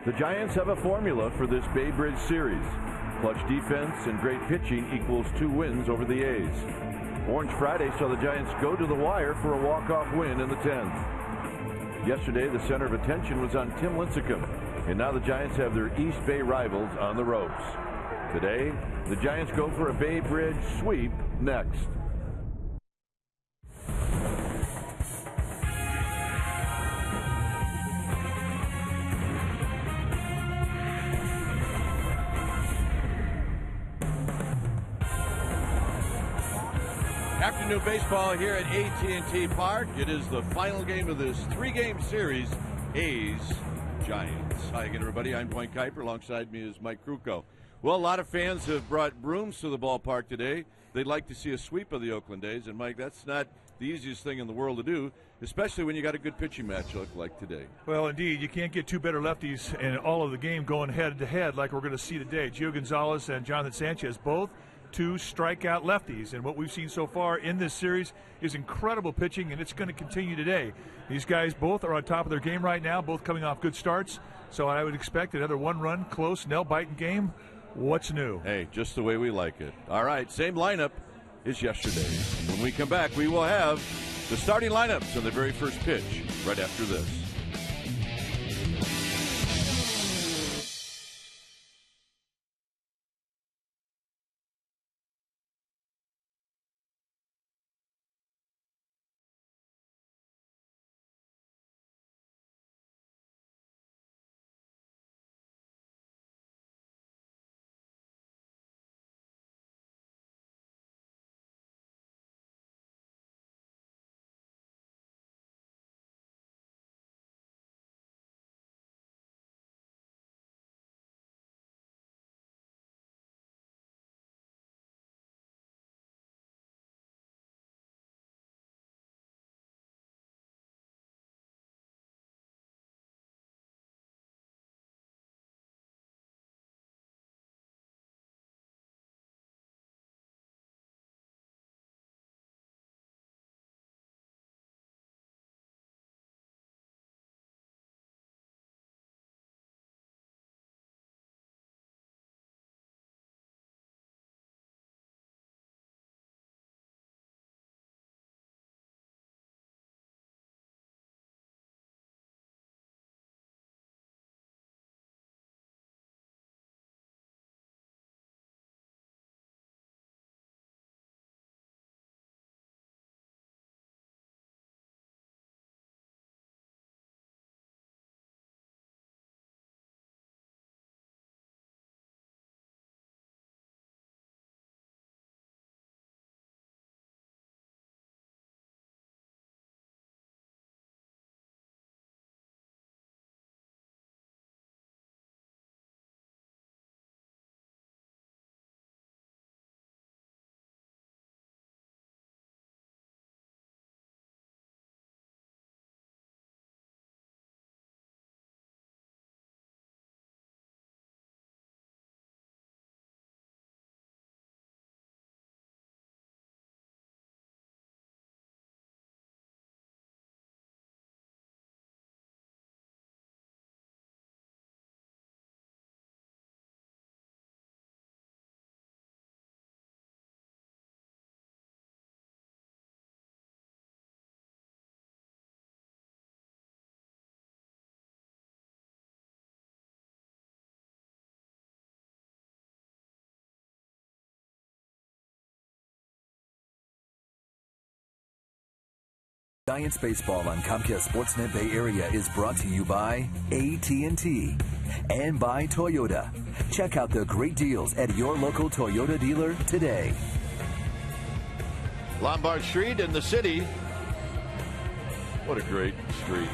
The Giants have a formula for this Bay Bridge series. Clutch defense and great pitching equals 2 wins over the A's. Orange Friday saw the Giants go to the wire for a walk-off win in the 10th. Yesterday, the center of attention was on Tim Lincecum, and now the Giants have their East Bay rivals on the ropes. Today, the Giants go for a Bay Bridge sweep next. Afternoon baseball here at AT Park. It is the final game of this 3-game series, A's Giants. Hi again, everybody. I'm Dwight Kuiper. Alongside me is Mike Krukow. Well, a lot of fans have brought brooms to the ballpark today. They'd like to see a sweep of the Oakland A's, and Mike, that's not the easiest thing in the world to do, especially when you got a good pitching match like today. Well, indeed, you can't get two better lefties in all of the game going head-to-head like we're going to see today. Gio Gonzalez and Jonathan Sanchez, both 2 strikeout lefties, and what we've seen so far in this series is incredible pitching, and it's going to continue today. These guys both are on top of their game right now, both coming off good starts, so I would expect another 1-run, close, nail-biting game. What's new? Hey, just the way we like it. All right, same lineup as yesterday. When we come back, we will have the starting lineups on the very first pitch right after this. Giants baseball on Comcast Sportsnet Bay Area is brought to you by AT&T and by Toyota. Check out the great deals at your local Toyota dealer today. Lombard Street in the city. What a great street.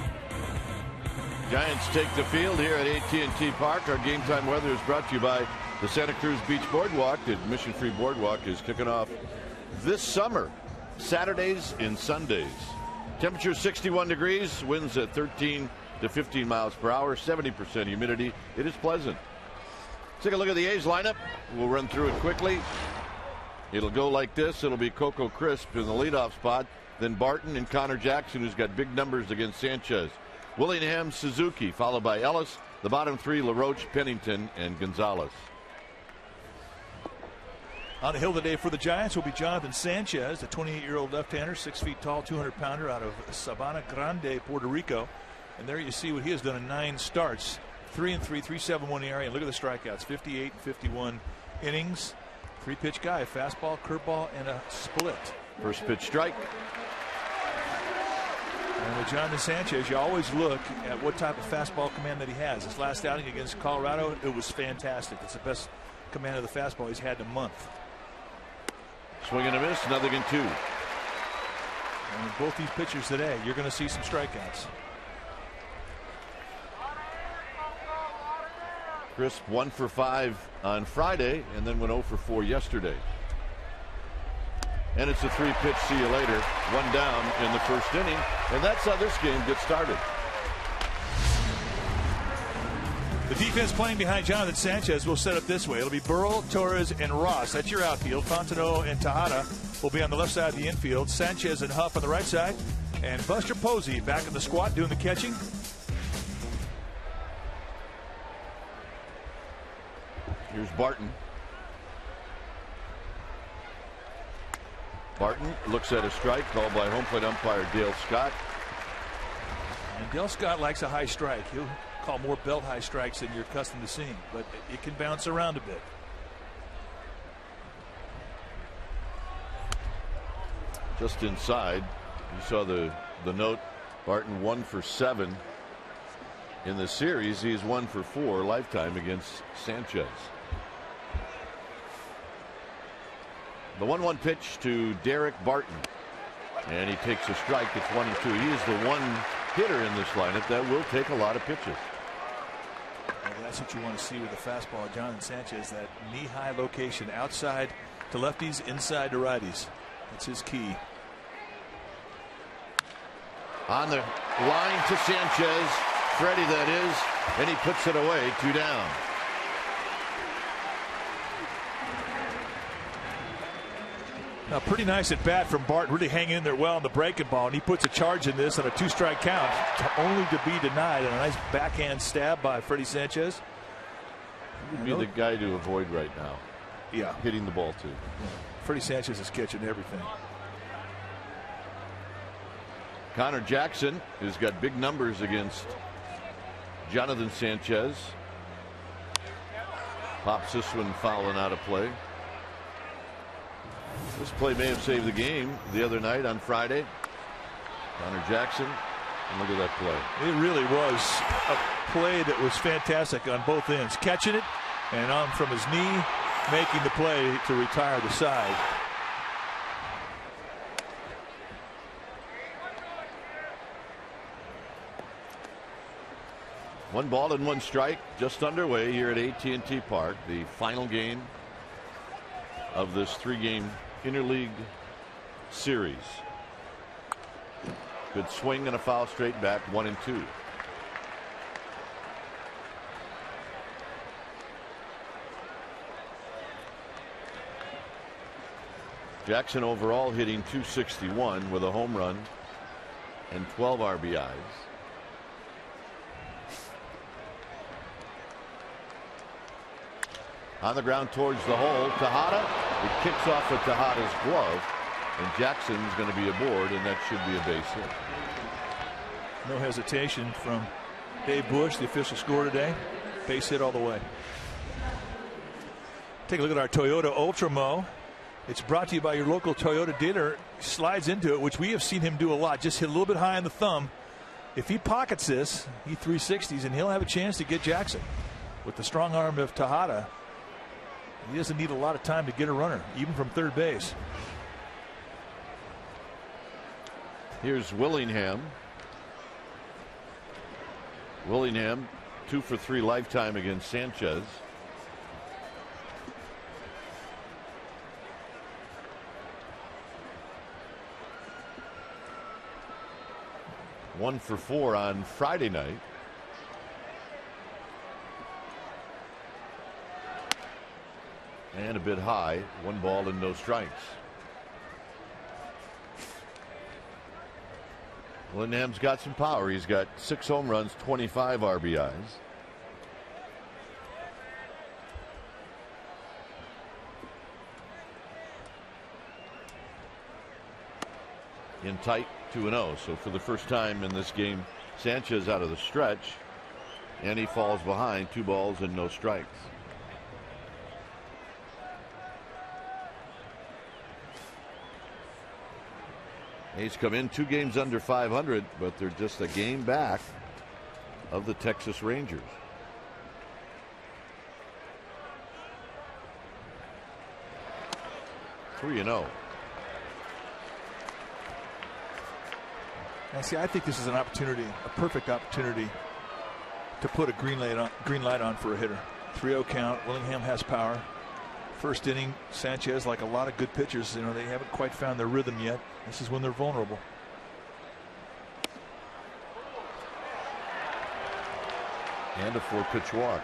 Giants take the field here at AT&T Park. Our game time weather is brought to you by the Santa Cruz Beach Boardwalk. The admission-free boardwalk is kicking off this summer, Saturdays and Sundays. Temperature 61 degrees, winds at 13 to 15 miles per hour, 70% humidity. It is pleasant. Let's take a look at the A's lineup. We'll run through it quickly. It'll go like this. It'll be Coco Crisp in the leadoff spot, then Barton and Connor Jackson, who's got big numbers against Sanchez. Willingham, Suzuki, followed by Ellis. The bottom three, LaRoche, Pennington, and Gonzalez. On the hill today for the Giants will be Jonathan Sanchez, the 28-year-old left-hander, 6 feet tall, 200-pounder out of Sabana Grande, Puerto Rico. And there you see what he has done in 9 starts. 3-3, 3.71 ERA, and look at the strikeouts, 58 and 51 innings. 3-pitch guy, a fastball, curveball, and a split. First pitch strike. And with Jonathan Sanchez, you always look at what type of fastball command that he has. His last outing against Colorado, it was fantastic. It's the best command of the fastball he's had in a month. Swing and a miss, nothing in 2. And with both these pitchers today, you're going to see some strikeouts. Crisp 1 for 5 on Friday and then went 0 for 4 yesterday. And it's a 3-pitch see you later. 1 down in the first inning. And that's how this game gets started. The defense playing behind Jonathan Sanchez will set up this way. It'll be Burrell, Torres, and Ross. That's your outfield. Fontenot and Tejada will be on the left side of the infield. Sanchez and Huff on the right side. And Buster Posey back in the squat doing the catching. Here's Barton. Barton looks at a strike called by home plate umpire Dale Scott. And Dale Scott likes a high strike. He'll call more belt high strikes than you're accustomed to seeing, but it can bounce around a bit. Just inside, you saw the note. Barton 1 for 7 in the series. He's 1 for 4 lifetime against Sanchez. The 1-1 pitch to Derek Barton, and he takes a strike. It's 1-2. He is the one hitter in this lineup that will take a lot of pitches. Well, that's what you want to see with the fastball, Jonathan Sanchez. That knee-high location, outside to lefties, inside to righties. That's his key. On the line to Sanchez, Freddie that is, and he puts it away. 2 down. Now, pretty nice at bat from Barton, really hanging in there well on the breaking ball, and he puts a charge in this on a 2-strike count, only to be denied. And a nice backhand stab by Freddie Sanchez. He would be the guy to avoid right now. Yeah, hitting the ball too. Freddie Sanchez is catching everything. Connor Jackson has got big numbers against Jonathan Sanchez. Pops this one fouling out of play. This play may have saved the game the other night on Friday. Connor Jackson, and look at that play. It really was a play that was fantastic on both ends. Catching it and on from his knee, making the play to retire the side. One ball and 1 strike just underway here at AT Park, the final game of this 3-game interleague series. Good swing and a foul straight back, 1-2. Jackson overall hitting .261 with a home run and 12 RBIs. On the ground towards the hole, Tejada. It kicks off with Tejada's glove, and Jackson's going to be aboard, and that should be a base hit. No hesitation from Dave Bush, the official score today. Base hit all the way. Take a look at our Toyota Ultramo. It's brought to you by your local Toyota dealer. Slides into it, which we have seen him do a lot. Just hit a little bit high on the thumb. If he pockets this, he 360s, and he'll have a chance to get Jackson. With the strong arm of Tejada, he doesn't need a lot of time to get a runner, even from third base. Here's Willingham. Willingham 2 for 3 lifetime against Sanchez. One for 4 on Friday night. And a bit high. 1 ball and no strikes. Lindham's got some power. He's got 6 home runs, 25 RBIs. In tight, 2-0. So for the first time in this game, Sanchez out of the stretch, and he falls behind, 2 balls and no strikes. A's come in 2 games under 500, but they're just a game back of the Texas Rangers. Three and 0. Now, see, I think this is an opportunity, a perfect opportunity to put a green light on for a hitter. 3-0 count. Willingham has power. First inning, Sanchez, like a lot of good pitchers, they haven't quite found their rhythm yet. This is when they're vulnerable. And a 4-pitch walk.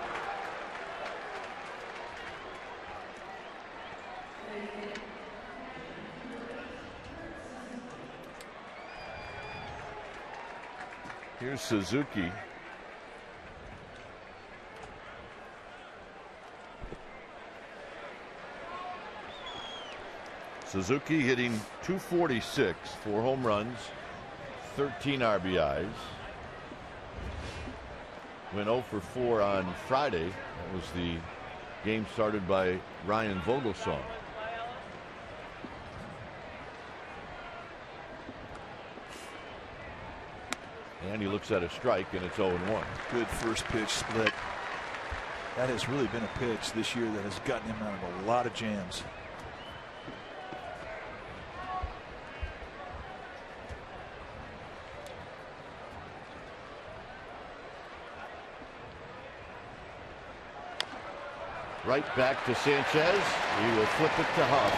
Here's Suzuki. Suzuki hitting .246, 4 home runs, 13 RBIs. Went 0 for 4 on Friday. That was the game started by Ryan Vogelsong. And he looks at a strike, and it's 0-1. Good first pitch split. That has really been a pitch this year that has gotten him out of a lot of jams. Right back to Sanchez. He will flip it to Huff,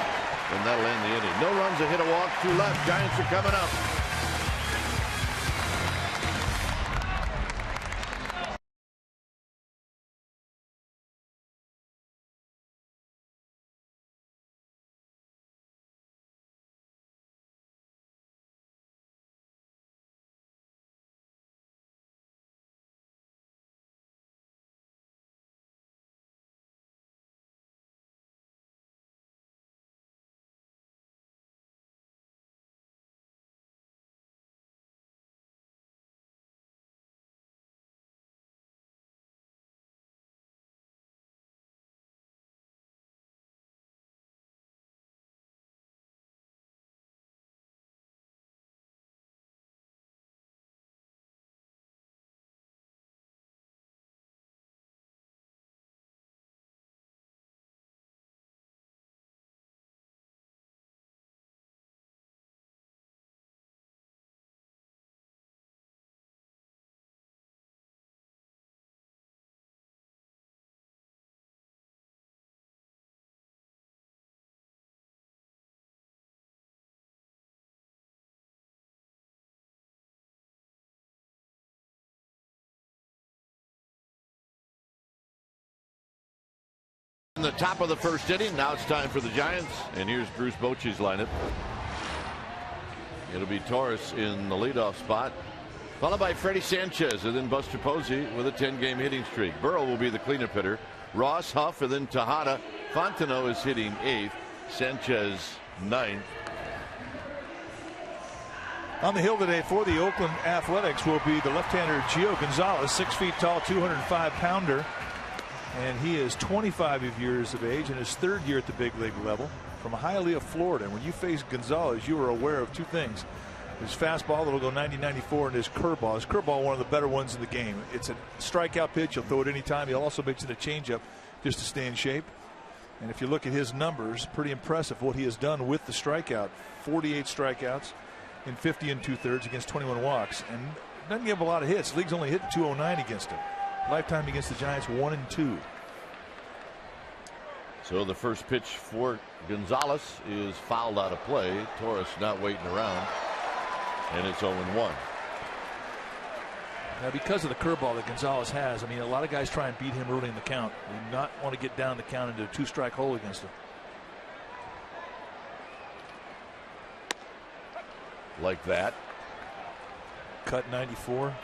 and that'll end the inning. No runs, a hit, a walk, 2 left. Giants are coming up. In the top of the first inning, now it's time for the Giants, and here's Bruce Bochy's lineup. It'll be Torres in the leadoff spot, followed by Freddie Sanchez, and then Buster Posey with a 10-game hitting streak. Burrow will be the cleanup hitter. Ross, Huff, and then Tejada. Fontenot is hitting 8th. Sanchez 9th. On the hill today for the Oakland Athletics will be the left-hander Gio Gonzalez, 6 feet tall, 205-pounder. And he is 25 years of age in his 3rd year at the big league level from Hialeah, Florida. And when you face Gonzalez, you are aware of 2 things. His fastball that'll go 90-94 and his curveball. His curveball, one of the better ones in the game. It's a strikeout pitch. He'll throw it any time. He also makes it a changeup just to stay in shape. And if you look at his numbers, pretty impressive what he has done with the strikeout. 48 strikeouts in 50 2/3 against 21 walks. And doesn't give a lot of hits. The league's only hit 209 against him. Lifetime against the Giants 1-2. So the first pitch for Gonzalez is fouled out of play. Torres not waiting around, and it's 0-1. Now, because of the curveball that Gonzalez has, I mean, a lot of guys try and beat him early in the count. They do not want to get down the count into a 2-strike hole against him. Like that. cut 94.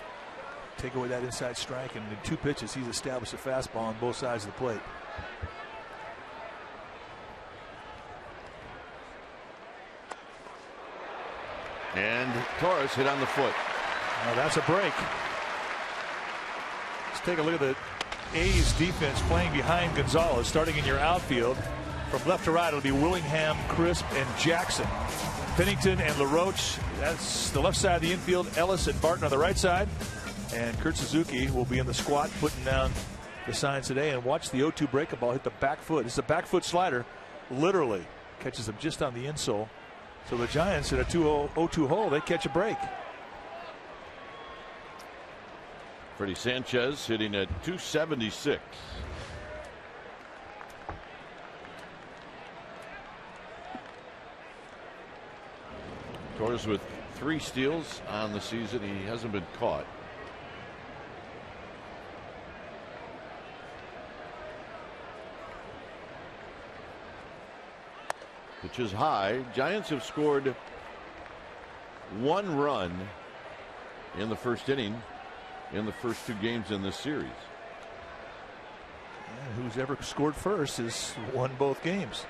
Take away that inside strike, and in 2 pitches, he's established a fastball on both sides of the plate. And Torres hit on the foot. Now that's a break. Let's take a look at the A's defense playing behind Gonzalez, starting in your outfield. From left to right, it'll be Willingham, Crisp, and Jackson. Pennington and LaRoche, that's the left side of the infield. Ellis and Barton on the right side. And Kurt Suzuki will be in the squat, putting down the signs today. And watch the 0-2 breaking ball hit the back foot. It's a back foot slider, literally catches him just on the insole. So the Giants in a 0-2 hole, they catch a break. Freddie Sanchez hitting at 276. Torres with 3 steals on the season. He hasn't been caught. Pitch is high. Giants have scored 1 run in the first inning in the first 2 games in this series. And who's ever scored first has won both games.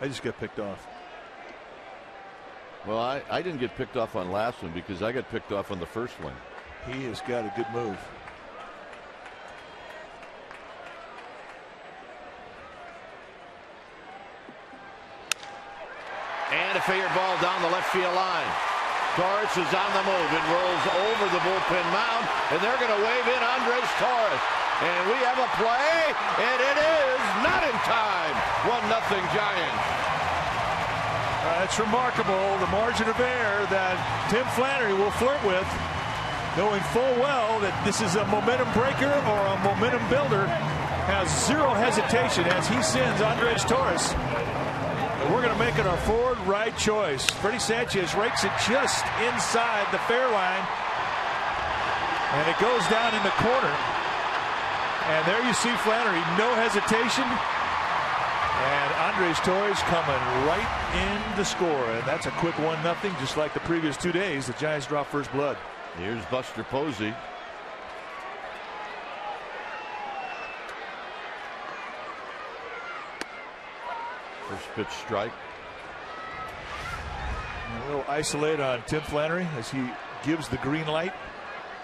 I just got picked off. Well, I didn't get picked off on last one because I got picked off on the first one. He has got a good move. And a fair ball down the left field line. Torres is on the move and rolls over the bullpen mound, and they're going to wave in Andres Torres. And we have a play, and it is not in time. 1-0 Giants. It's remarkable, the margin of error that Tim Flannery will flirt with, knowing full well that this is a momentum breaker or a momentum builder. Has zero hesitation as he sends Andres Torres. And we're going to make it our forward right choice. Freddie Sanchez rakes it just inside the fair line, and it goes down in the corner. And there you see Flannery, no hesitation. And Andres Torres coming right in to score. And that's a quick 1-0, just like the previous 2 days. The Giants drop first blood. Here's Buster Posey. First pitch strike. A little isolate on Tim Flannery as he gives the green light.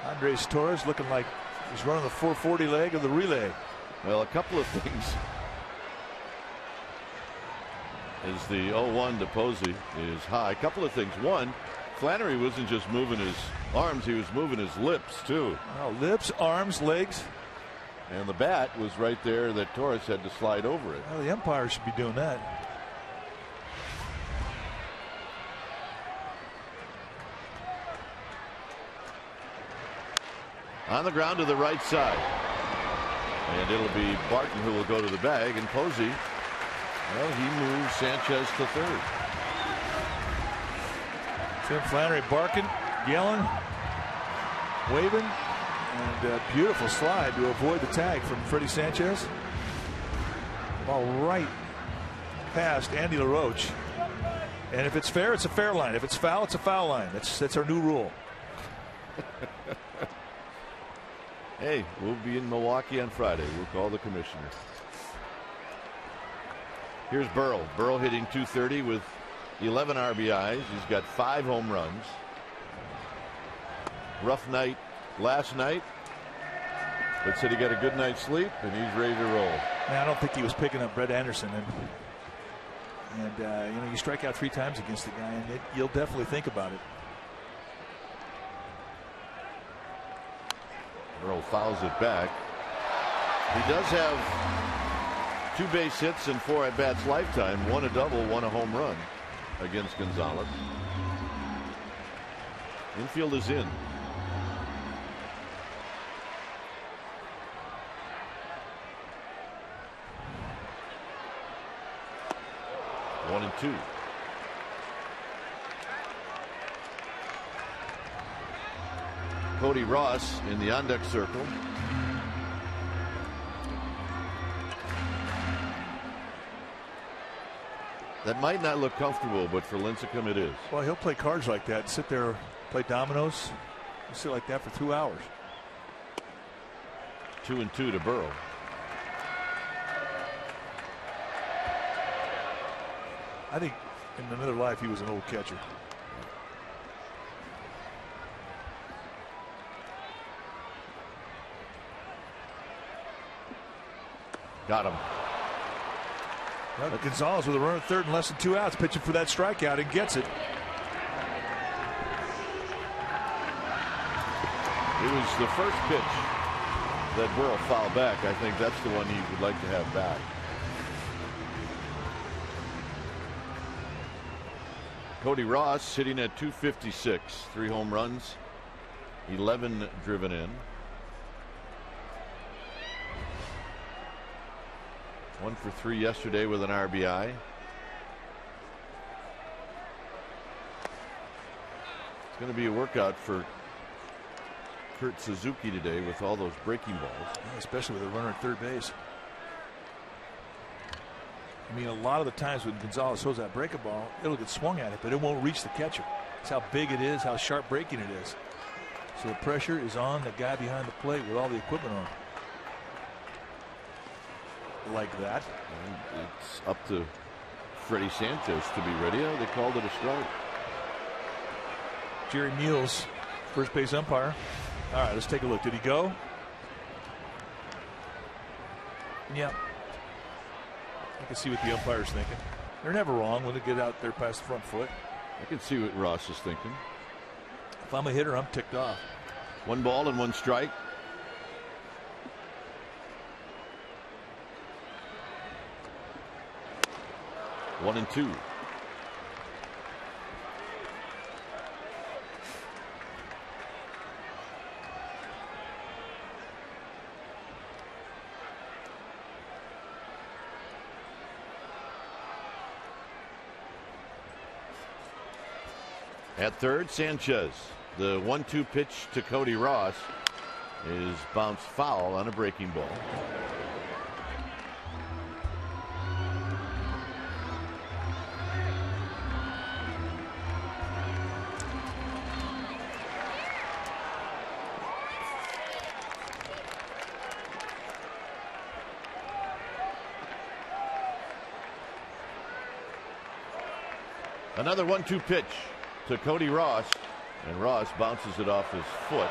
Andres Torres looking like he's running the 440 leg of the relay. Well, a couple of things. As the 0-1 to Posey is high. A couple of things. One, Flannery wasn't just moving his arms, he was moving his lips too. Oh, lips, arms, legs. And the bat was right there that Torres had to slide over it. Well, the umpire should be doing that. On the ground to the right side. And it'll be Barton who will go to the bag, and Posey, well, he moves Sanchez to third. Tim Flannery barking, yelling, waving, and a beautiful slide to avoid the tag from Freddie Sanchez. Ball right past Andy LaRoche. And if it's fair, it's a fair line. If it's foul, it's a foul line. That's our new rule. Hey, we'll be in Milwaukee on Friday. We'll call the commissioner. Here's Burrell. Burrell hitting .230 with 11 RBIs. He's got 5 home runs. Rough night last night, but said he got a good night's sleep and he's ready to roll. Man, I don't think he was picking up Brett Anderson, and you know, you strike out 3 times against the guy, and you'll definitely think about it. Burrell fouls it back. He does have 2 base hits and 4 at bats lifetime, 1 a double, 1 a home run against Gonzalez. Infield is in. One and 2. Cody Ross in the on-deck circle. That might not look comfortable, but for Lincecum it is. Well, he'll play cards like that, sit there, play dominoes, sit like that for 2 hours. 2-2 to Burrow. I think in another life he was an old catcher. Got him. Well, Gonzalez with a runner at third and less than 2 outs, pitching for that strikeout and gets it. It was the first pitch that Burrow fouled back. I think that's the one he would like to have back. Cody Ross sitting at 256, 3 home runs, 11 driven in. 1 for 3 yesterday with an RBI. It's going to be a workout for Kurt Suzuki today with all those breaking balls. Yeah, especially with a runner at third base. I mean, a lot of the times when Gonzalez throws that breaking ball, it'll get swung at it, but it won't reach the catcher. It's how big it is, how sharp breaking it is. So the pressure is on the guy behind the plate with all the equipment on. Like that. And it's up to Freddie Sanchez to be ready. They called it a strike. Jerry Mules, first base umpire. All right, let's take a look. Did he go? Yeah. I can see what the umpire's thinking. They're never wrong when they get out there past the front foot. I can see what Ross is thinking. If I'm a hitter, I'm ticked off. 1 ball and 1 strike. One and 2. At third, Sanchez. The 1-2 pitch to Cody Ross is bounced foul on a breaking ball. Another 1-2 pitch to Cody Ross, and Ross bounces it off his foot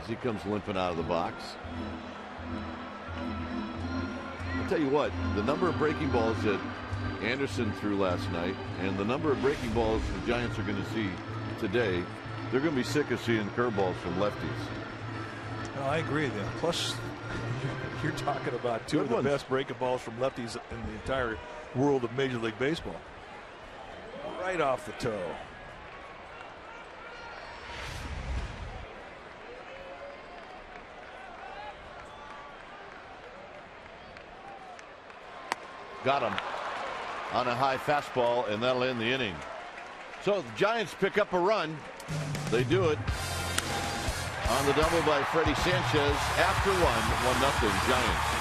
as he comes limping out of the box. I'll tell you what, the number of breaking balls that Anderson threw last night and the number of breaking balls the Giants are going to see today, they're going to be sick of seeing curveballs from lefties. No, I agree with you. Plus, you're talking about two of the best breaking balls from lefties in the entire world of Major League Baseball. Right off the toe. Got him on a high fastball, and that'll end the inning. So the Giants pick up a run. They do it on the double by Freddie Sanchez after 1-0 Giants.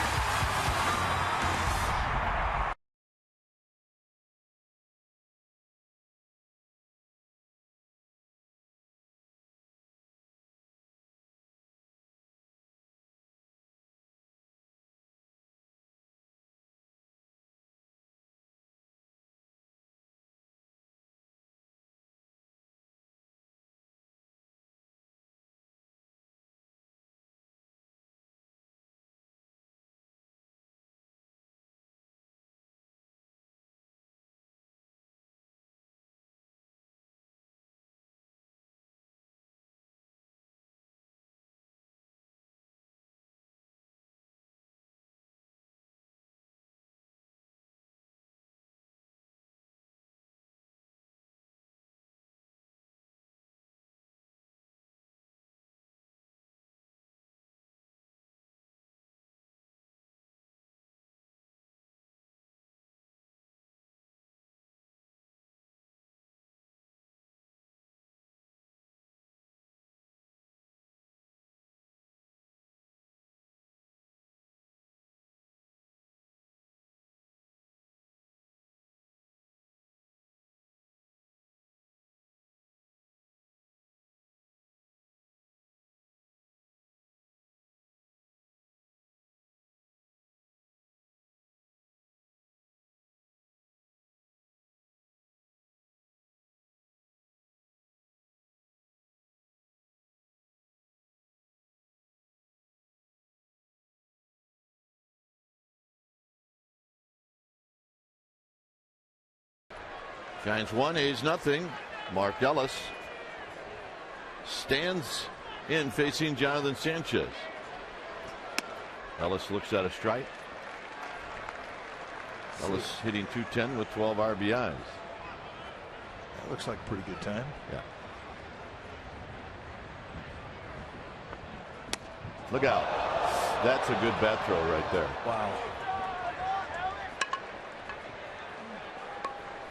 Giants 1, A's nothing. Mark Ellis stands in facing Jonathan Sanchez. Ellis looks at a strike. Ellis hitting .210 with 12 RBIs. That looks like a pretty good time. Yeah. Look out. That's a good bat throw right there. Wow.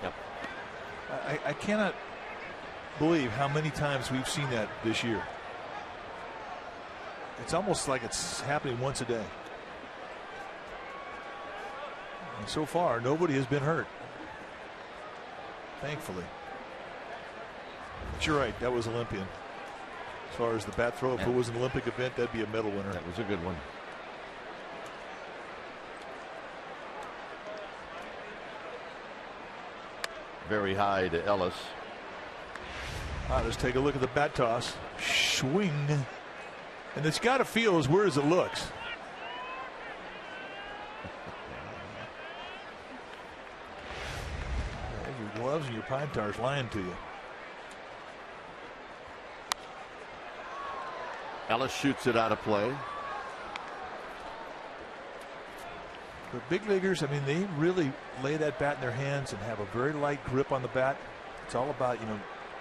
Yep. I cannot believe how many times we've seen that this year. It's almost like it's happening once a day. And so far, nobody has been hurt. Thankfully. But you're right, that was Olympian. As far as the bat throw, if it was an Olympic event, that'd be a medal winner. That was a good one. Very high to Ellis. Let's take a look at the bat toss. Swing. And it's got to feel as weird as it looks. Your gloves and your pine tars lying to you. Ellis shoots it out of play. The big leaguers, I mean, they really lay that bat in their hands and have a very light grip on the bat. It's all about,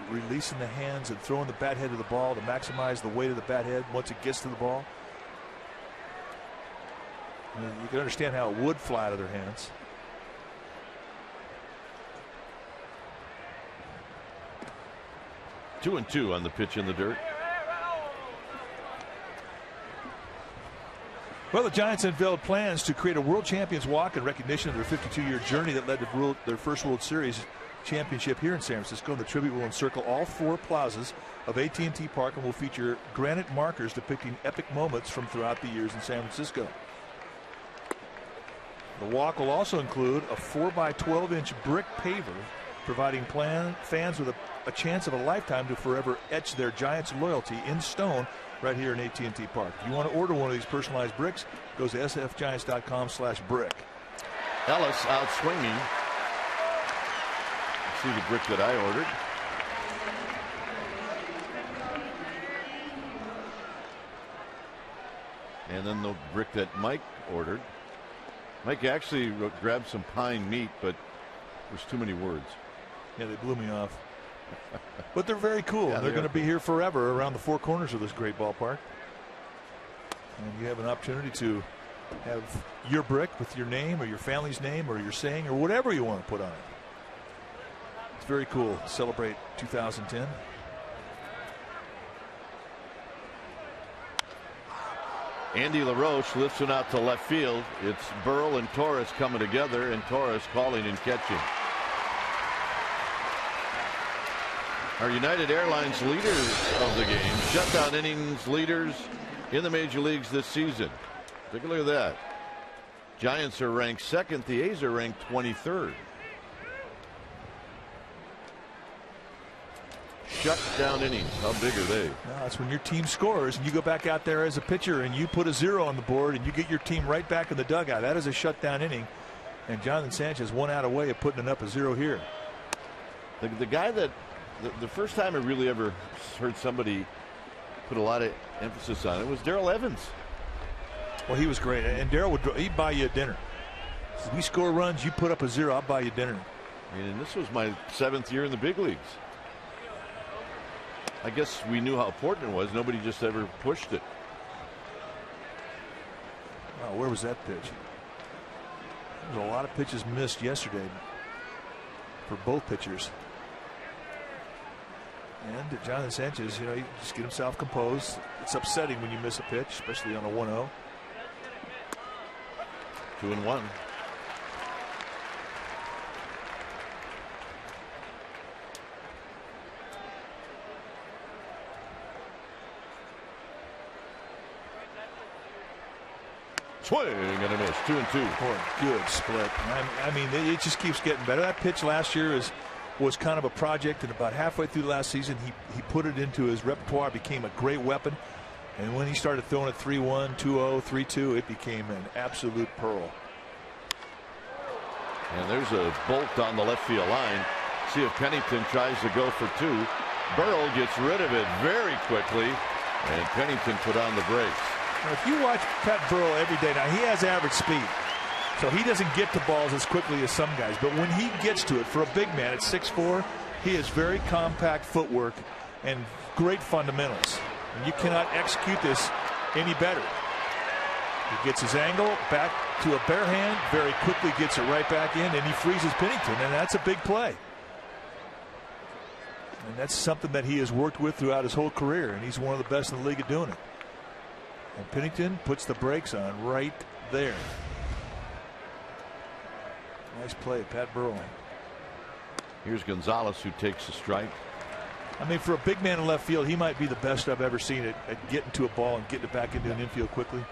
releasing the hands and throwing the bat head to the ball to maximize the weight of the bat head once it gets to the ball. You can understand how it would fly out of their hands. Two and two on the pitch in the dirt. Well, the Giants unveiled plans to create a World Champions Walk in recognition of their 52-year journey that led to their first World Series championship here in San Francisco. And the tribute will encircle all four plazas of AT Park and will feature granite markers depicting epic moments from throughout the years in San Francisco. The walk will also include a 4x12-inch brick paver, providing fans with a chance of a lifetime to forever etch their Giants loyalty in stone right here in AT Park. If you want to order one of these personalized bricks, go to sfgiants.com/brick. Ellis out swinging. See the brick that I ordered. And then the brick that Mike ordered. Mike actually grabbed some pine meat, but there's too many words. Yeah, they blew me off. But they're very cool. Yeah, they're going to be here forever around the four corners of this great ballpark. And you have an opportunity to have your brick with your name or your family's name or your saying or whatever you want to put on it. It's very cool. Celebrate 2010. Andy LaRoche lifts it out to left field. It's Burrell and Torres coming together, and Torres calling and catching. Our United Airlines leaders of the game, shutdown innings leaders in the major leagues this season. Take a look at that. Giants are ranked second. The A's are ranked 23rd. Shutdown innings. How big are they? No, it's when your team scores and you go back out there as a pitcher and you put a 0 on the board and you get your team right back in the dugout. That is a shutdown inning. And Jonathan Sanchez one out away of putting it up a 0 here. The guy that the first time I really ever heard somebody put a lot of emphasis on it was Darrell Evans. Well, he was great, and Darrell he'd buy you a dinner. If we score runs, you put up a 0, I'll buy you dinner. And this was my 7th year in the big leagues. I guess we knew how important it was. Nobody just ever pushed it. Wow, where was that pitch? There was a lot of pitches missed yesterday for both pitchers. And Jonathan Sanchez, he just get himself composed. It's upsetting when you miss a pitch, especially on a 1-0. 2-1. Swing and a miss. 2-2. Boy, good split. I mean, it just keeps getting better. That pitch last year was kind of a project, and about halfway through last season, he put it into his repertoire, became a great weapon. And when he started throwing it 3-1, 2-0, 3-2, it became an absolute pearl. And there's a bolt on the left field line. see if Pennington tries to go for two. Burrow gets rid of it very quickly, and Pennington put on the brakes. Now, if you watch Pat Burrow every day, now he has average speed, so he doesn't get to balls as quickly as some guys. But when he gets to it, for a big man at 6'4", he has very compact footwork and great fundamentals. And you cannot execute this any better. He gets his angle back to a bare hand, very quickly gets it right back in, and he freezes Pennington, and that's a big play. And that's something that he has worked with throughout his whole career, and he's one of the best in the league at doing it. And Pennington puts the brakes on right there. Nice play, Pat Burrow. Here's Gonzalez, who takes a strike. I mean, for a big man in left field, he might be the best I've ever seen at getting to a ball and getting it back into an infield quickly.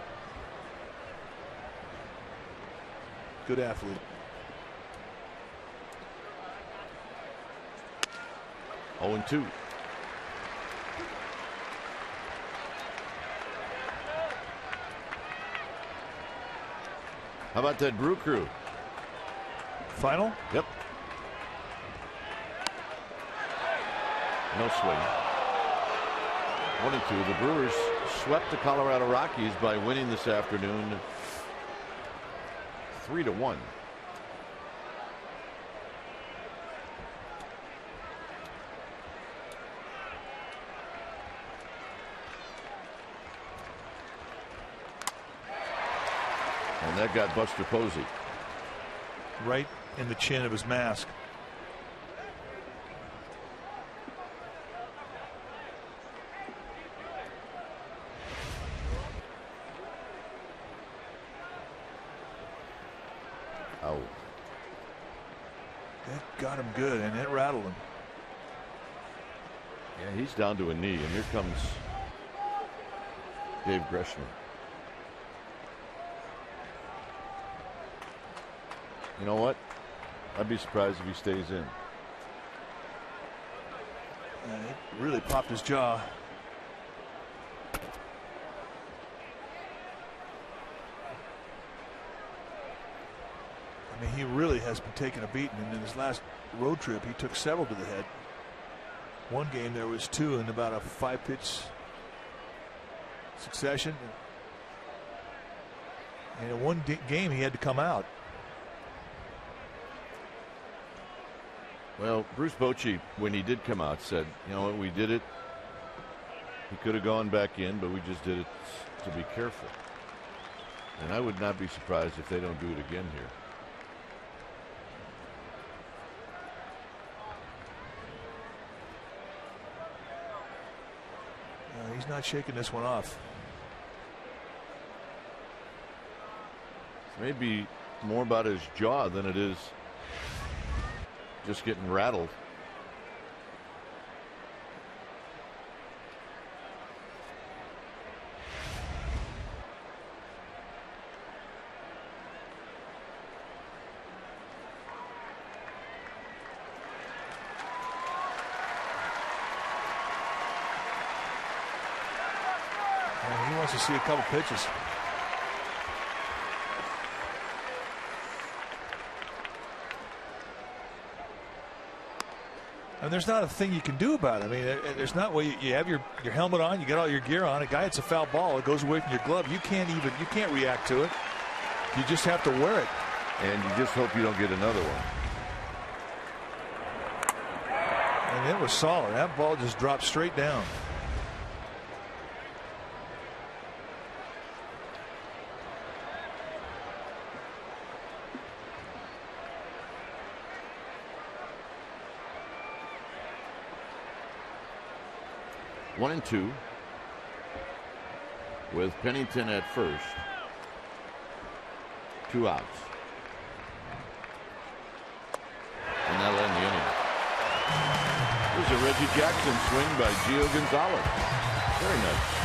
Good athlete. 0-2. How about that Brew Crew? Final? Yep. No swing. 1-2. The Brewers swept the Colorado Rockies by winning this afternoon 3-1. And that got Buster Posey right in the chin of his mask. Oh. That got him good, and it rattled him. Yeah, he's down to a knee, and here comes Dave Gresham. You know what? I'd be surprised if he stays in. It really popped his jaw. I mean, he really has been taking a beating, and in his last road trip, he took several to the head. One game there was two in about a 5-pitch succession, and in one game he had to come out. Well, Bruce Bochy, when he did come out, said, you know what, we did it. He could have gone back in, but we just did it to be careful. And I would not be surprised if they don't do it again here. He's not shaking this one off. Maybe more about his jaw than it is just getting rattled. He wants to see a couple pitches. And there's not a thing you can do about it. I mean, there's not way you have your helmet on, you got all your gear on. A guy, it's a foul ball, it goes away from your glove. You can't react to it. You just have to wear it. And you just hope you don't get another one. And it was solid. That ball just dropped straight down. One and two with Pennington at first. 2 outs. And that'll end the inning. There's a Reggie Jackson swing by Gio Gonzalez. Very nice.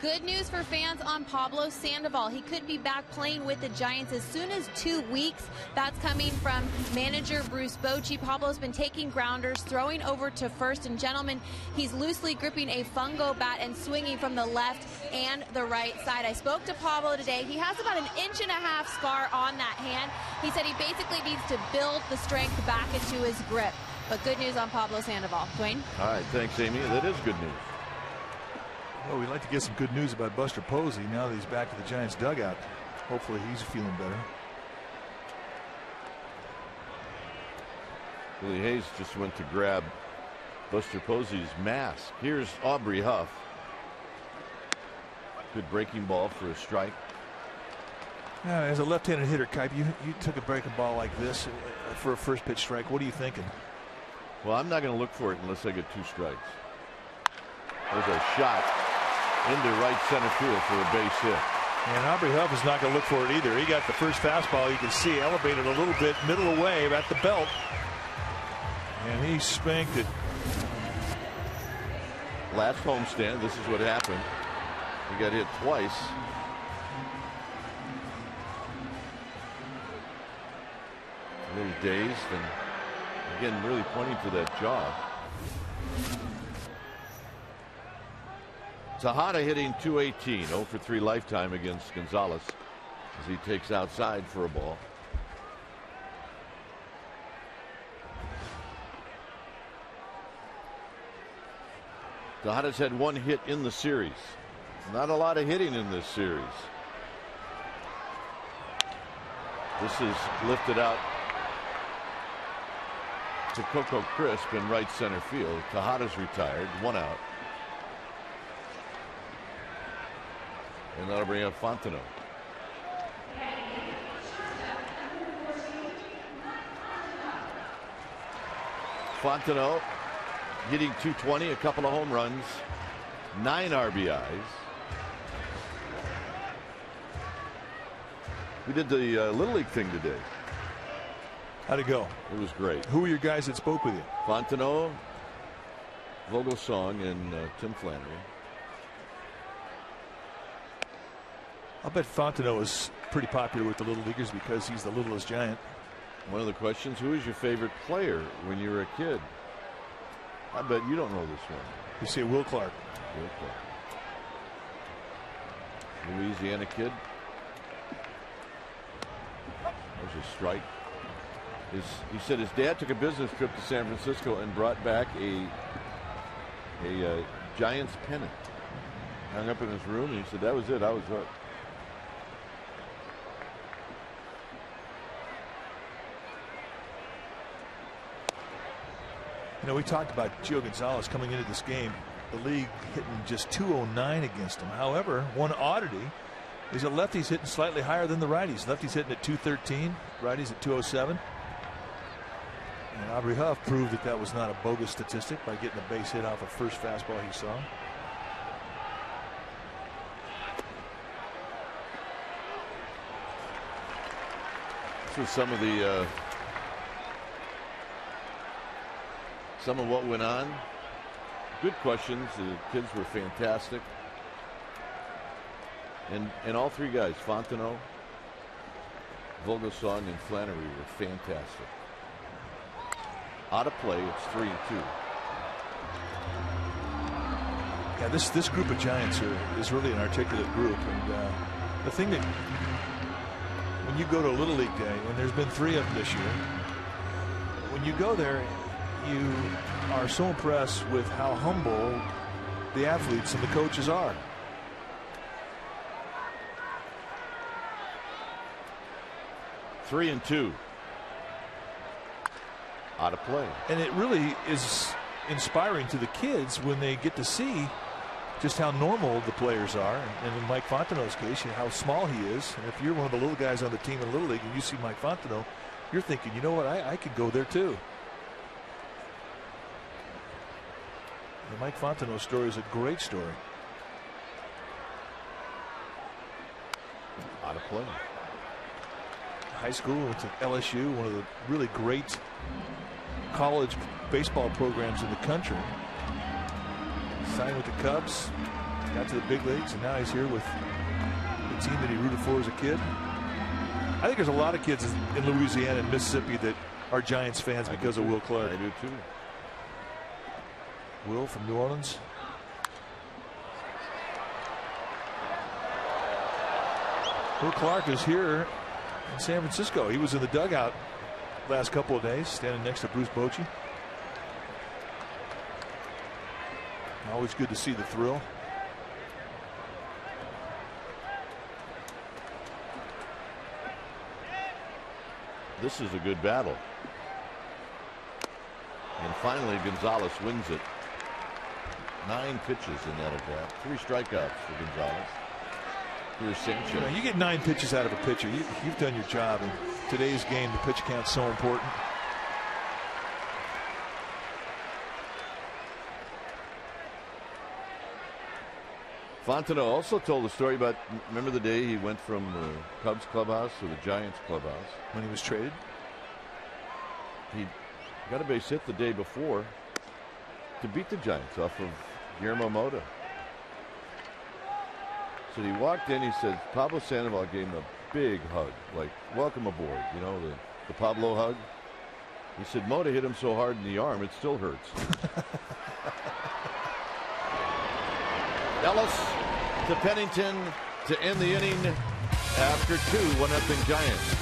Good news for fans on Pablo Sandoval. He could be back playing with the Giants as soon as 2 weeks. That's coming from manager Bruce Bochy. Pablo's been taking grounders, throwing over to first. And gentlemen, he's loosely gripping a fungo bat and swinging from the left and the right side. I spoke to Pablo today. He has about 1.5 inch scar on that hand. He said he basically needs to build the strength back into his grip. But good news on Pablo Sandoval. Dwayne? All right, thanks, Amy. That is good news. Well, we'd like to get some good news about Buster Posey now that he's back to the Giants dugout. Hopefully he's feeling better. Billy Hayes just went to grab Buster Posey's mask. Here's Aubrey Huff. Good breaking ball for a strike. Yeah, as a left-handed hitter, Kipe, you took a breaking ball like this for a first pitch strike. What are you thinking? Well, I'm not going to look for it unless I get 2 strikes. There's a shot into right center field for a base hit. And Aubrey Huff is not going to look for it either. He got the first fastball, you can see, elevated a little bit, middle away at the belt. And he spanked it. Last homestand, this is what happened. He got hit twice. A little dazed and again really pointing to that jaw. Tejada hitting .218, 0 for 3 lifetime against Gonzalez as he takes outside for a ball. Tejada's had 1 hit in the series. Not a lot of hitting in this series. This is lifted out to Coco Crisp in right center field. Tejada's retired, 1 out. And that'll bring up Fontenot. Fontenot hitting .220, a couple of home runs, 9 RBIs. We did the Little League thing today. How'd it go? It was great. Who were your guys that spoke with you? Fontenot, Vogelsong, and Tim Flannery. I'll bet Fontenot is pretty popular with the Little Leaguers because he's the littlest giant. One of the questions, who was your favorite player when you were a kid? I bet you don't know this one. You say Will Clark. Will Clark. Louisiana kid. There's a strike. He said his dad took a business trip to San Francisco and brought back a Giants pennant. Hung up in his room, and he said that was it. I was hooked. You know, we talked about Gio Gonzalez coming into this game. The league hitting just .209 against him. However, one oddity is that lefties hitting slightly higher than the righties. Lefties hitting at .213, righties at .207. And Aubrey Huff proved that that was not a bogus statistic by getting a base hit off a first fastball he saw. This was some of what went on. Good questions. The kids were fantastic. And all 3 guys, Fontenot, Vogelsong, and Flannery, were fantastic. Out of play, it's 3-2. Yeah, this group of Giants is really an articulate group. And the thing that, when you go to a Little League day, and there's been 3 of them this year, when you go there, you are so impressed with how humble the athletes and the coaches are. Three and 2. Out of play. And it really is inspiring to the kids when they get to see just how normal the players are. And in Mike Fontenot's case, how small he is. And if you're one of the little guys on the team in Little League and you see Mike Fontenot, you're thinking, you know what, I could go there too. The Mike Fontenot story is a great story. Out of play. High school, went to LSU, one of the really great college baseball programs in the country. Signed with the Cubs, got to the big leagues, and now he's here with the team that he rooted for as a kid. I think there's a lot of kids in Louisiana and Mississippi that are Giants fans because of Will Clark. I do too. Will from New Orleans. Will Clark is here in San Francisco. He was in the dugout last couple of days, standing next to Bruce Bochy. Always good to see the thrill. This is a good battle. And finally, Gonzalez wins it. 9 pitches in that at bat. 3 strikeouts for Gonzalez. Here's Sanchez. You know, you get 9 pitches out of a pitcher. You've done your job. In today's game, the pitch count's so important. Fontenot also told a story about, remember the day he went from the Cubs clubhouse to the Giants clubhouse? When he was traded? He got a base hit the day before to beat the Giants off of Guillermo Mota. So he walked in, he said, Pablo Sandoval gave him a big hug, like, welcome aboard, you know, the Pablo hug. He said, Mota hit him so hard in the arm, it still hurts. Ellis to Pennington to end the inning after 2, 1-0 Giants.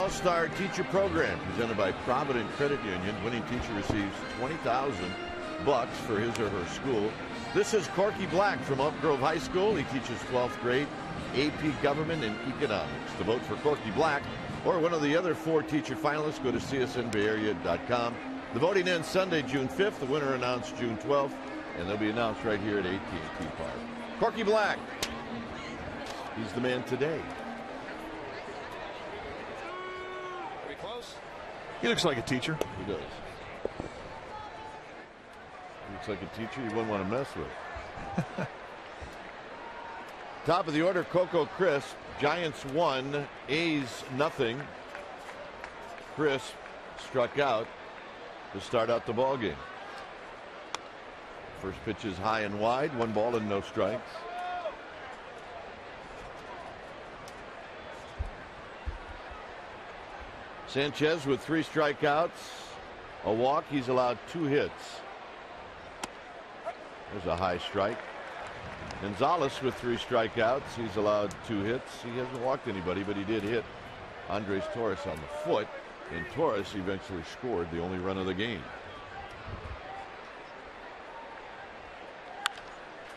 All-Star Teacher Program presented by Provident Credit Union. Winning teacher receives $20,000 for his or her school. This is Corky Black from Oak Grove High School. He teaches 12th grade AP Government and Economics. To vote for Corky Black or one of the other 4 teacher finalists, go to csnbayarea.com. The voting ends Sunday, June 5th. The winner announced June 12th, and they'll be announced right here at AT Park. Corky Black, he's the man today. He looks like a teacher. He does. He looks like a teacher you wouldn't want to mess with. Top of the order, Coco Crisp. Giants 1, A's nothing. Crisp struck out to start out the ball game. First pitch is high and wide, 1 ball and no strikes. Sanchez with 3 strikeouts, a walk. He's allowed 2 hits. There's a high strike. Gonzalez with 3 strikeouts. He's allowed 2 hits. He hasn't walked anybody, but he did hit Andres Torres on the foot, and Torres eventually scored the only run of the game.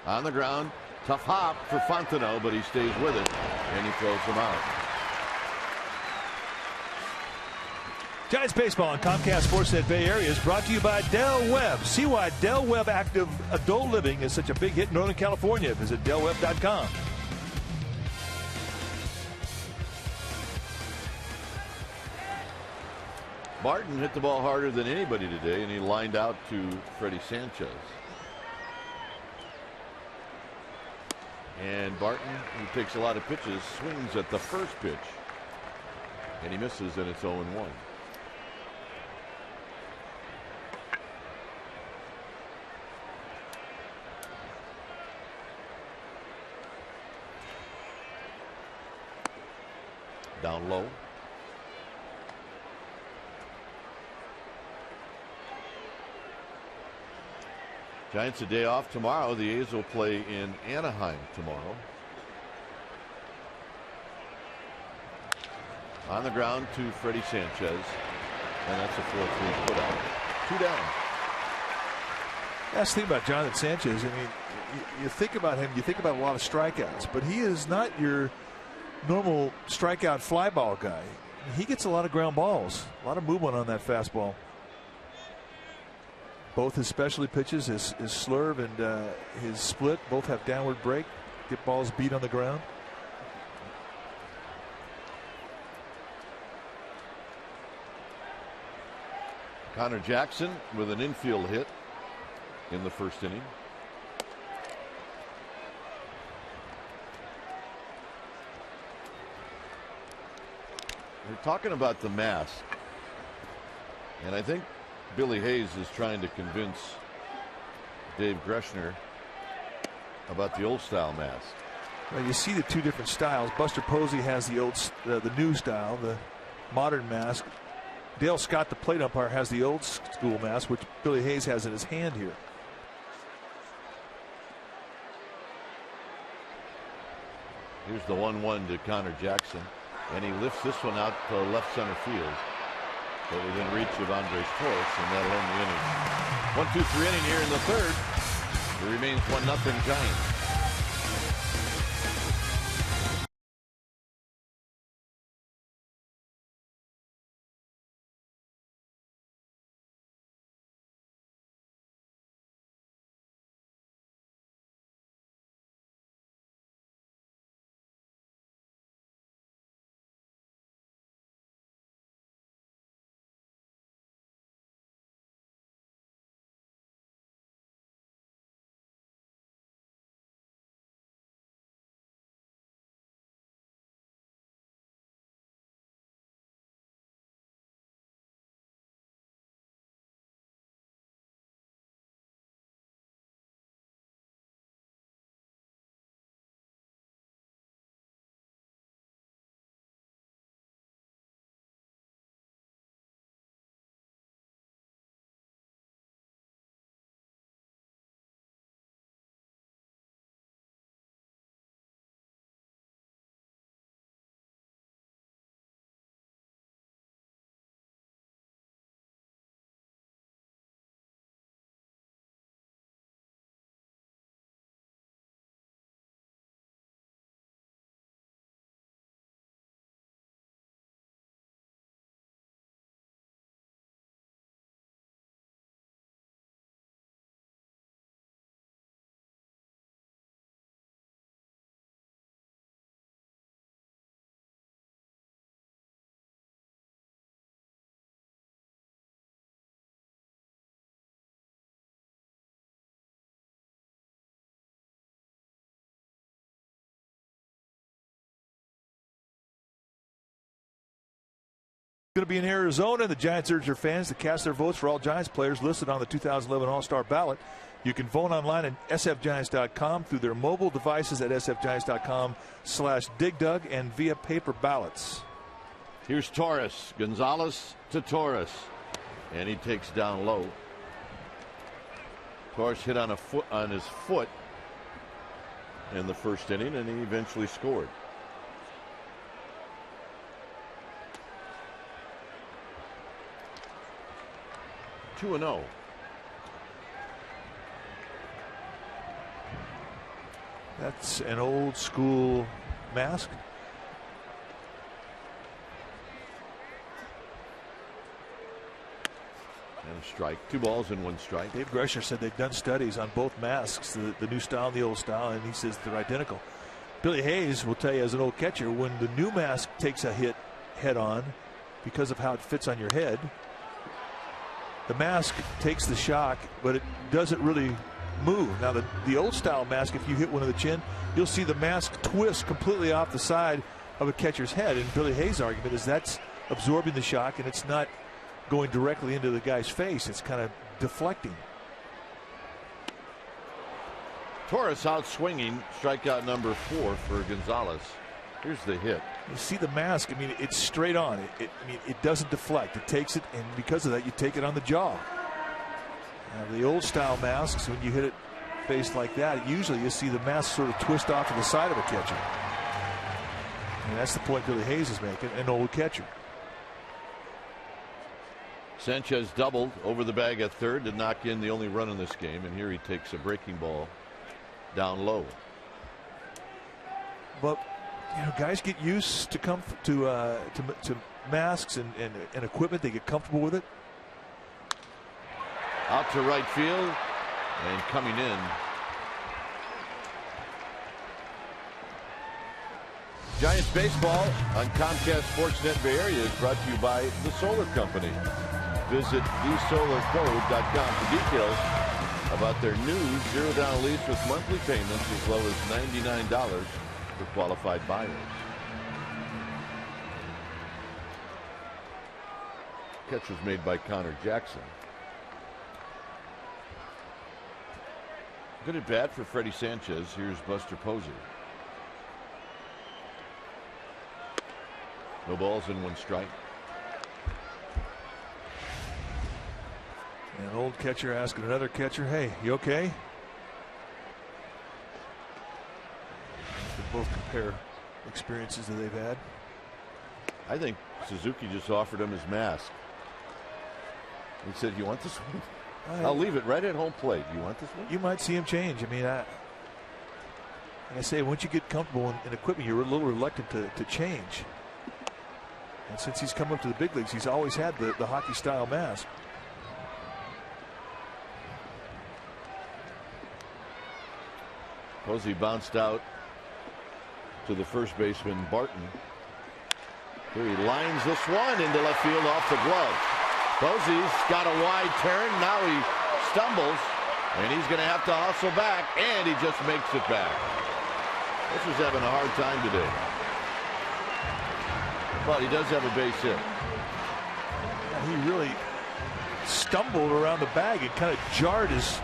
On the ground, tough hop for Fontenot, but he stays with it, and he throws him out. Giants baseball on Comcast Sportsnet Bay Area is brought to you by Del Webb. See why Del Webb Active Adult Living is such a big hit in Northern California. Visit DelWebb.com. Martin hit the ball harder than anybody today, and he lined out to Freddie Sanchez. And Barton, who takes a lot of pitches, swings at the first pitch. And he misses, and it's 0-1. Down low. Giants a day off tomorrow. The A's will play in Anaheim tomorrow. On the ground to Freddie Sanchez. And that's a 4-3 putout. 2 down. That's the thing about Jonathan Sanchez. I mean, you think about him, you think about a lot of strikeouts, but he is not your normal strikeout fly ball guy. He gets a lot of ground balls, a lot of movement on that fastball. Both his specialty pitches, his slurve and his split, both have downward break, get balls beat on the ground. Connor Jackson with an infield hit in the first inning. We're talking about the mask, and I think Billy Hayes is trying to convince Dave Greshner about the old style mask. Well, you see the two different styles. Buster Posey has the new style, the modern mask. Dale Scott, the plate umpire, has the old school mask, which Billy Hayes has in his hand here. Here's the 1-1 to Connor Jackson, and he lifts this one out to left center field, but within reach of Andres Torres, and that'll end the inning. 1-2-3 inning here in the third. It remains 1-0 Giants. Going to be in Arizona. The Giants urge their fans to cast their votes for all Giants players listed on the 2011 All-Star ballot. You can vote online at sfgiants.com, through their mobile devices at sfgiants.com/digdug, and via paper ballots. Here's Torres. Gonzalez to Torres, and he takes down low. Torres hit on his foot in the first inning, and he eventually scored. Two and 0. That's an old school mask. strike. 2 balls and 1 strike. Dave Gresher said they've done studies on both masks, the new style and the old style, and he says they're identical. Billy Hayes will tell you, as an old catcher, when the new mask takes a hit head on because of how it fits on your head, the mask takes the shock, but it doesn't really move. Now, the old style mask, if you hit one of the chin, you'll see the mask twist completely off the side of a catcher's head. And Billy Hayes' argument is that's absorbing the shock, and it's not going directly into the guy's face. It's kind of deflecting. Torres out swinging, strikeout number 4 for Gonzalez. Here's the hit. You see the mask, I mean, it's straight on. I mean, it doesn't deflect. It takes it, and because of that, you take it on the jaw. Now, the old style masks, when you hit it face like that, usually you see the mask sort of twist off to the side of a catcher. And that's the point Billy Hayes is making, an old catcher. Sanchez doubled over the bag at third to knock in the only run in this game, and here he takes a breaking ball down low. But you know, guys get used to masks and equipment. They get comfortable with it. Out to right field and coming in. Giants baseball on Comcast Sportsnet Bay Area is brought to you by the Solar Company. Visit thesolarcode.com for details about their new zero-down lease with monthly payments as low as $99 for qualified buyers. Catch was made by Connor Jackson. Good at bat for Freddie Sanchez. Here's Buster Posey. No balls and 1 strike. An old catcher asking another catcher, hey, you okay? They both compare experiences that they've had. I think Suzuki just offered him his mask. He said, you want this one? I'll leave it right at home plate. You want this one? You might see him change. I mean, like I say, once you get comfortable in equipment, you're a little reluctant to change. And since he's come up to the big leagues, he's always had the hockey style mask. Posey bounced out to the first baseman, Barton. Here he lines this one into left field off the glove. Posey's got a wide turn. Now he stumbles, and he's going to have to hustle back, and he just makes it back. This was having a hard time today. But he does have a base hit. Yeah, he really stumbled around the bag and kind of jarred his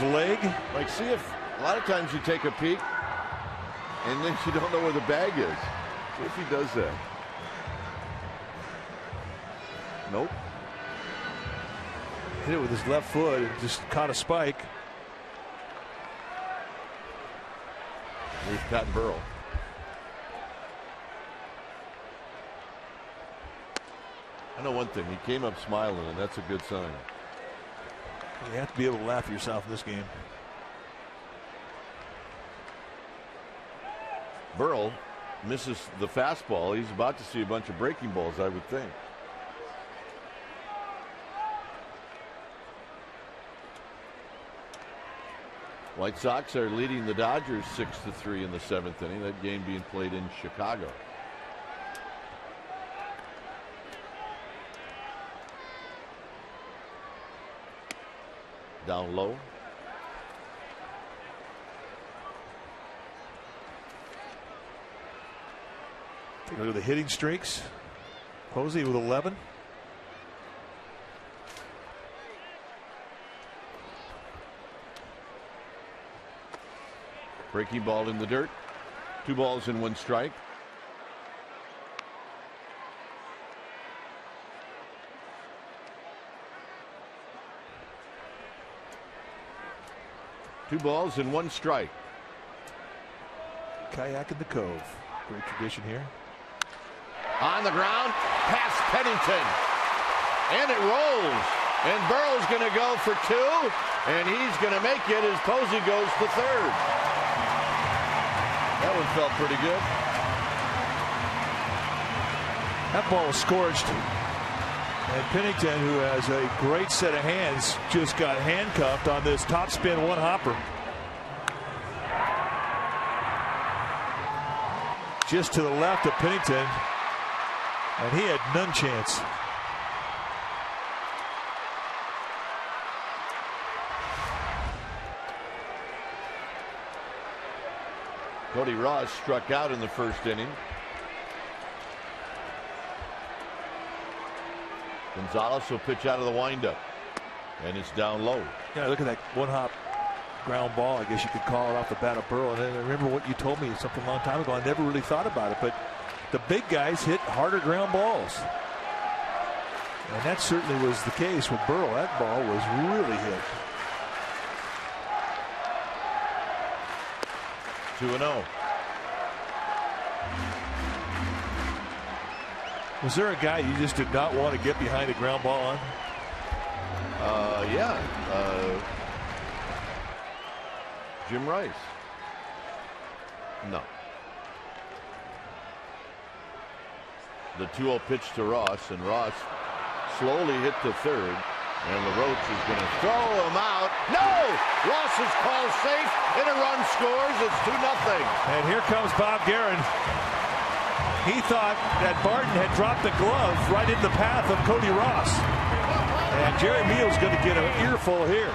leg. Like, see if a lot of times you take a peek and then you don't know where the bag is. See if he does that. Nope. Hit it with his left foot and just caught a spike. Here's Pat Burrell. I know one thing. He came up smiling, and that's a good sign. You have to be able to laugh at yourself in this game. Burrell misses the fastball. He's about to see a bunch of breaking balls, I would think. White Sox are leading the Dodgers 6-3 in the 7th inning. That game being played in Chicago. Down low. Take a look at the hitting streaks. Posey with 11. Breaking ball in the dirt. 2 balls and 1 strike. Two balls and 1 strike. Kayak in the Cove. Great tradition here. On the ground, past Pennington. And it rolls. And Burrow's going to go for 2. And he's going to make it as Posey goes to third. That one felt pretty good. That ball was scorched. And Pennington, who has a great set of hands, just got handcuffed on this top spin one hopper. Just to the left of Pennington, and he had none chance. Cody Ross struck out in the first inning. Gonzalez will pitch out of the windup, and it's down low. Yeah, look at that one hop ground ball. I guess you could call it off the bat of Burrow. And I remember what you told me something a long time ago. I never really thought about it, but the big guys hit harder ground balls, and that certainly was the case with Burrow. That ball was really hit. 2-0. Was there a guy you just did not want to get behind a ground ball on? Yeah. Jim Rice. No. The 2-0 pitch to Ross, and Ross slowly hit to third. And LaRoche is going to throw him out. No! Ross is called safe, and a run scores. It's 2-0. And here comes Bob Guerin. He thought that Barton had dropped the glove right in the path of Cody Ross. And Jerry Meals going to get an earful here.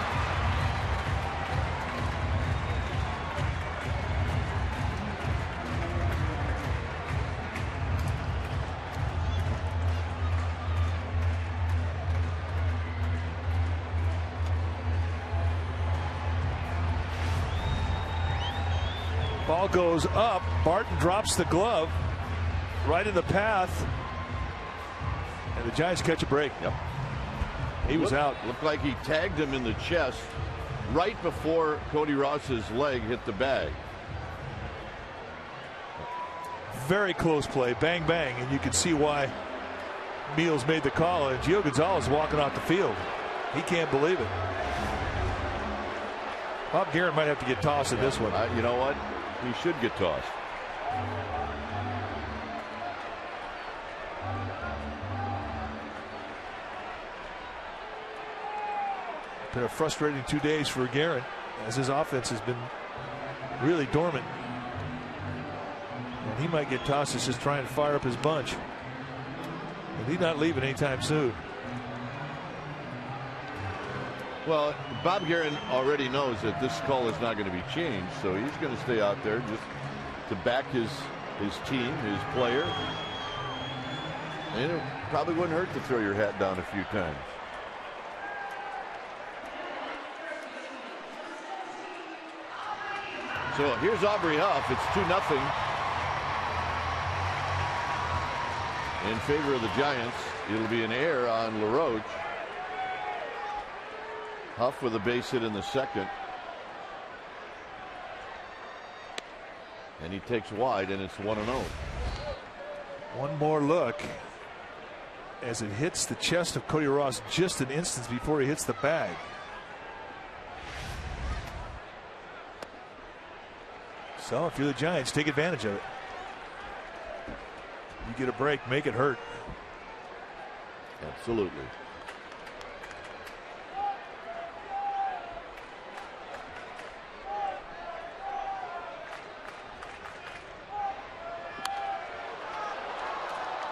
Ball goes up. Barton drops the glove right in the path, and the Giants catch a break. Yep. He was out. Looked like he tagged him in the chest right before Cody Ross's leg hit the bag. Very close play. Bang, bang. And you can see why Meals made the call. And Gio Gonzalez walking off the field. He can't believe it. Bob Guerin might have to get tossed in this one. You know what? He should get tossed. Been a frustrating 2 days for Guerin, as his offense has been really dormant. And he might get tossed as just trying to fire up his bunch. And he's not leaving anytime soon. Well, Bob Guerin already knows that this call is not going to be changed, so he's going to stay out there just to back his team, his player. And it probably wouldn't hurt to throw your hat down a few times. So here's Aubrey Huff. It's 2-0 in favor of the Giants. It'll be an error on LaRoche. Huff with a base hit in the second. And he takes wide, and it's 1-0. One more look as it hits the chest of Cody Ross just an instant before he hits the bag. So if you're the Giants, take advantage of it. You get a break, make it hurt. Absolutely.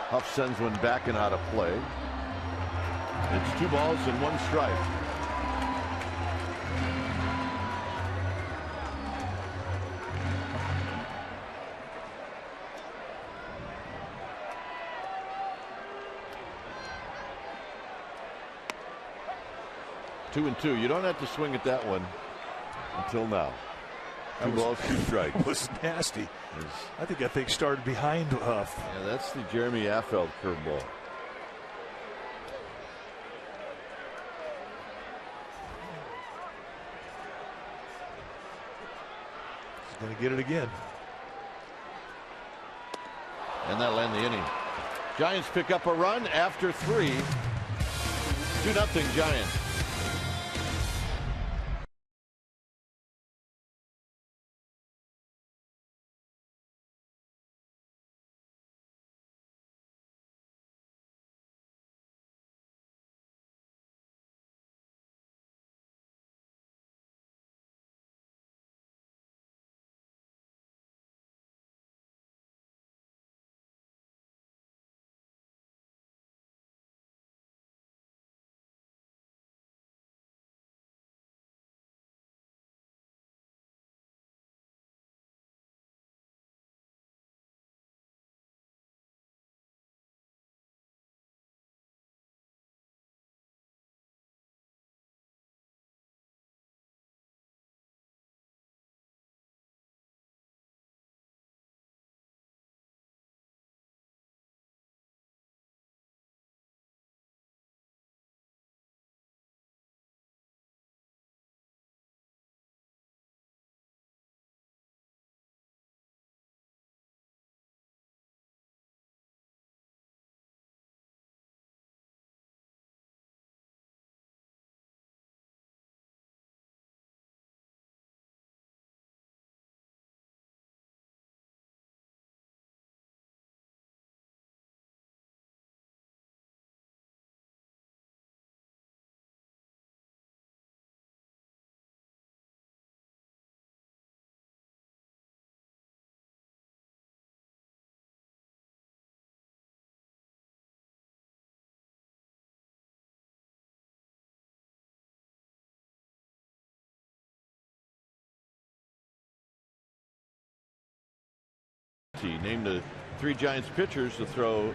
Huff sends one back and out of play. It's 2 balls and 1 strike. Two and 2. You don't have to swing at that one until now. 2 balls, 2 strikes. It was nasty. I think that thing started behind Huff. Yeah, that's the Jeremy Affeld curveball. He's going to get it again. And that'll end the inning. Giants pick up a run after 3. 2-0 Giants. AT&T, named the 3 Giants pitchers to throw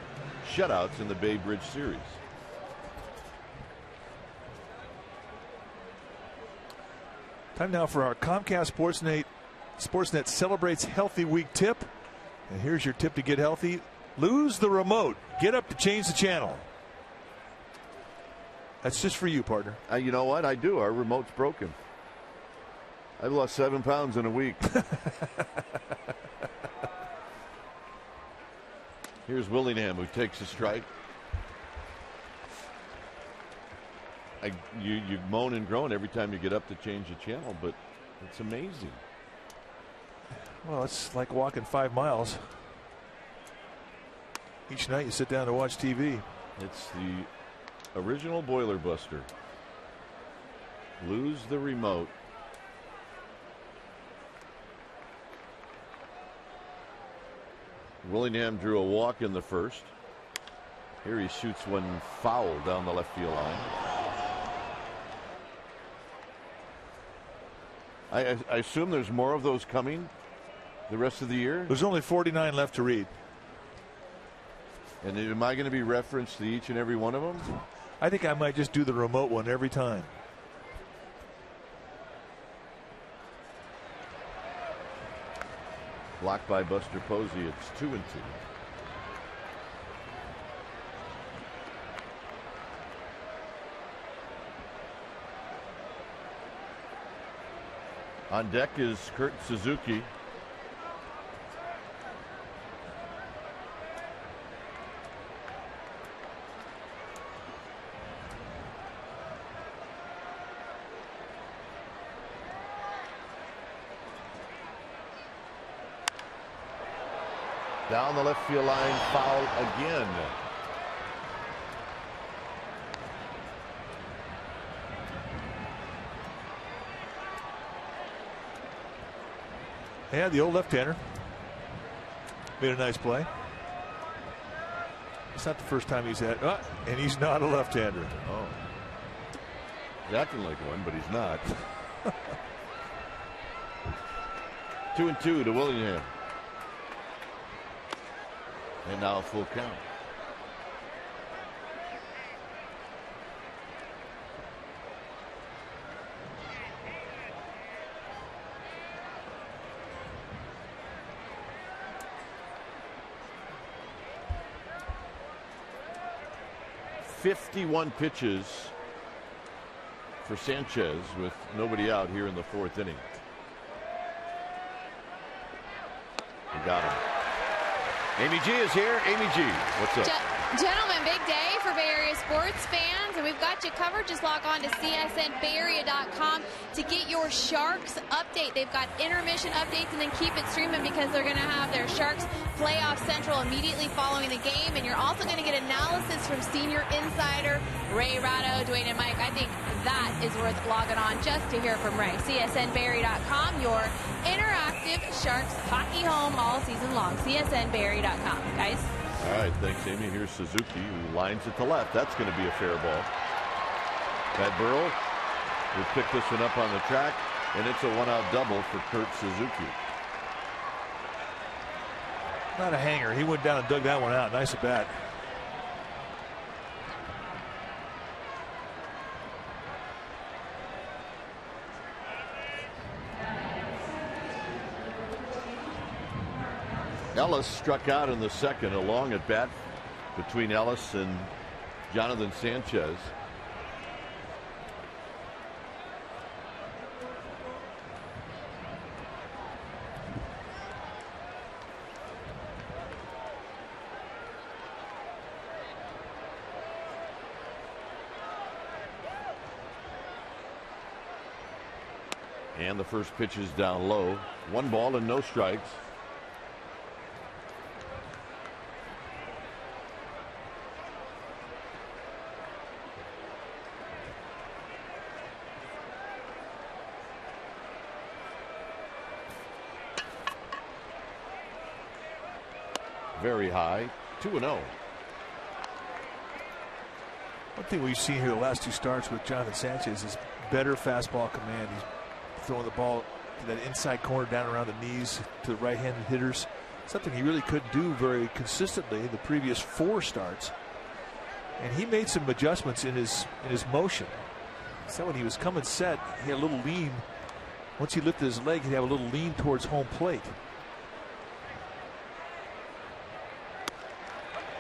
shutouts in the Bay Bridge series. Time now for our Comcast Sportsnet Celebrates Healthy Week tip. And here's your tip to get healthy. Lose the remote. Get up to change the channel. That's just for you, partner. You know what? I do. Our remote's broken. I've lost 7 pounds in a week. Here's Willingham, who takes a strike. You moan and groan every time you get up to change the channel, but it's amazing. Well, it's like walking 5 miles. Each night you sit down to watch TV. It's the original Boiler Buster. Lose the remote. Willingham drew a walk in the first. Here he shoots one foul down the left field line. I assume there's more of those coming the rest of the year? There's only 49 left to read. And am I going to be referenced to each and every one of them? I think I might just do the remote one every time. Blocked by Buster Posey. It's 2-2. On deck is Kurt Suzuki. Down the left field line, foul again. Yeah, the old left-hander made a nice play. It's not the first time he's had, and he's not a left-hander. Oh, he's acting like one, but he's not. 2-2 to Willingham. And now a full count. .51 pitches for Sanchez with nobody out here in the 4th inning. He got him. Amy G is here. Amy G, what's up? Gentlemen, big day for Bay Area sports fans, and we've got you covered. Just log on to csnbayarea.com to get your Sharks update. They've got intermission updates, and then keep it streaming because they're going to have their Sharks Playoff Central immediately following the game, and you're also going to get analysis from senior insider Ray Ratto, Dwayne, and Mike. I think that is worth logging on just to hear from Ray. csnbayarea.com, your interactive Sharks hockey home all season long. csnbayarea.com, guys. All right, thanks, Amy. Here's Suzuki, who lines it to left. That's going to be a fair ball. Pat Burrell will pick this one up on the track, and it's a one-out double for Kurt Suzuki. Not a hanger. He went down and dug that one out. Nice at bat. Ellis struck out in the second, a long at bat between Ellis and Jonathan Sanchez. And the first pitch is down low. 1 ball and no strikes. Very high, 2-0. One thing we've seen here the last 2 starts with Jonathan Sanchez is better fastball command. He's throwing the ball to that inside corner down around the knees to the right-handed hitters. something he really couldn't do very consistently in the previous 4 starts. And he made some adjustments in his motion. So when he was coming set, he had a little lean. Once he lifted his leg, he'd have a little lean towards home plate.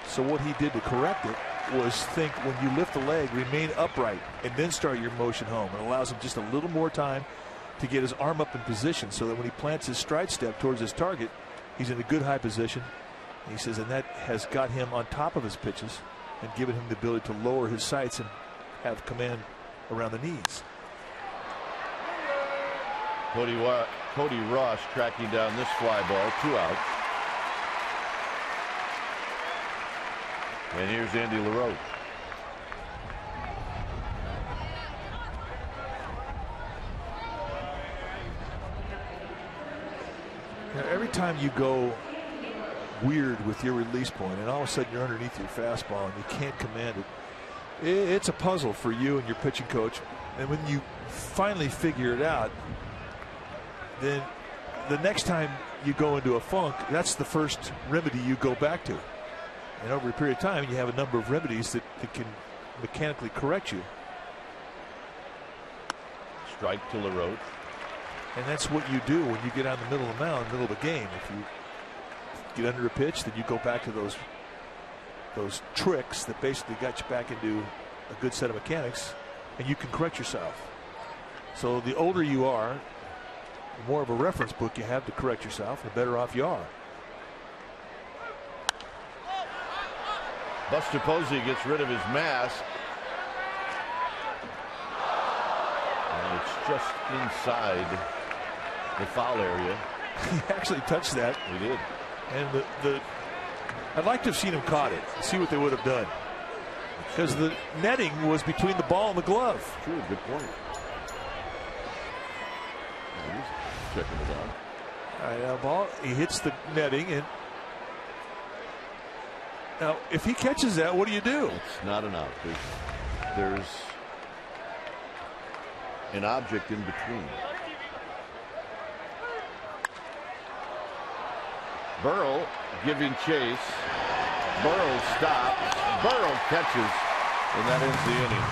So what he did to correct it was think when you lift the leg, remain upright and then start your motion home. It allows him just a little more time to get his arm up in position so that when he plants his stride step towards his target, he's in a good high position. And he says, and that has got him on top of his pitches and given him the ability to lower his sights and have command around the knees. Cody Ross tracking down this fly ball, 2 out. And here's Andy LaRoche. Now, every time you go weird with your release point and all of a sudden you're underneath your fastball and you can't command it, it's a puzzle for you and your pitching coach. And when you finally figure it out, then the next time you go into a funk, that's the first remedy you go back to. And over a period of time, you have a number of remedies that can mechanically correct you. Strike to LaRoche. And that's what you do when you get out in the middle of the mound, middle of a game. If you get under a pitch, then you go back to those tricks that basically got you back into a good set of mechanics, and you can correct yourself. So the older you are, the more of a reference book you have to correct yourself, the better off you are. Buster Posey gets rid of his mask. And it's just inside the foul area. He actually touched that. He did. And I'd like to have seen him caught it, see what they would have done. Because the netting was between the ball and the glove. True, good point. He's checking it out. All right, now ball, he hits the netting, and now if he catches that, what do you do? It's not an out. There's an object in between. Burrell giving chase. Burrell stops. Burrell catches, and that ends the inning.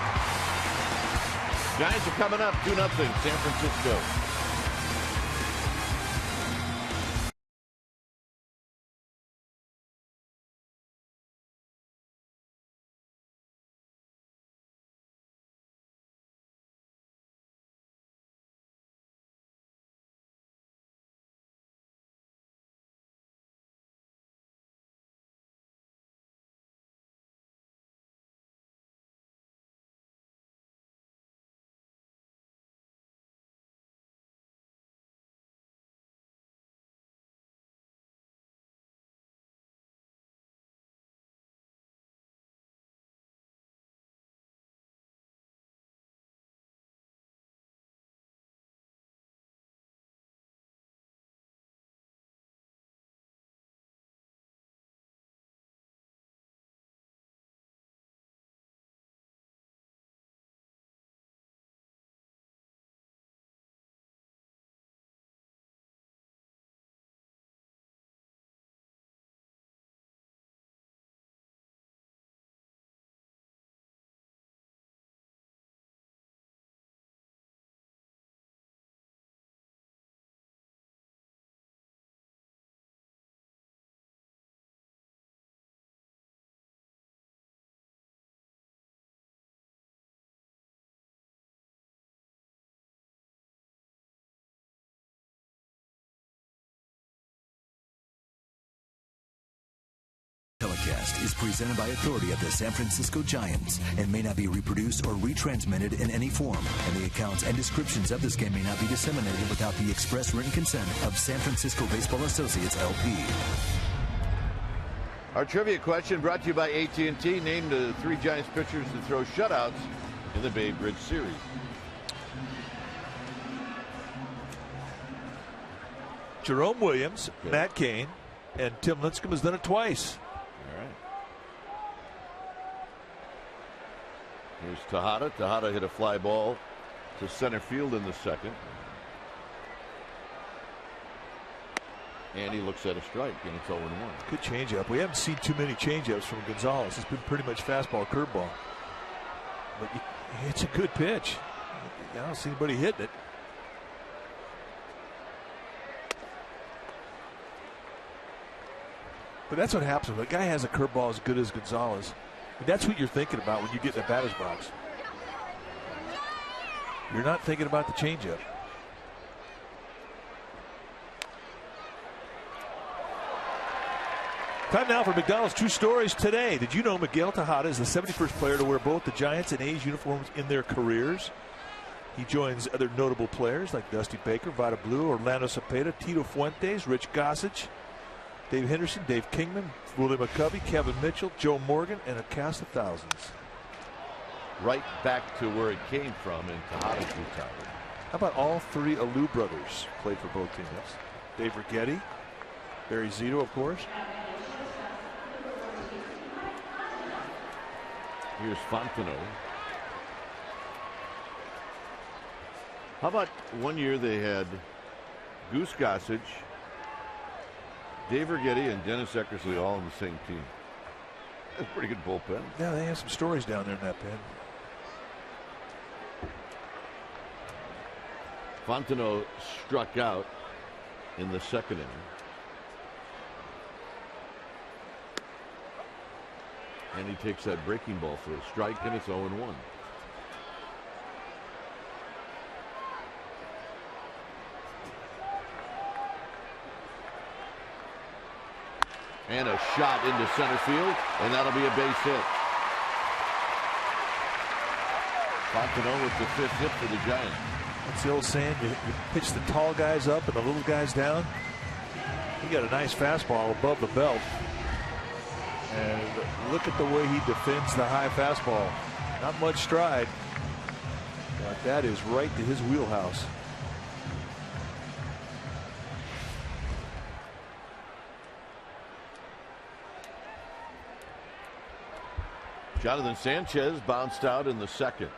Giants are coming up 2-0 San Francisco. Telecast is presented by authority of the San Francisco Giants and may not be reproduced or retransmitted in any form, and the accounts and descriptions of this game may not be disseminated without the express written consent of San Francisco Baseball Associates, LP. Our trivia question brought to you by AT&T. Named the 3 Giants pitchers to throw shutouts in the Bay Bridge series. Jerome Williams, Good. Matt Cain, and Tim Lincecum has done it twice. All right. Here's Tejada. Tejada hit a fly ball to center field in the second. And he looks at a strike, and it's 0-1. Good changeup. We haven't seen too many changeups from Gonzalez. It's been pretty much fastball, curveball. But it's a good pitch. I don't see anybody hitting it. But that's what happens when a guy has a curveball as good as Gonzalez. And that's what you're thinking about when you get in the batter's box. You're not thinking about the changeup. Time now for McDonald's True Stories today. Did you know Miguel Tejada is the 71st player to wear both the Giants and A's uniforms in their careers? He joins other notable players like Dusty Baker, Vada Blue, Orlando Cepeda, Tito Fuentes, Rich Gossage, Dave Henderson, Dave Kingman, Willie McCovey, Kevin Mitchell, Joe Morgan, and a cast of thousands. Right back to where it came from, and Tejada's retired. How about all three Alou brothers played for both teams? Dave Righetti, Barry Zito, of course. Here's Fontenot. How about one year they had Goose Gossage, Dave Righetti, and Dennis Eckersley all on the same team. That's a pretty good bullpen. Yeah, they have some stories down there in that pen. Fontenot struck out in the second inning. And he takes that breaking ball for a strike, and it's 0-1. And a shot into center field, and that'll be a base hit. Fontenot with the 5th hit for the Giants. That's the old saying, you pitch the tall guys up and the little guys down. He got a nice fastball above the belt. And look at the way he defends the high fastball. Not much stride, but that is right to his wheelhouse. Jonathan Sanchez bounced out in the second.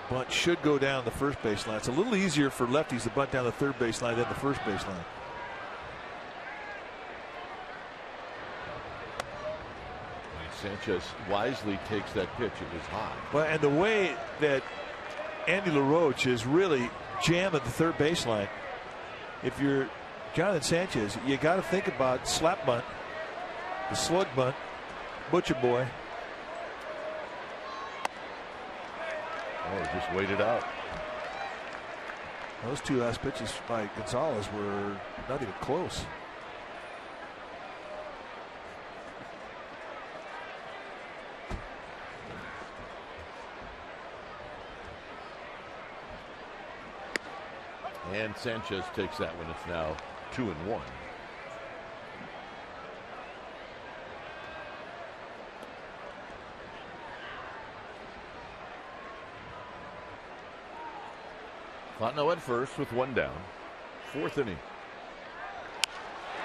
Bunt should go down the first baseline. It's a little easier for lefties to bunt down the third baseline than the first baseline. Sanchez wisely takes that pitch. It was high. Well, and the way that Andy LaRoche is really jamming the third baseline, if you're Jonathan Sanchez, you got to think about slap bunt, the slug bunt, Butcher Boy. Oh, just waited out. Those two last pitches by Gonzalez were not even close. And Sanchez takes that one. It's now 2-1. Fontenot at first with one down. 4th inning.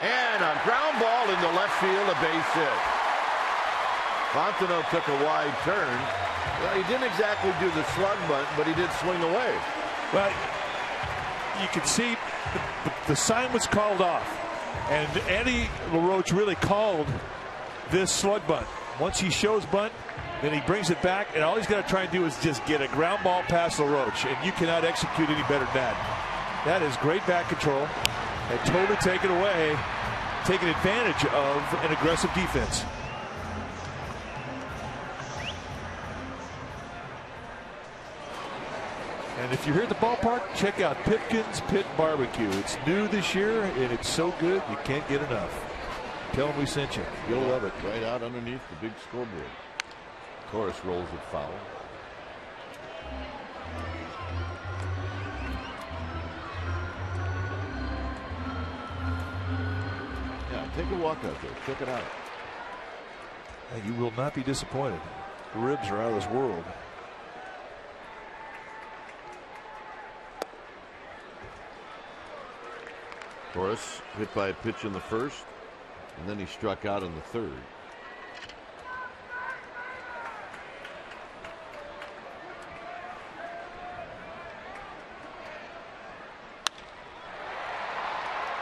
And a ground ball into left field, a base hit. Fontenot took a wide turn. Well, he didn't exactly do the slug bunt, but he did swing away. Well, you can see the sign was called off, and Andy LaRoche really called this slug bunt. Once he shows bunt, then he brings it back, and all he's got to try and do is just get a ground ball past LaRoche, and you cannot execute any better than that. That is great back control, and totally taking advantage of an aggressive defense. And if you're here at the ballpark, check out Pipkin's Pit Barbecue. It's new this year, and it's so good you can't get enough. Tell them we sent you. You'll love it. Right out underneath the big scoreboard. Torres rolls it foul. Yeah, take a walk out there. Check it out. And you will not be disappointed. The ribs are out of this world. Torres hit by a pitch in the first, and then he struck out in the third.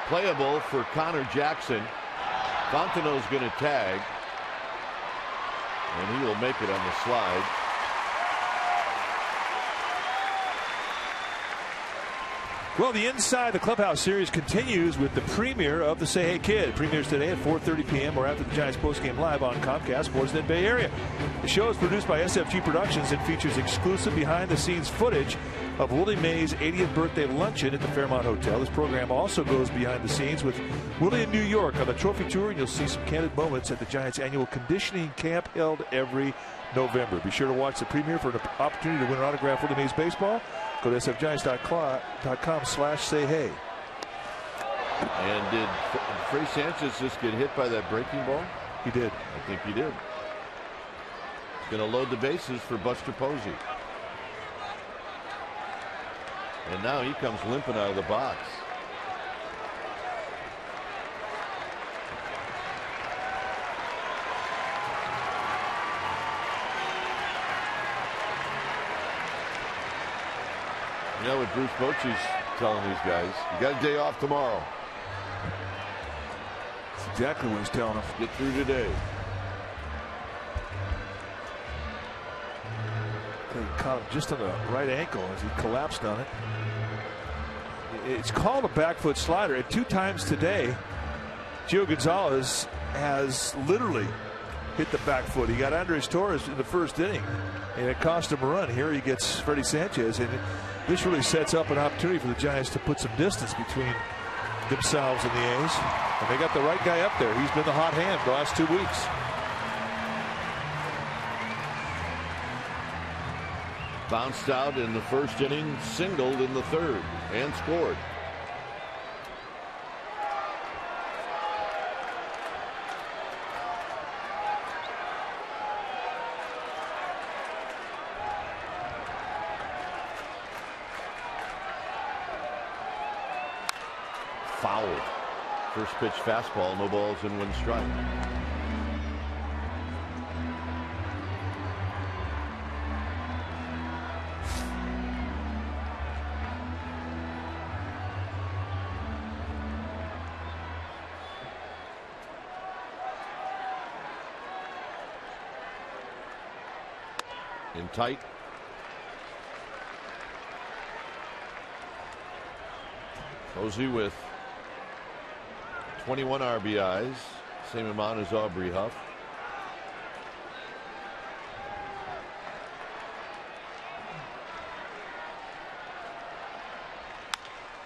playable for Connor Jackson. Fontenot's going to tag, and he will make it on the slide. Well, the Inside the Clubhouse series continues with the premiere of the Say Hey Kid. Premieres today at 4:30 p.m. or after the Giants postgame live on Comcast Sportsnet Bay Area. The show is produced by SFG Productions and features exclusive behind-the-scenes footage of Willie Mays' 80th birthday luncheon at the Fairmont Hotel. This program also goes behind the scenes with Willie in New York on the Trophy Tour, and you'll see some candid moments at the Giants' annual conditioning camp held every November. Be sure to watch the premiere for an opportunity to win an autograph Willie Mays baseball. Go to sfgiants.com/sayhey. And did Frey Sanchez just get hit by that breaking ball? He did. I think he did. He's going to load the bases for Buster Posey. And now he comes limping out of the box. You know what Bruce Bochy's telling these guys? You got a day off tomorrow. That's exactly what he's telling them. Get through today. He caught him just on the right ankle as he collapsed on it. It's called a back foot slider. And 2 times today, Gio Gonzalez has literally hit the back foot. He got Andres Torres in the first inning, and it cost him a run. Here he gets Freddie Sanchez, and this really sets up an opportunity for the Giants to put some distance between themselves and the A's. And they got the right guy up there. He's been the hot hand the last 2 weeks. Bounced out in the first inning, singled in the third, and scored. Fouled. First pitch fastball, no balls and 1 strike. In tight. Posey with 21 RBIs, same amount as Aubrey Huff.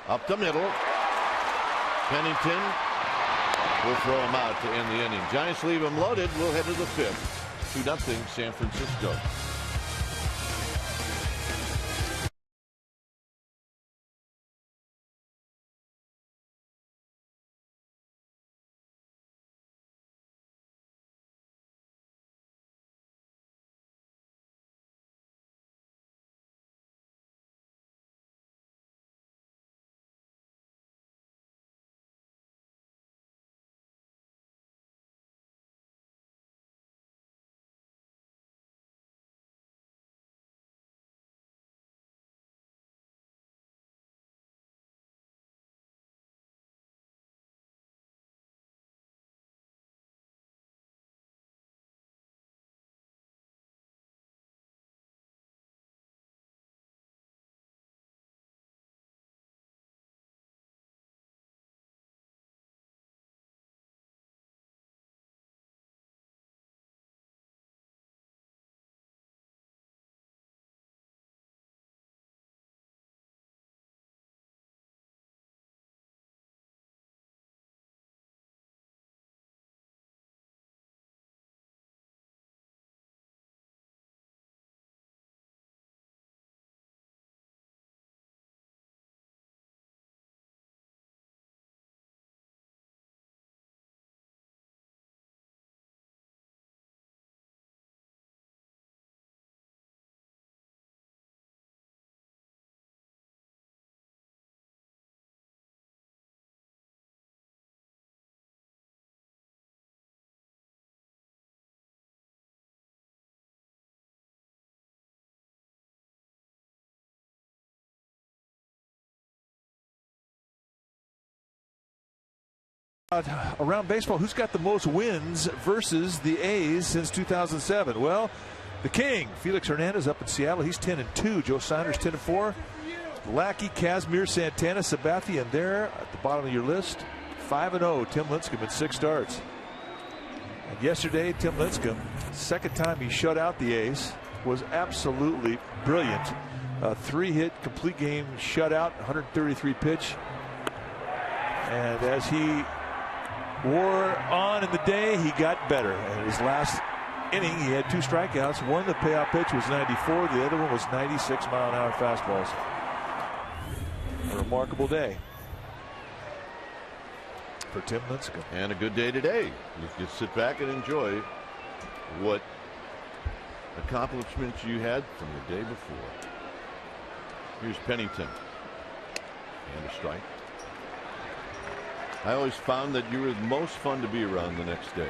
Up the middle. Pennington will throw him out to end the inning. Giants leave him loaded. We'll head to the 5th. 2-0 San Francisco. Around baseball, who's got the most wins versus the A's since 2007? Well, the King, Felix Hernandez up in Seattle. He's 10-2. Joe Saunders 10-4. Lackey, Kazmir, Santana, Sabathia, and there at the bottom of your list, 5-0. Tim Lincecum in 6 starts. And yesterday, Tim Lincecum, second time he shut out the A's, was absolutely brilliant. 3-hit, complete game shutout, 133 pitch. And as he wore on in the day, he got better. And his last inning, he had 2 strikeouts. One, the payoff pitch was 94. The other one was 96-mile-an-hour fastballs. A remarkable day for Tim Lincecum. And a good day today. You can sit back and enjoy what accomplishments you had from the day before. Here's Pennington. And a strike. I always found that you were most fun to be around the next day.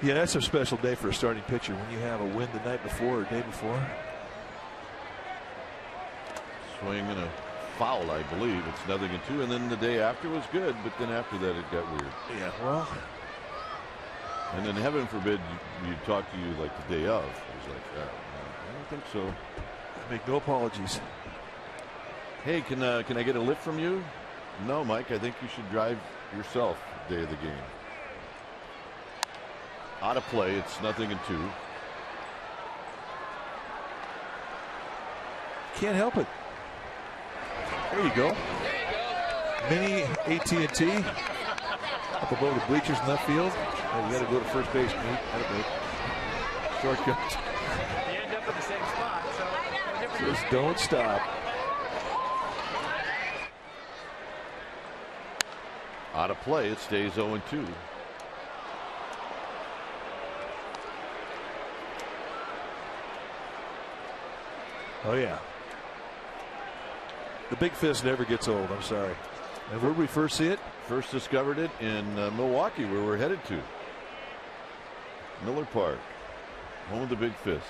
Yeah, that's a special day for a starting pitcher when you have a win the night before or day before. Swing and a foul, I believe. It's 0-2, and then the day after was good, but then after that it got weird. Yeah, well. And then heaven forbid you talk to you like the day of. It was like, I don't think so. I make no apologies. Hey, can I get a lift from you? No, Mike, I think you should drive yourself day of the game. Out of play, it's 0-2. Can't help it. There you go. Mini AT up above the bleachers in left field. Oh, you got to go to first base, mate. Shortcut. You end up in the same spot, so just don't stop. Out of play, it stays 0-2. Oh, yeah. The big fist never gets old. I'm sorry. And where did we first see it? First discovered it in Milwaukee, where we're headed to. Miller Park, home of the big fist.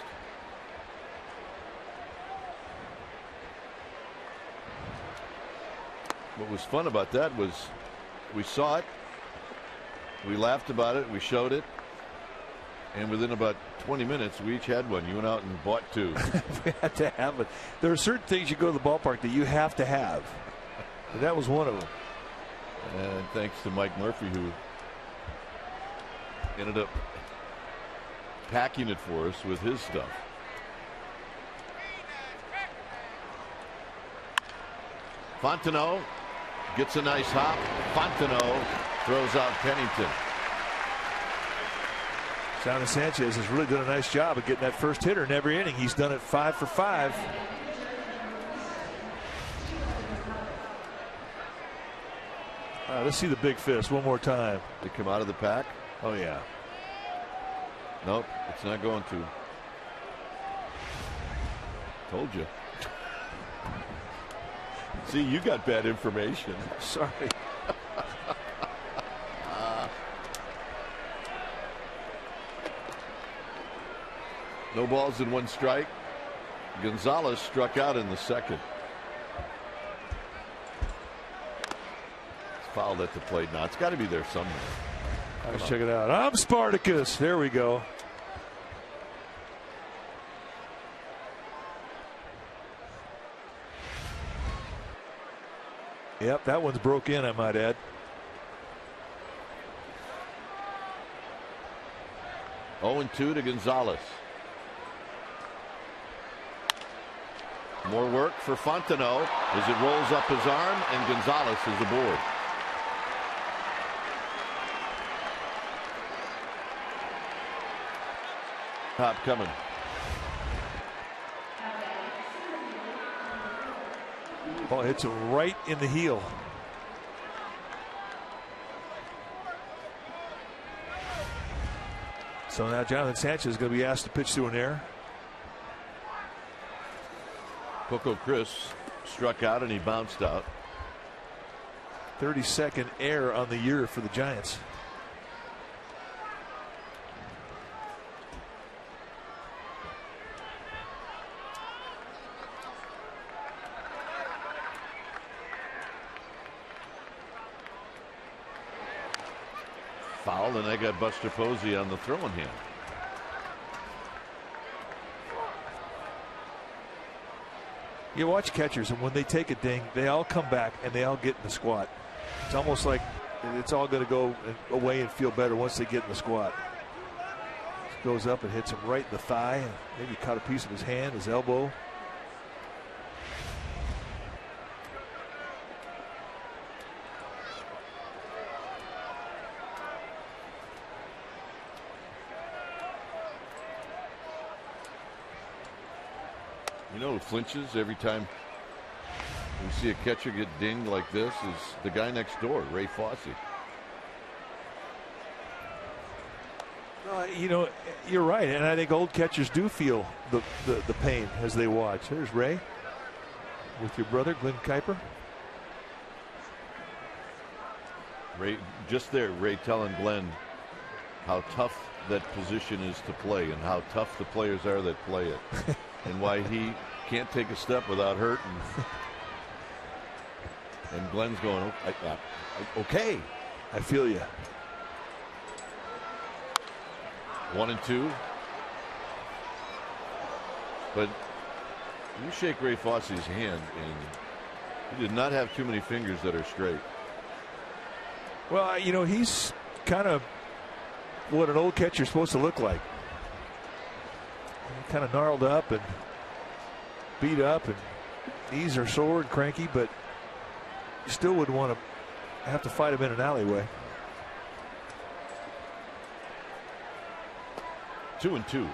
What was fun about that was we saw it, we laughed about it, we showed it, and within about 20 minutes we each had one. You went out and bought 2. We had to have it. There are certain things you go to the ballpark that you have to have. And that was one of them. And thanks to Mike Murphy, who ended up packing it for us with his stuff. Fontenot gets a nice hop. Fontenot throws out Pennington. Jonathan Sanchez has really done a nice job of getting that first hitter in every inning. He's done it 5 for 5. Let's see the big fist one more time. They come out of the pack. Oh, yeah. Nope, it's not going to. Told you. See, you got bad information. Sorry. No balls in 1 strike. Gonzalez struck out in the second. It's fouled at the plate now. It's got to be there somewhere. Let's check it out. I'm Spartacus. There we go. Yep, that one's broke in, I might add. Oh, 0-2 to Gonzalez. More work for Fontenot as it rolls up his arm, and Gonzalez is aboard. Hop coming. Ball hits him right in the heel. So now Jonathan Sanchez is going to be asked to pitch through an error. Coco Chris struck out and he bounced out. 32nd error on the year for the Giants. foul, and they got Buster Posey on the throwing hand. You watch catchers, and when they take a ding, they all come back and they all get in the squat. It's almost like it's all going to go away and feel better once they get in the squat. Goes up and hits him right in the thigh, and maybe caught a piece of his hand, his elbow. You know who flinches every time we see a catcher get dinged like this is the guy next door, Ray Fosse. You know, you're right, and I think old catchers do feel the pain as they watch. There's Ray with your brother, Glenn Kuiper. Ray, just there, Ray telling Glenn how tough that position is to play and how tough the players are that play it and why he can't take a step without hurting. And Glenn's going, okay. I feel you. 1-2. But you shake Ray Fosse's hand, and he did not have too many fingers that are straight. Well, you know, he's kind of what an old catcher's supposed to look like. Kind of gnarled up and beat up, and knees are sore and cranky, but you still wouldn't want to have to fight him in an alleyway. 2-2.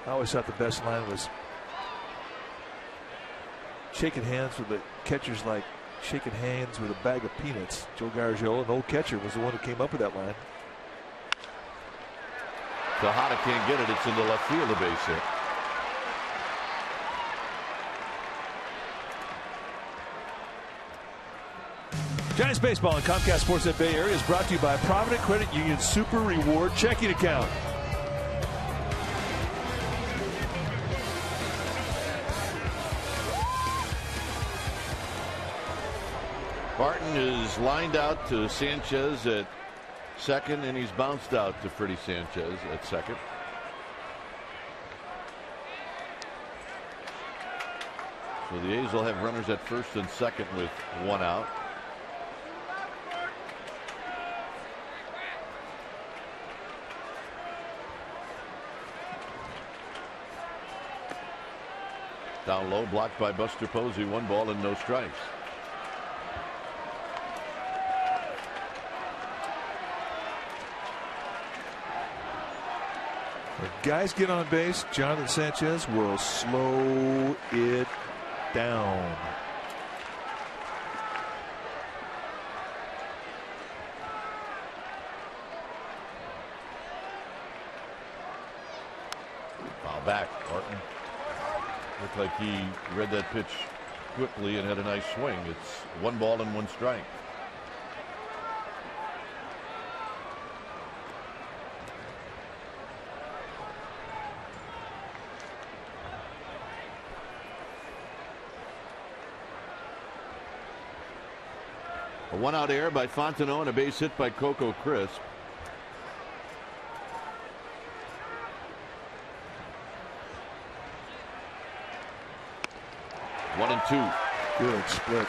I always thought the best line was shaking hands with the catchers like shaking hands with a bag of peanuts. Joe Garagiola, an old catcher, was the one who came up with that line. Tejada can't get it. It's into left field, a base hit. Giants Baseball on Comcast Sportsnet Bay Area is brought to you by Provident Credit Union Super Reward Checking Account. Barton is lined out to Sanchez at second, and he's bounced out to Freddie Sanchez at second. So the A's will have runners at first and second with one out. Down low, blocked by Buster Posey. 1 ball and no strikes. When guys get on base, Jonathan Sanchez will slow it down. Foul back. Barton looked like he read that pitch quickly and had a nice swing. It's 1 ball and 1 strike. A 1-out error by Fontenot and a base hit by Coco Crisp. One and 2. Good split.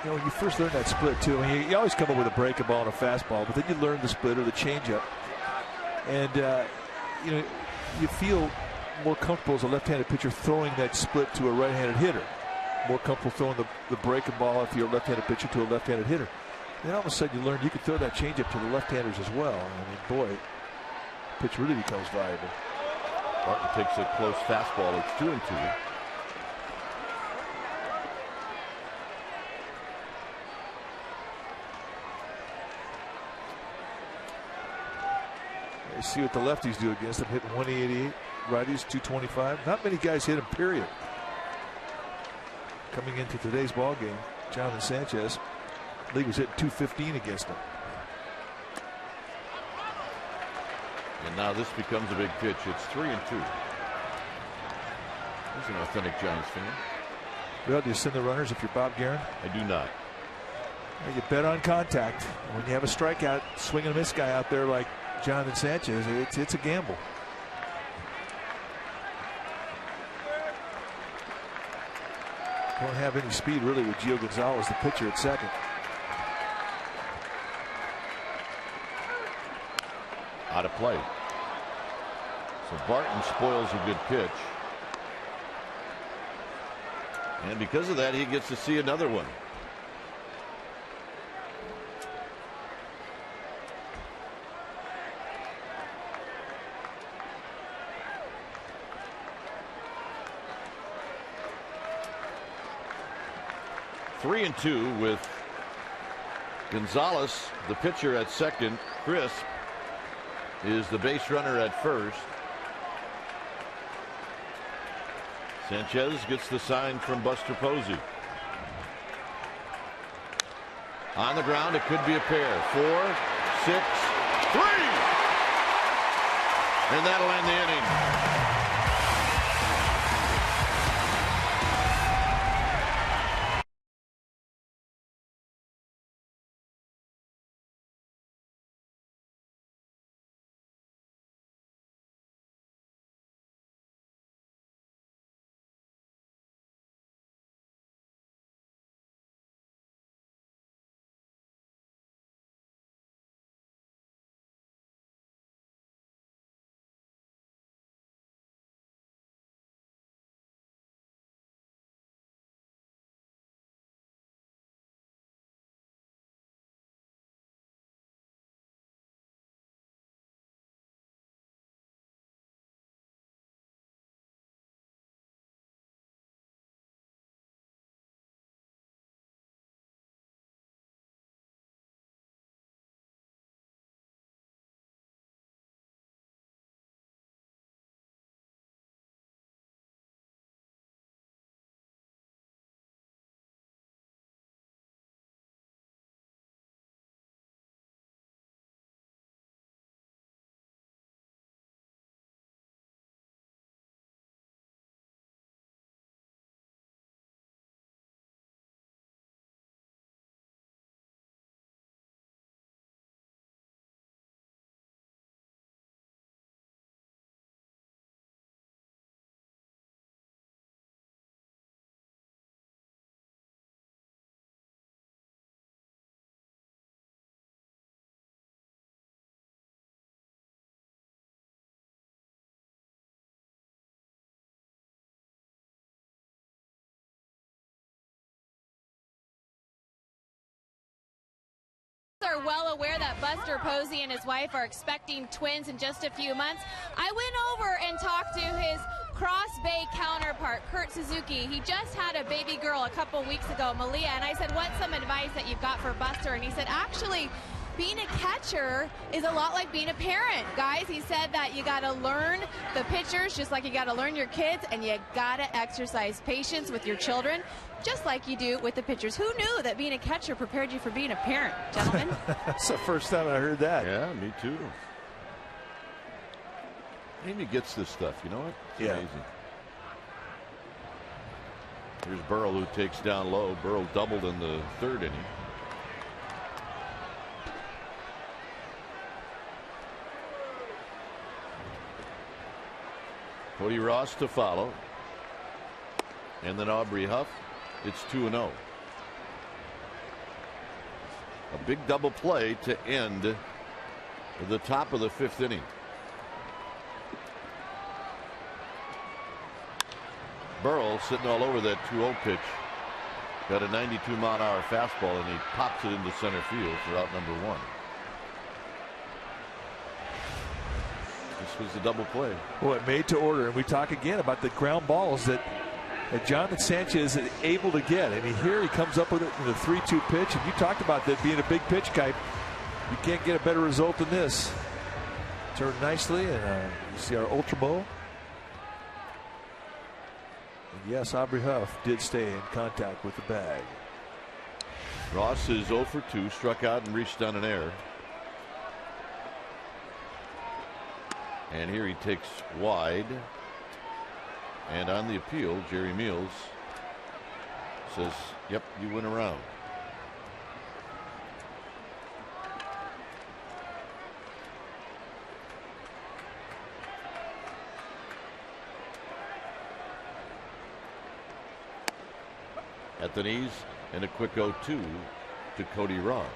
You know, when you first learn that split too, I mean, you always come up with a breaking ball and a fastball, but then you learn the split or the changeup, and you know, you feel more comfortable as a left-handed pitcher throwing that split to a right-handed hitter. More comfortable throwing the breaking ball if you're a left-handed pitcher to a left-handed hitter. Then all of a sudden you learn you can throw that changeup to the left-handers as well. I mean, boy, pitch really becomes valuable. Barton takes a close fastball. It's 2-2. You see what the lefties do against them, hitting 188, righties 225. Not many guys hit him, period. Coming into today's ball game, Jonathan Sanchez, league was hitting 215 against him. And now this becomes a big pitch. It's 3-2. He's an authentic Giants fan. Well, do you send the runners if you're Bob Guerin? I do not. You bet on contact. When you have a strikeout, swing and miss guy out there like Jonathan Sanchez, it's a gamble. Don't have any speed really with Gio Gonzalez, the pitcher, at second. Out of play. So Barton spoils a good pitch. And because of that, he gets to see another one. Three and two with Gonzalez, the pitcher, at second. Crisp is the base runner at first. Sanchez gets the sign from Buster Posey. On the ground, it could be a pair. 4, 6, 3. And that'll end the inning. Are well aware that Buster Posey and his wife are expecting twins in just a few months. I went over and talked to his Cross Bay counterpart, Kurt Suzuki. He just had a baby girl a couple weeks ago, Malia, and I said, what's some advice that you've got for Buster? And he said, actually, being a catcher is a lot like being a parent, guys. He said that you got to learn the pitchers just like you got to learn your kids, and you got to exercise patience with your children just like you do with the pitchers. Who knew that being a catcher prepared you for being a parent, gentlemen? That's the first time I heard that. Yeah, me too. Amy gets this stuff, you know what? It's amazing. Here's Burrell, who takes down low. Burrell doubled in the third inning. Cody Ross to follow. And then Aubrey Huff. It's 2-0. A big double play to end the top of the fifth inning. Burrell sitting all over that 2-0 pitch. Got a 92-mile-an-hour fastball, and he pops it into center field for out number one. This was a double play. Well, it made to order, and we talk again about the ground balls that Jonathan Sanchez is able to get. And here he comes up with it in the 3-2 pitch. And you talked about that being a big pitch guy. You can't get a better result than this. Turned nicely, and you see our Ultra Bowl. And yes, Aubrey Huff did stay in contact with the bag. Ross is 0 for 2, struck out and reached on an error. And here he takes wide. And on the appeal, Jerry Meals says, yep, you went around. At the knees, and a quick 0-2 to Cody Ross.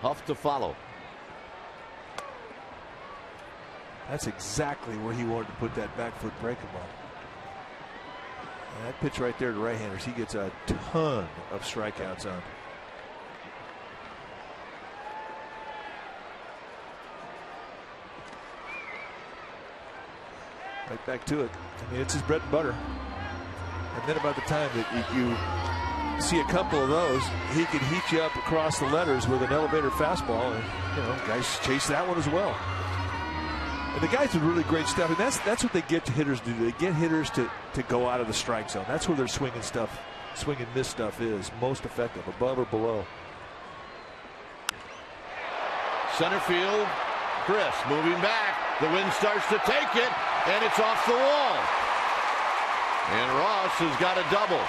Huff to follow. That's exactly where he wanted to put that back foot breaking ball. And that pitch right there to right-handers, he gets a ton of strikeouts on. Right back to it. I mean, it's his bread and butter. And then about the time that you see a couple of those, he can heat you up across the letters with an elevator fastball, and guys chase that one as well. And the guys with really great stuff, and that's what they get hitters to do. They get hitters to go out of the strike zone. That's where their swing and miss stuff is most effective, above or below. Center field, Chris moving back. The wind starts to take it, and it's off the wall. And Ross has got a double.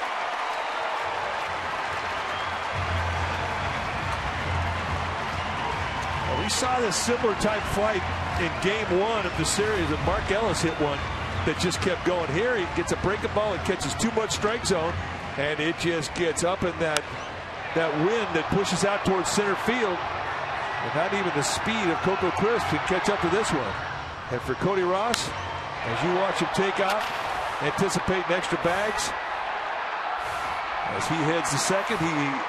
Well, we saw this similar type fight in game 1 of the series, and Mark Ellis hit one that just kept going. Here he gets a breaking ball and catches too much strike zone, and it just gets up in that wind that pushes out towards center field. And not even the speed of Coco Crisp can catch up to this one. And for Cody Ross, as you watch him take off, anticipating extra bags, as he heads to second, he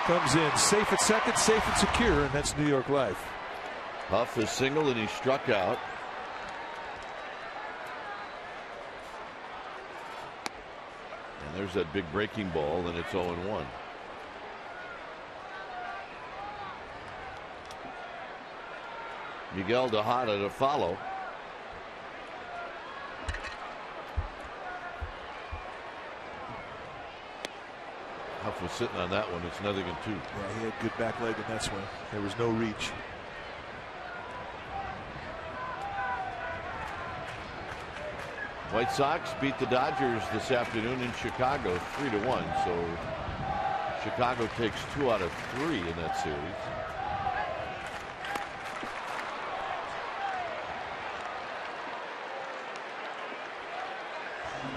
comes in safe at second, safe and secure, and that's New York life. Huff is single and he struck out. And there's that big breaking ball, and it's 0-1. Miguel Tejada to follow. Huff was sitting on that one. It's 0-2. Yeah, he had good back leg in that swing. There was no reach. White Sox beat the Dodgers this afternoon in Chicago 3-1. So Chicago takes 2 out of 3 in that series.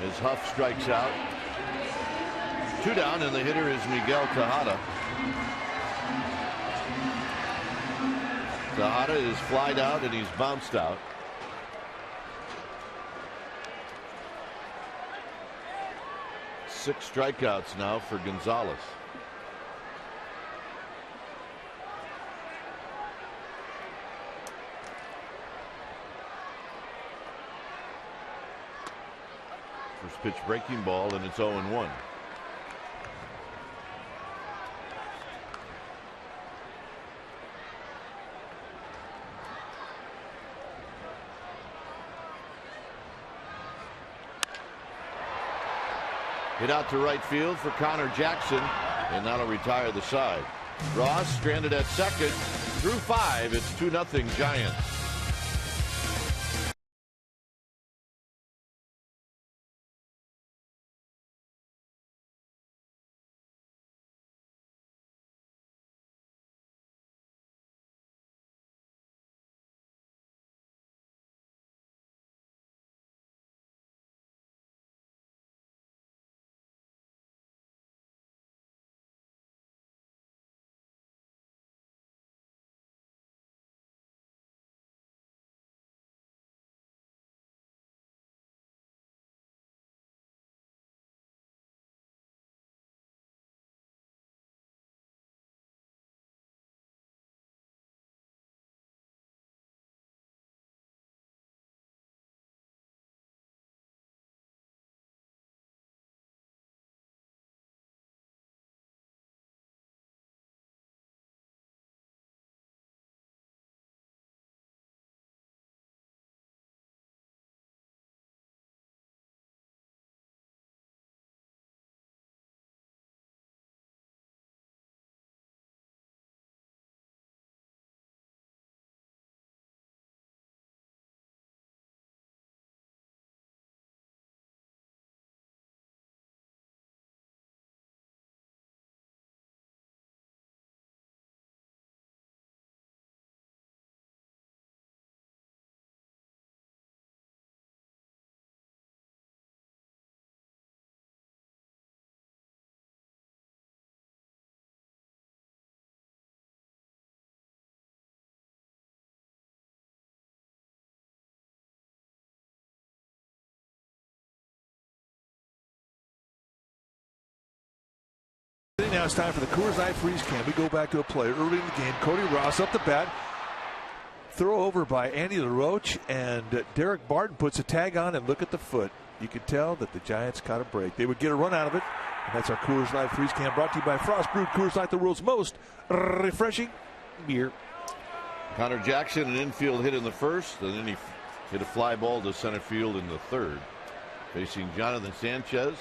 As Huff strikes out. 2 down, and the hitter is Miguel Tejada. Tejada is flied out and he's bounced out. Six strikeouts now for Gonzalez. First pitch breaking ball, and it's 0-1. Hit out to right field for Connor Jackson, and that'll retire the side. Ross stranded at second. Through 5, it's 2-0 Giants. now it's time for the Coors Light Freeze Can. We go back to a play early in the game. Cody Ross up the bat. Throw over by Andy LaRoche, and Derek Barton puts a tag on, and look at the foot. You could tell that the Giants caught a break. They would get a run out of it. And that's our Coors Light Freeze Can, brought to you by Frost Brewed Coors Light, the world's most refreshing beer. Connor Jackson, an infield hit in the first, and then he hit a fly ball to center field in the third. Facing Jonathan Sanchez,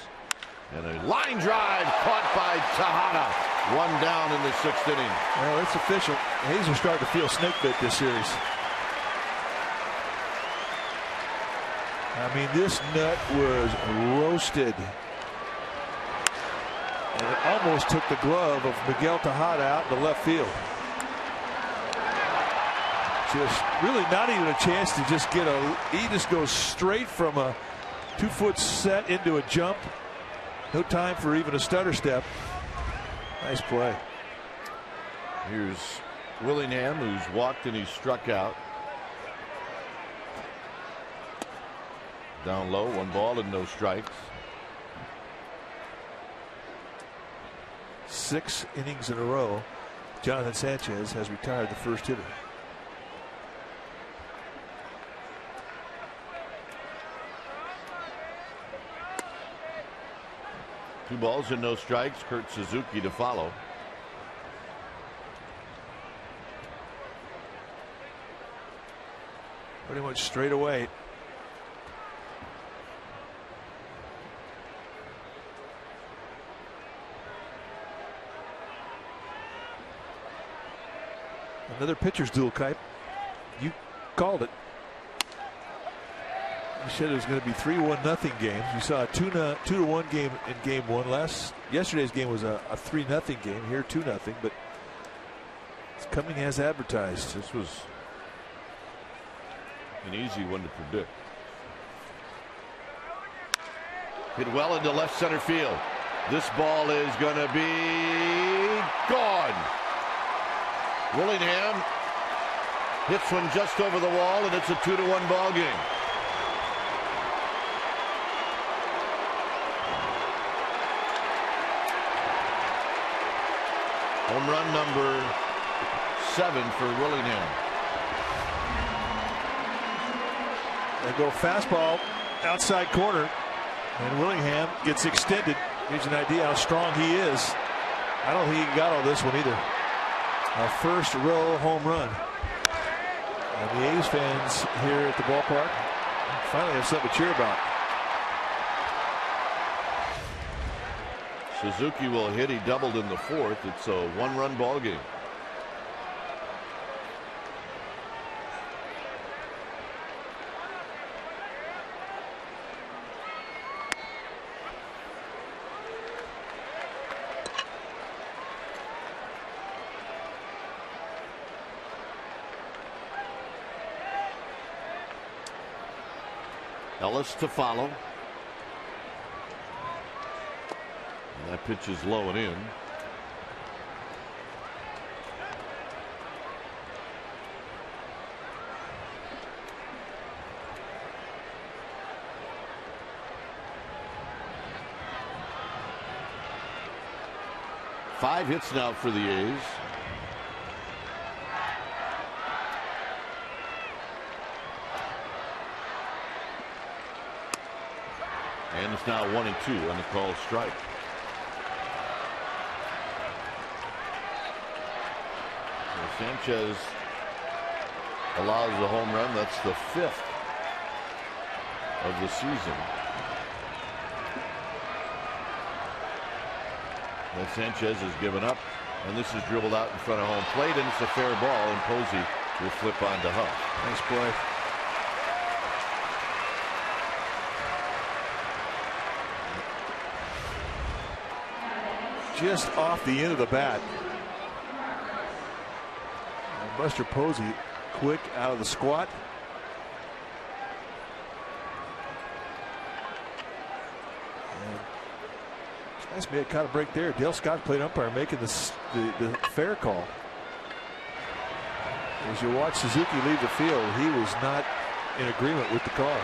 and a line drive caught by Tejada. One down in the 6th inning. Well, it's official. Hayes are starting to feel snake bit this series. I mean, this nut was roasted. And it almost took the glove of Miguel Tejada out in the left field. Just really not even a chance to just get he just goes straight from a 2-foot set into a jump. No time for even a stutter step. Nice play. Here's Willingham, who's walked and he's struck out. Down low, 1 ball and no strikes. 6 innings in a row. Jonathan Sanchez has retired the first hitter. Two balls and no strikes. Kurt Suzuki to follow. Pretty much straight away. Another pitcher's duel, Kipe. You called it. You said it was going to be 3-1 games. You saw a 2-1 game in game 1. Yesterday's game was a 3-0 game. Here 2-0, but it's coming as advertised. This was an easy one to predict. Hit well into left center field. This ball is going to be gone. Willingham hits one just over the wall, and it's a 2-1 ball game. Home run number 7 for Willingham. They go fastball outside corner, and Willingham gets extended. Gives you an idea how strong he is. I don't think he got all this one either. A first row home run. And the A's fans here at the ballpark finally have something to cheer about. Suzuki will hit. He doubled in the 4th. It's a 1-run ball game. Ellis to follow. And that pitch is low and in. Five hits now for the A's. And it's now 1-2 on the called strike. So Sanchez allows the home run. That's the 5th of the season. And Sanchez has given up, and this is dribbled out in front of home plate, and it's a fair ball, and Posey will flip on to Huff. Nice play. Just off the end of the bat. And Buster Posey quick out of the squat. Nice man, caught a break there. Dale Scott played umpire, making the fair call. As you watch Suzuki leave the field, he was not in agreement with the call.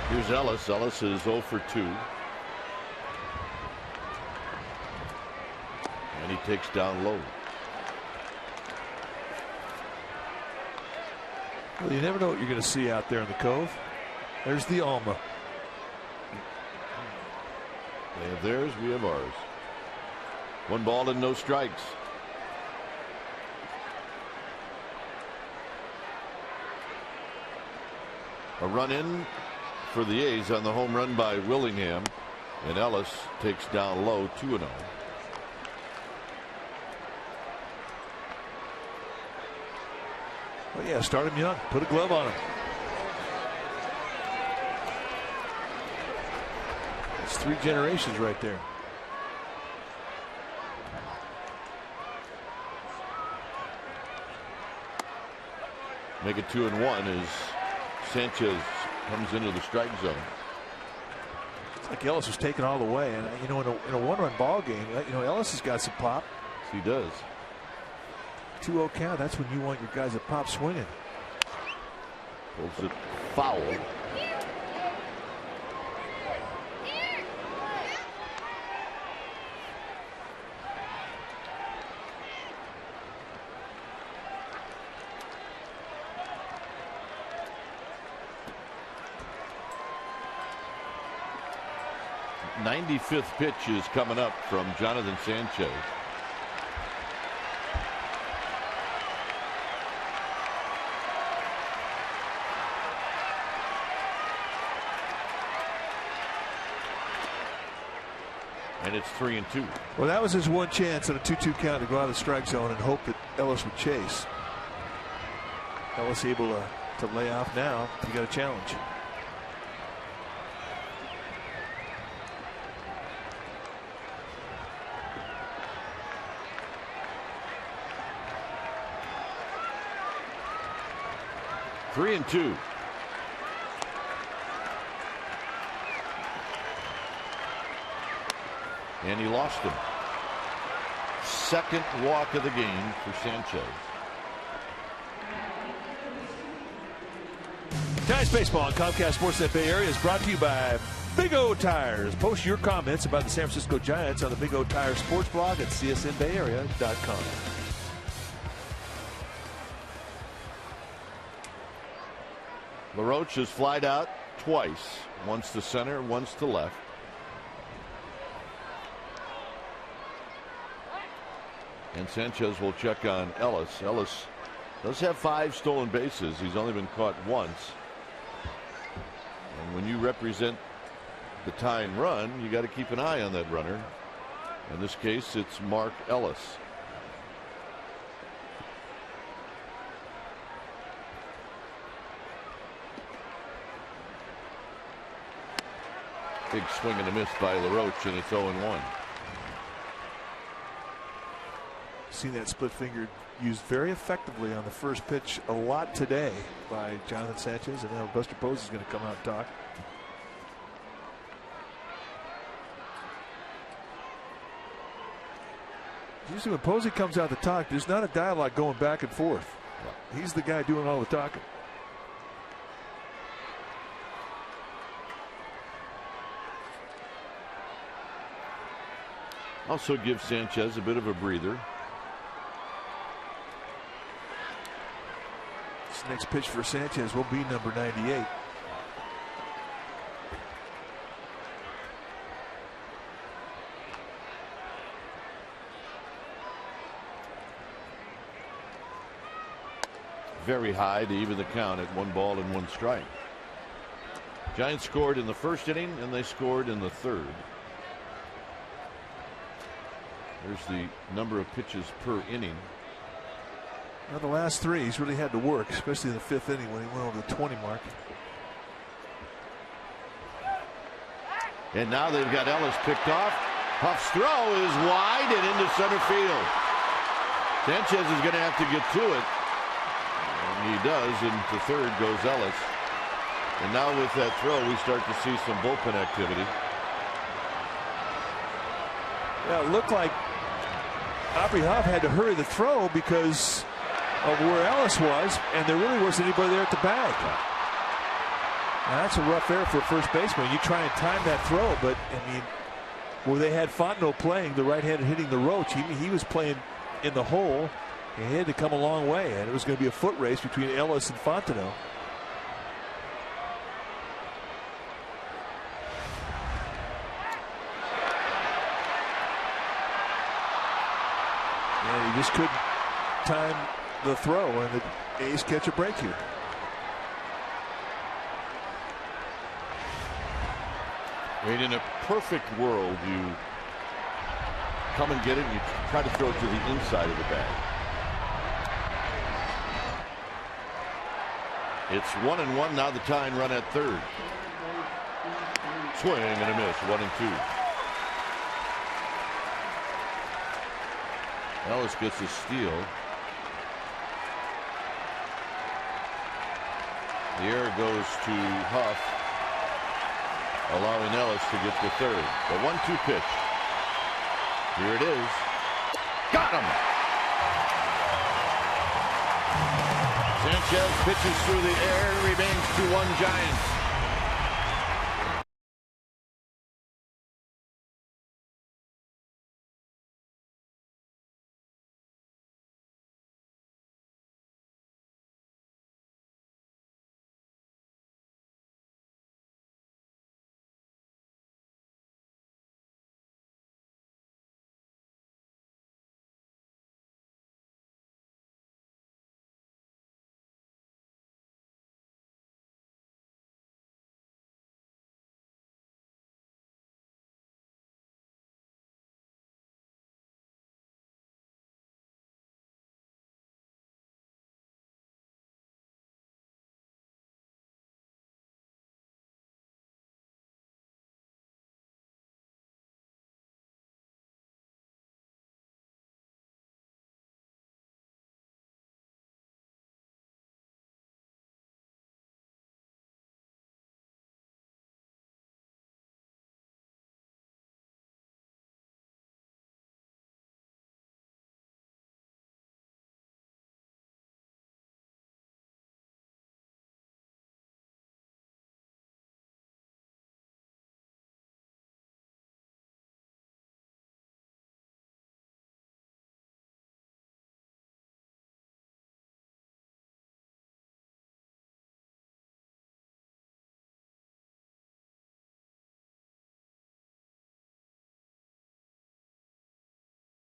Here's Ellis. Ellis is 0 for 2. And he takes down low. Well, you never know what you're going to see out there in the Cove. There's the Alma. They have theirs, we have ours. 1 ball and no strikes. A run in for the A's on the home run by Willingham, and Ellis takes down low 2-0. Well, yeah, start him young. Put a glove on him. It's 3 generations right there. Make it 2-1 as Sanchez comes into the strike zone. It's like Ellis was taken all the way, and you know, in a 1-run ball game, you know, Ellis has got some pop. He does. 2-0 count. That's when you want your guys at pop swinging. Pulls it foul. The 95th pitch is coming up from Jonathan Sanchez. And it's 3-2. Well, that was his one chance on a 2-2 count to go out of the strike zone and hope that Ellis would chase. Ellis able to lay off now. He got a challenge. Three and two. And he lost him. Second walk of the game for Sanchez. Giants baseball on Comcast Sportsnet Bay Area is brought to you by Big O Tires. Post your comments about the San Francisco Giants on the Big O Tires sports blog at csnbayarea.com. LaRoche has flied out twice, once to center, once to left. And Sanchez will check on Ellis. Ellis does have 5 stolen bases. He's only been caught once. And when you represent the tying run, you got to keep an eye on that runner. In this case, it's Mark Ellis. Big swing and a miss by LaRoche, and it's 0-1. Seen that split finger used very effectively on the first pitch a lot today by Jonathan Sanchez, and now Buster Posey is going to come out and talk. Usually when Posey comes out to talk, there's not a dialogue going back and forth. He's the guy doing all the talking. Also gives Sanchez a bit of a breather. This next pitch for Sanchez will be number 98. Very high to even the count at 1 ball and 1 strike. Giants scored in the first inning and they scored in the third. There's the number of pitches per inning. Now the last 3 he's really had to work, especially in the 5th inning when he went over the 20 mark. And now they've got Ellis picked off. Huff's throw is wide and into center field. Sanchez is going to have to get to it. And he does, and to third goes Ellis. And now with that throw, we start to see some bullpen activity. Yeah, it looked like Aubrey Huff had to hurry the throw because of where Ellis was, and there really wasn't anybody there at the bag. Now, that's a rough error for a first baseman. You try and time that throw, but I mean, where they had Fontenot playing the right-handed hitting the Roach. He was playing in the hole. He had to come a long way, and it was going to be a foot race between Ellis and Fontenot. And he just couldn't time the throw, and the A's catch a break here. I mean, in a perfect world, you come and get it, and you try to throw it to the inside of the bag. It's 1-1 now. The tying run at third. Swing and a miss. 1-2. Ellis gets a steal. The air goes to Huff, allowing Ellis to get to third. The 1-2 pitch. Here it is. Got him! Sanchez pitches through the air. Remains 2-1 Giants.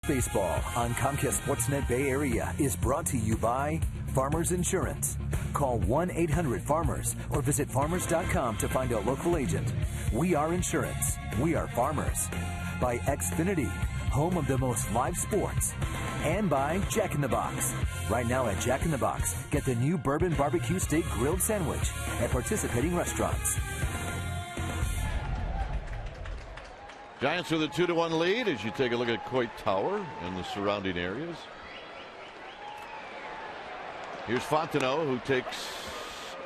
Baseball on Comcast Sportsnet Bay Area is brought to you by Farmers Insurance. Call 1-800-FARMERS or visit farmers.com to find a local agent. We are insurance. We are farmers. By Xfinity, home of the most live sports. And by Jack in the Box. Right now at Jack in the Box, get the new bourbon barbecue steak grilled sandwich at participating restaurants. Giants with a 2-1 lead as you take a look at Coit Tower and the surrounding areas. Here's Fontenot, who takes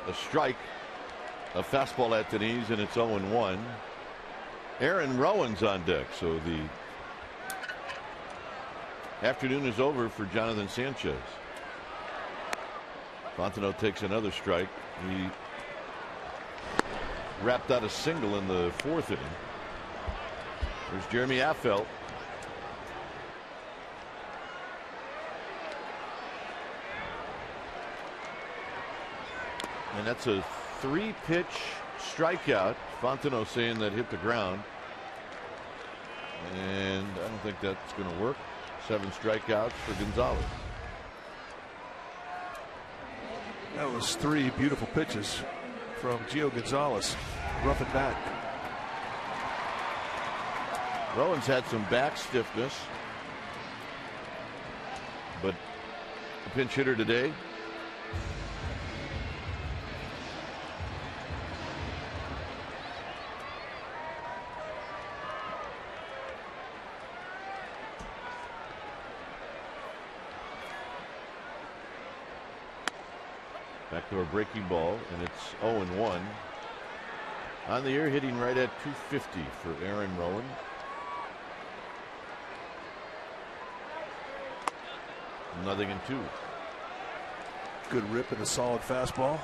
a strike, a fastball at the knees, and it's 0-1. Aaron Rowan's on deck, so the afternoon is over for Jonathan Sanchez. Fontenot takes another strike. He wrapped out a single in the fourth inning. There's Jeremy Affeldt. And that's a 3-pitch strikeout. Fontenot saying that hit the ground. And I don't think that's going to work. 7 strikeouts for Gonzalez. That was 3 beautiful pitches from Gio Gonzalez. Rough and back. Rowan's had some back stiffness, but the pinch hitter today. Back to a breaking ball, and it's 0-1. On the year, hitting right at 250 for Aaron Rowan. Nothing in 2. Good rip and a solid fastball.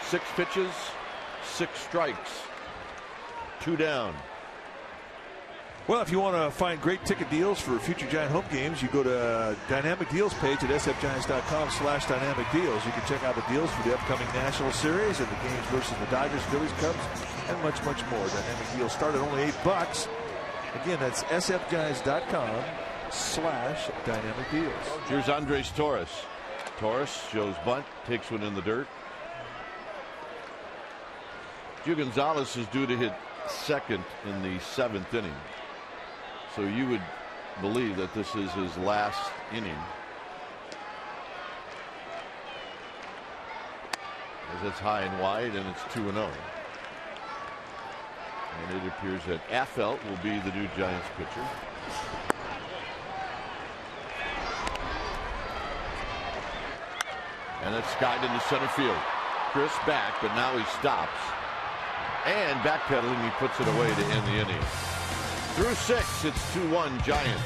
6 pitches, 6 strikes, 2 down. Well, if you want to find great ticket deals for future Giant home games, you go to Dynamic Deals page at sfgiants.com/Dynamic Deals. You can check out the deals for the upcoming National Series and the games versus the Dodgers, Phillies, Cubs, and much, much more. Dynamic Deals start at only $8. Again, that's sfgiants.com/Dynamic Deals. Here's Andres Torres. Torres shows bunt, takes one in the dirt. Gio Gonzalez is due to hit second in the 7th inning. So you would believe that this is his last inning. As it's high and wide, and it's 2-0. And it appears that Affeldt will be the new Giants pitcher. And it's skied into center field. Chris back, but now he stops. And backpedaling, he puts it away to end the inning. Through 6, it's 2-1 Giants.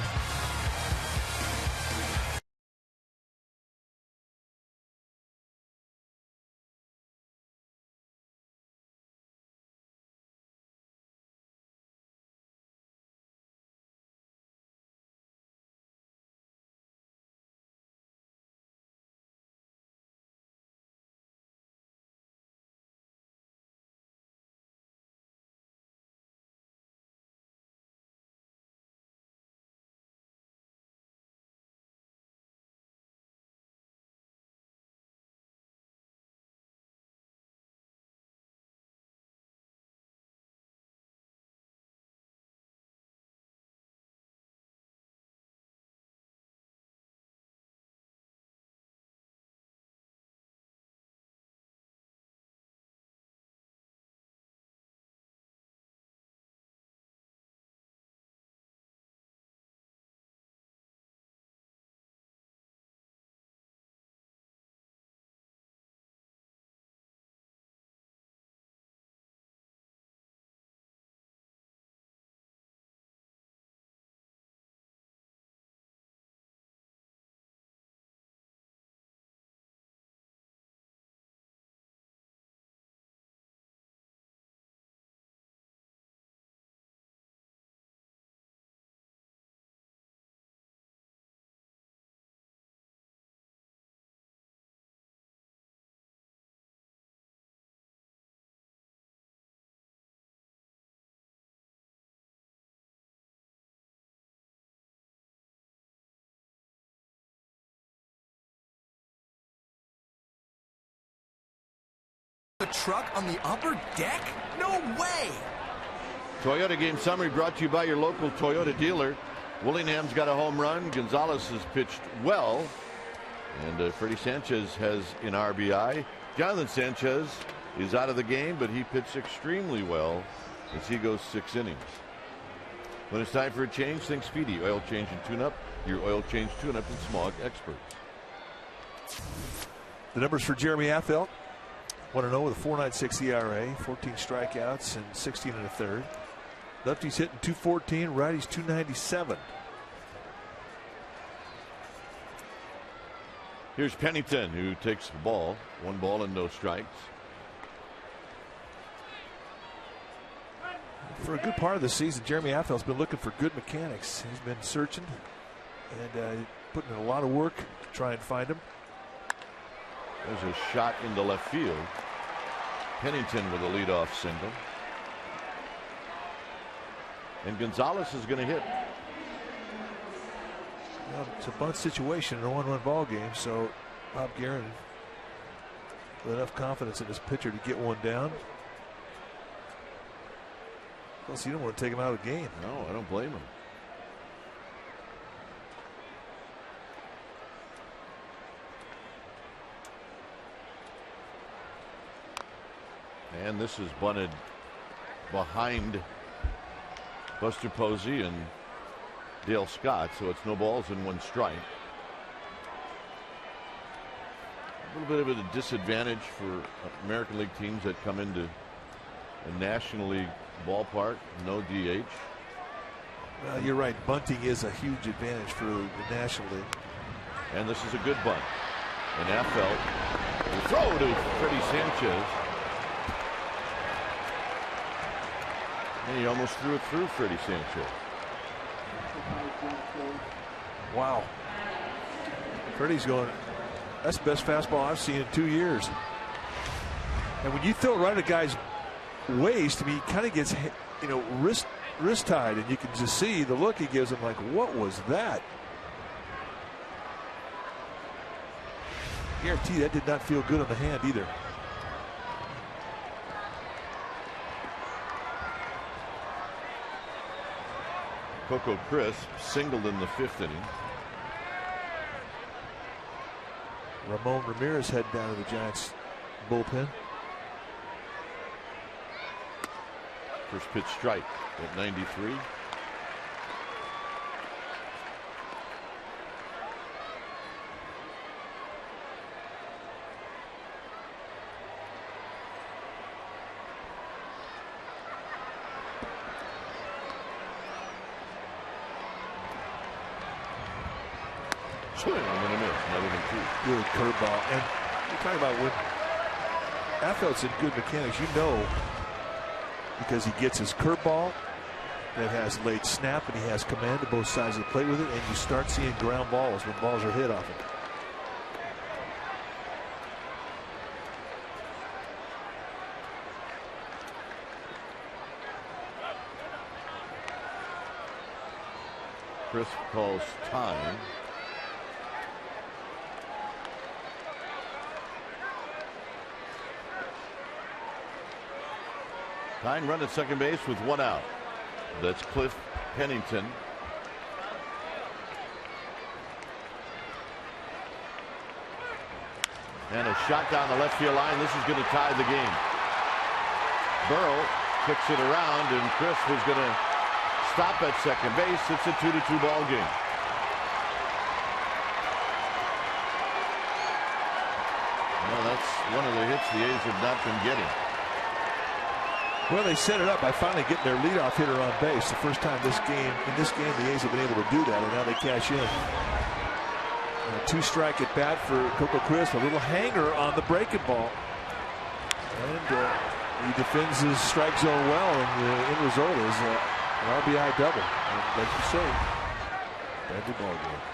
The truck on the upper deck? No way! Toyota game summary brought to you by your local Toyota dealer. Willingham's got a home run. Gonzalez has pitched well. And Freddie Sanchez has an RBI. Jonathan Sanchez is out of the game, but he pitched extremely well as he goes 6 innings. When it's time for a change, think Speedy. Oil change and tune-up. Your oil change tune-up and smog experts. The numbers for Jeremy Affeldt. 1-0 with a 4.96 ERA, 14 strikeouts, and 16 1/3. Lefty's hitting .214, righty's .297. Here's Pennington, who takes the ball. 1 ball and no strikes. For a good part of the season, Jeremy Affeldt's been looking for good mechanics. He's been searching and putting in a lot of work to try and find him. There's a shot into left field. Pennington with a leadoff single. And Gonzalez is going to hit. Well, it's a bunt situation in a 1-run ball game, so Bob Guerin with enough confidence in his pitcher to get one down. Plus, you don't want to take him out of the game. No, I don't blame him. And this is bunted behind Buster Posey and Dale Scott, so it's no balls and 1 strike. A little bit of a disadvantage for American League teams that come into a National League ballpark, no DH. Well, you're right. Bunting is a huge advantage for the National League. And this is a good bunt. And Affeldt will throw to Freddie Sanchez. And he almost threw it through Freddie Sanchez. Wow. Freddie's going, that's the best fastball I've seen in 2 years. And when you throw it right at a guy's waist, I mean, he kind of gets, you know, wrist tied, and you can just see the look he gives him like, what was that? Guarantee that did not feel good on the hand either. Coco Crisp singled in the 5th inning. Ramon Ramirez head down to the Giants bullpen. First pitch strike at 93. Swing and a miss. Another than 2. Good curveball. And you're talking about when Affeld's in good mechanics, you know, because he gets his curveball that has late snap and he has command to both sides of the plate with it, and you start seeing ground balls when balls are hit off it. Crisp calls time. Tying run at second base with 1 out. That's Cliff Pennington. And a shot down the left field line. This is going to tie the game. Burrow kicks it around, and Chris was going to stop at second base. It's a 2-2 ball game. Well, that's one of the hits the A's have not been getting. Well, they set it up by finally getting their leadoff hitter on base. The first time in this game, the A's have been able to do that, and now they cash in. A 2-strike at bat for Coco Crisp. A little hanger on the breaking ball. And he defends his strike zone well, and the end result is an RBI double. And like you say, every ball game.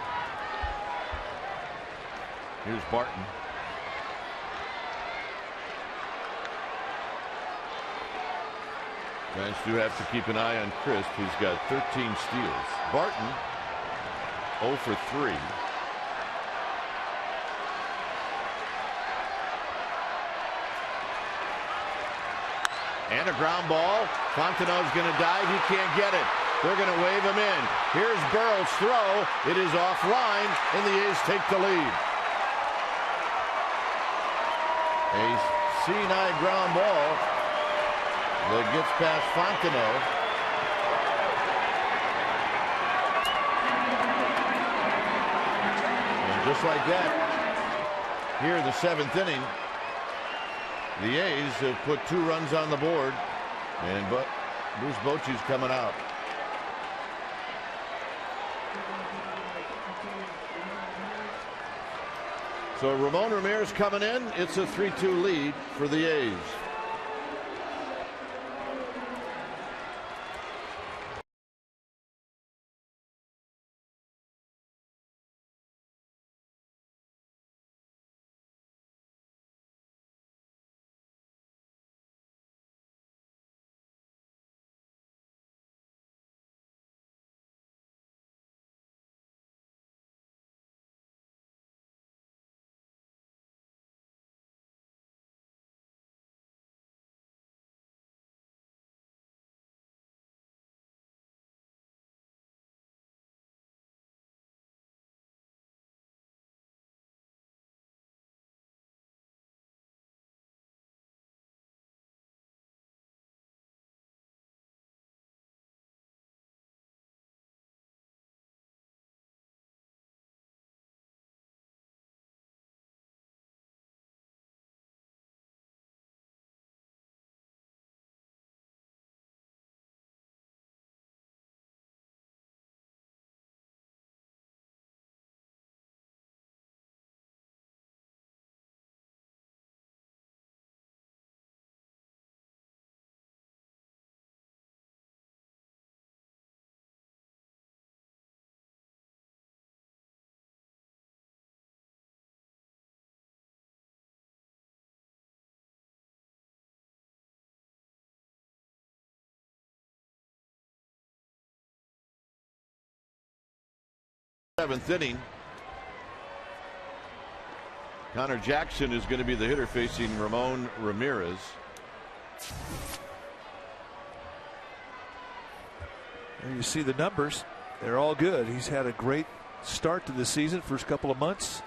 Here's Barton. Giants do have to keep an eye on Crisp, who's got 13 steals. Barton 0 for 3. And a ground ball. Fontenot's going to dive. He can't get it. They're going to wave him in. Here's Burrow's throw. It is offline, and the A's take the lead. A C9 ground ball that gets past Fontenot. And just like that, here in the 7th inning, the A's have put 2 runs on the board, and Bruce Bochy's coming out. So Ramon Ramirez coming in. It's a 3-2 lead for the A's. 7th inning. Connor Jackson is going to be the hitter facing Ramon Ramirez. There you see the numbers. They're all good. He's had a great start to the season, first couple of months.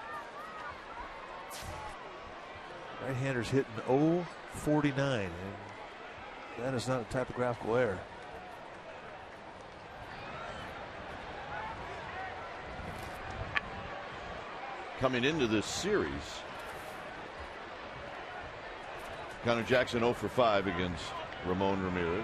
Right-hander's hitting .049, and that is not a typographical error. Coming into this series, Connor Jackson 0 for 5 against Ramon Ramirez.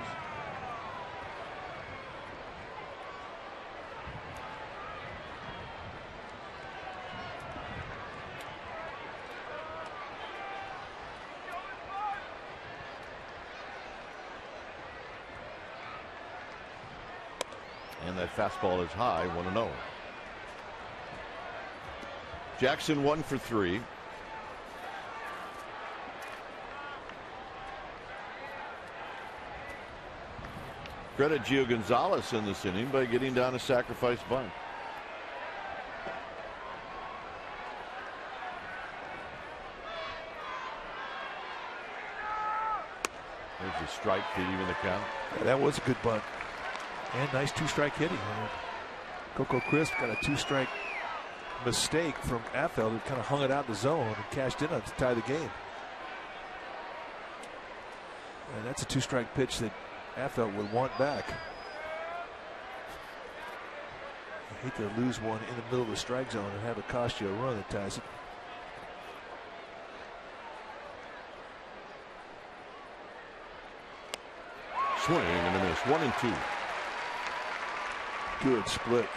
And that fastball is high, 1-0. Jackson 1 for 3. Credit Gio Gonzalez in this inning by getting down a sacrifice bunt. There's a strike to even the count. Yeah, that was a good bunt. And nice two-strike hitting. Coco Crisp got a two-strike mistake from Affeld, who kind of hung it out in the zone and cashed in on it to tie the game. And that's a two-strike pitch that Affeld would want back. I hate to lose one in the middle of the strike zone and have it cost you a run that ties it. Swing and a miss. 1-2. Good split.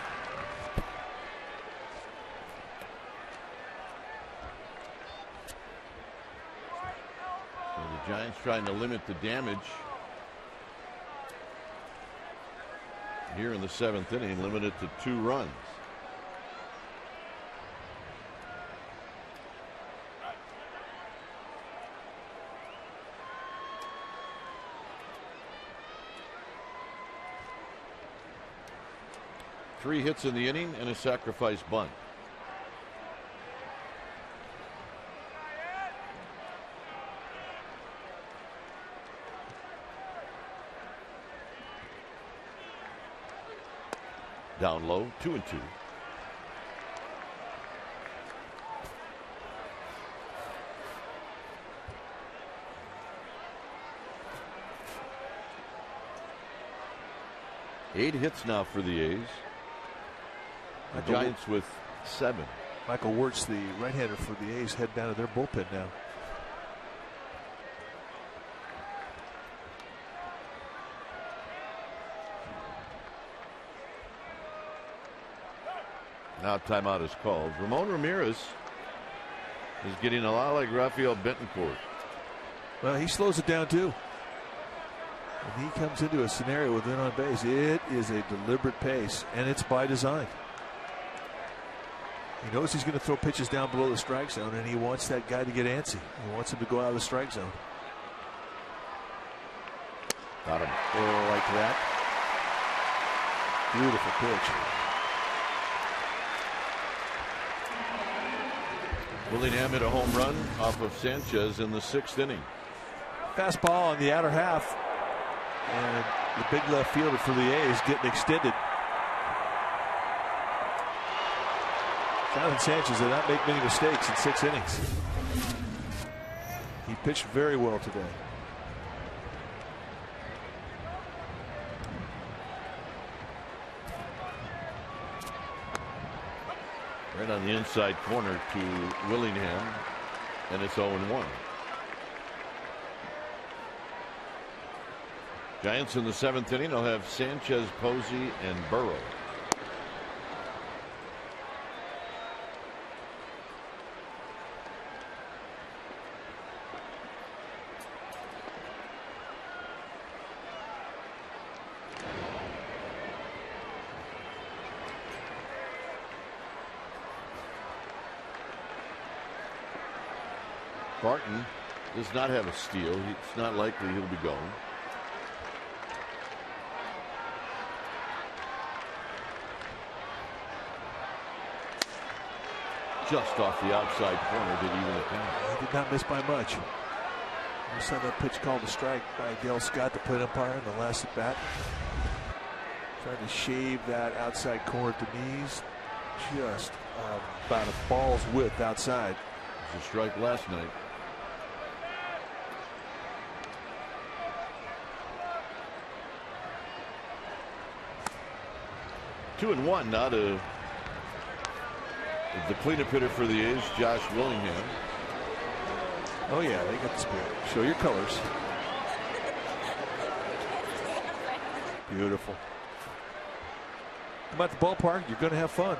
So the Giants trying to limit the damage here in the 7th inning, limited to 2 runs. Three hits in the inning and a sacrifice bunt. Down low, 2-2. Eight hits now for the A's. The Giants with 7. Michael Wirtz, the right-hander for the A's, head down to their bullpen now. Now timeout is called. Ramon Ramirez is getting a lot like Rafael Betancourt. Well, he slows it down too. When he comes into a scenario with men on base, it is a deliberate pace, and it's by design. He knows he's going to throw pitches down below the strike zone, and he wants that guy to get antsy. He wants him to go out of the strike zone. Got him. Oh, like that. Beautiful pitch. Willingham hit a home run off of Sanchez in the 6th inning. Fastball on the outer half, and the big left fielder for the A's getting extended. Jonathan Sanchez did not make many mistakes in 6 innings. He pitched very well today. Right on the inside corner to Willingham, and it's 0-1. Giants in the 7th inning will have Sanchez, Posey, and Burrow. Barton does not have a steal. It's not likely he'll be going. just off the outside corner to even it down. He did not miss by much. We saw that pitch called a strike by Dale Scott, the plate umpire, in the last at bat. Trying to shave that outside corner to knees, just about a ball's width outside. It was a strike last night. Two and one now to the cleanup hitter for the A's, Josh Willingham. Oh yeah, they got the spirit. Show your colors. Beautiful. Come out the ballpark, you're going to have fun.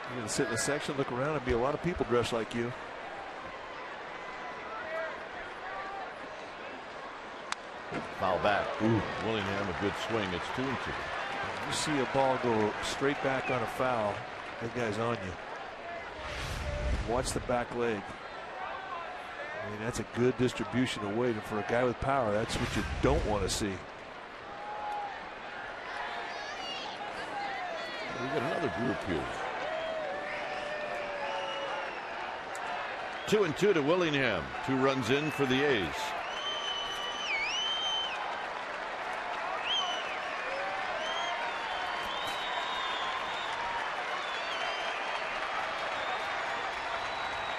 You're going to sit in a section, look around, and be a lot of people dressed like you. Foul back. Ooh. Willingham, a good swing. It's 2-2. You see a ball go straight back on a foul, that guy's on you. Watch the back leg. I mean, that's a good distribution of weight, and for a guy with power, that's what you don't want to see. We got another group here. 2-2 to Willingham. 2 runs in for the A's.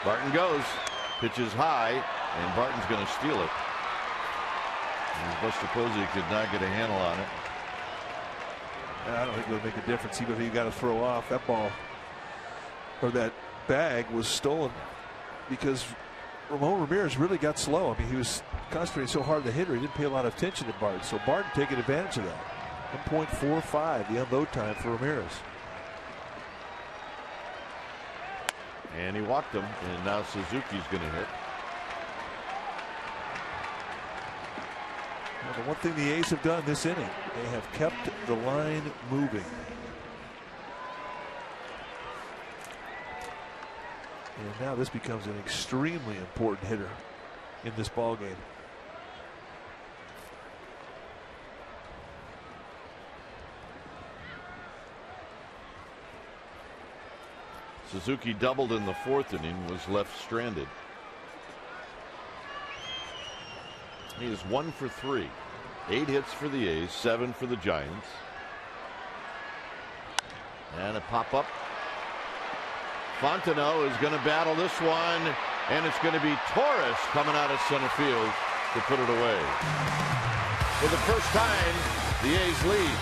Barton goes. Pitches high, and Barton's going to steal it. And Buster Posey could not get a handle on it. I don't think it'll make a difference, even if you got to throw off. That ball, or that bag, was stolen because Ramon Ramirez really got slow. I mean, he was concentrating so hard on the hitter, he didn't pay a lot of attention to Barton. So Barton taking advantage of that. 1.45 the unload time for Ramirez. And he walked him, and now Suzuki's going to hit. Well, the one thing the A's have done this inning, they have kept the line moving. And now this becomes an extremely important hitter in this ball game. Suzuki doubled in the 4th inning, was left stranded. He is 1 for 3. 8 hits for the A's, 7 for the Giants. And a pop-up. Fontenot is going to battle this one, and it's going to be Torres coming out of center field to put it away. For the first time, the A's lead.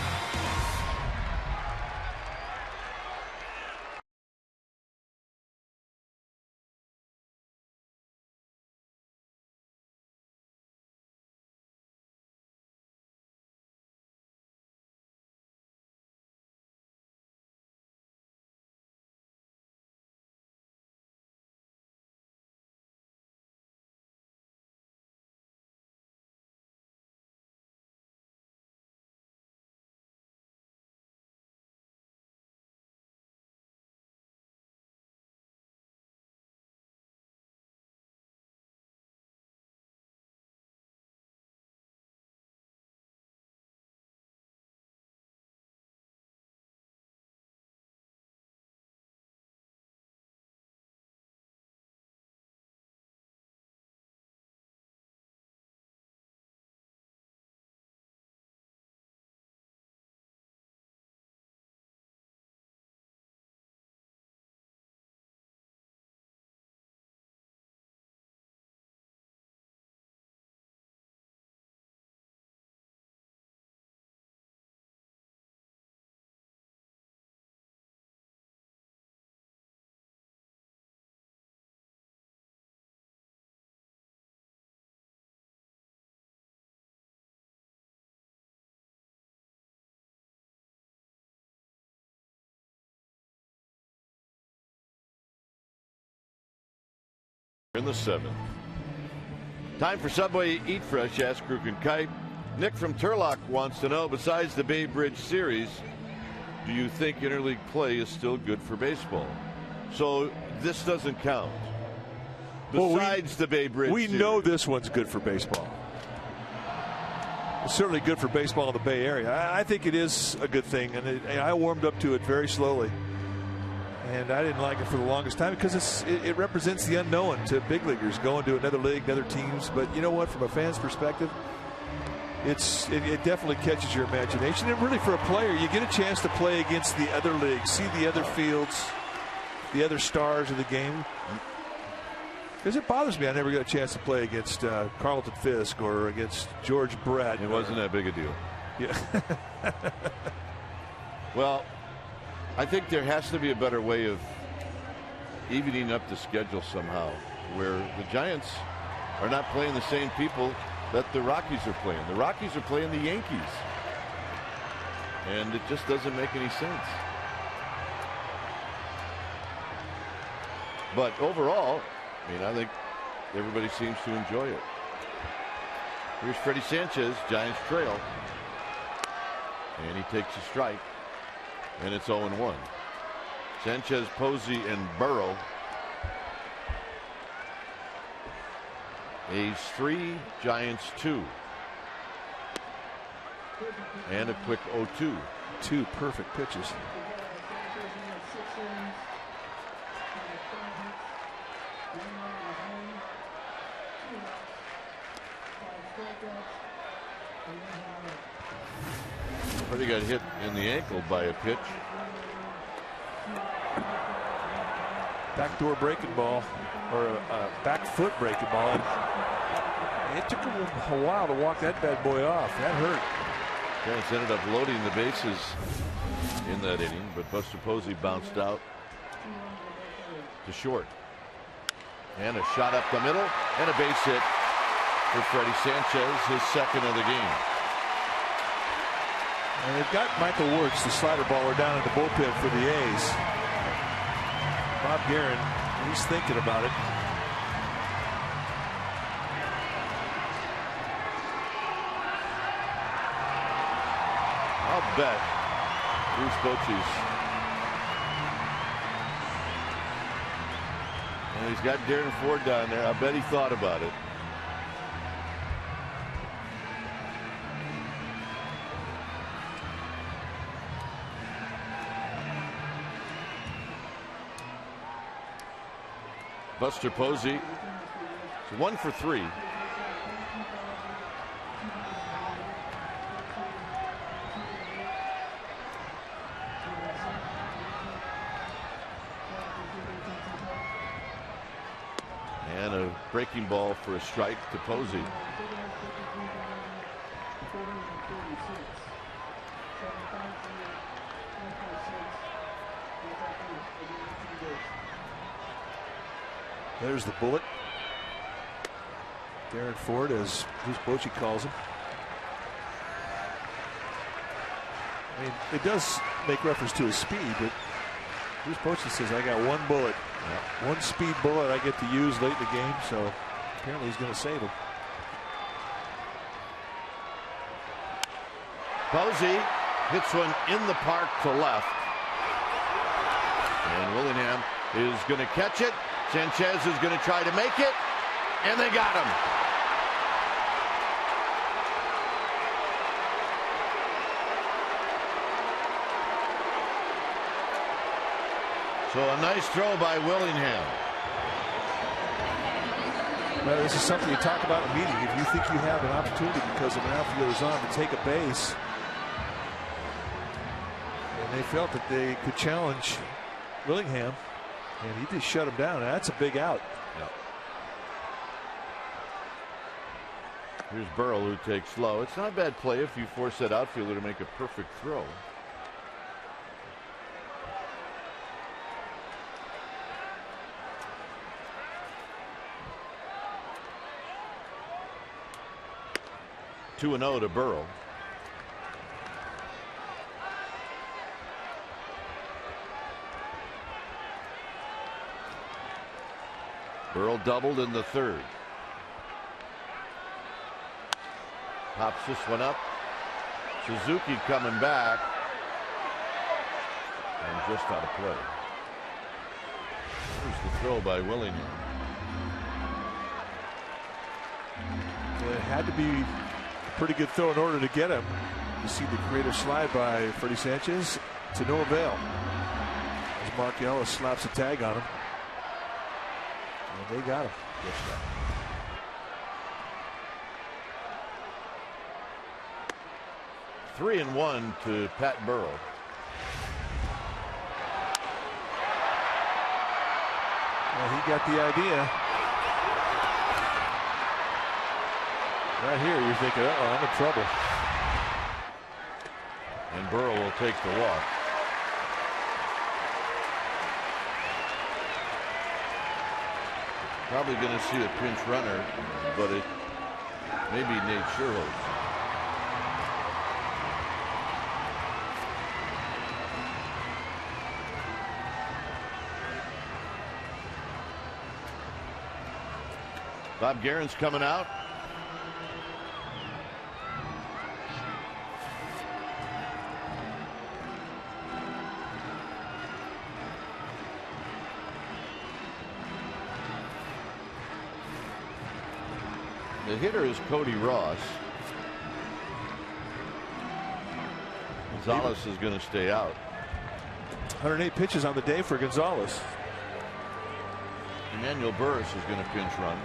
In the 7th. Time for Subway Eat Fresh. Ask Kruk and Kite. Nick from Turlock wants to know, besides the Bay Bridge series, do you think interleague play is still good for baseball? So this doesn't count. Besides the Bay Bridge we series. know this one's good for baseball. It's certainly good for baseball in the Bay Area. I think it is a good thing, and I warmed up to it very slowly. And I didn't like it for the longest time because it represents the unknown to big leaguers going to another league, other teams. But you know what? From a fan's perspective, it definitely catches your imagination. And really, for a player, you get a chance to play against the other leagues, see the other fields, the other stars of the game. Because it bothers me, I never got a chance to play against Carlton Fisk or against George Brett. It wasn't that big a deal. Yeah. Well, I think there has to be a better way of evening up the schedule somehow, where the Giants are not playing the same people that the Rockies are playing. The Rockies are playing the Yankees, and it just doesn't make any sense. But overall, I mean, I think everybody seems to enjoy it. Here's Freddie Sanchez, Giants trail, and he takes a strike. And it's 0-1. Sanchez, Posey, and Burrow. A's 3, Giants 2. And a quick 0-2. 2 perfect pitches. Freddie got hit in the ankle by a pitch. Backdoor breaking ball, or a back foot breaking ball. And it took him a while to walk that bad boy off. That hurt. Giants ended up loading the bases in that inning, but Buster Posey bounced out to short. And a shot up the middle, and a base hit for Freddie Sanchez, his second of the game. And they've got Michael Wirtz, the slider baller, down in the bullpen for the A's. Bob Guerin, he's thinking about it. I'll bet Bruce Bochy's. And he's got Darren Ford down there. I bet he thought about it. Buster Posey, it's 1 for 3. And a breaking ball for a strike to Posey. There's the bullet. Darren Ford, as Bruce Bochy calls him. I mean, it does make reference to his speed, but Bruce Bochy says, I got one bullet. Yeah. One speed bullet I get to use late in the game, so apparently he's going to save him. Posey hits one in the park to left. And Willingham is going to catch it. Sanchez is going to try to make it, and they got him. So a nice throw by Willingham. Well, this is something you talk about in a meeting. If you think you have an opportunity because of an outfielder's on to take a base, and they felt that they could challenge Willingham, and he just shut him down. That's a big out. Yep. Here's Burrow, who takes low. It's not a bad play if you force that outfielder to make a perfect throw. Two and 0 to Burrow. Burrow doubled in the third. Pops this one up. Suzuki coming back. And just out of play. Here's the throw by Willingham. It had to be a pretty good throw in order to get him. You see the creative slide by Freddie Sanchez to no avail. As Mark Ellis slaps a tag on him. And they got him. 3-1 to Pat Burrell. Well, he got the idea. Right here, you're thinking, uh-oh, I'm in trouble. And Burrell will take the walk. Probably going to see a pinch runner, but it may be Nate Sherholz. Bob Guerin's coming out. The hitter is Cody Ross. Gonzalez is going to stay out. 108 pitches on the day for Gonzalez. Emmanuel Burris is going to pinch run.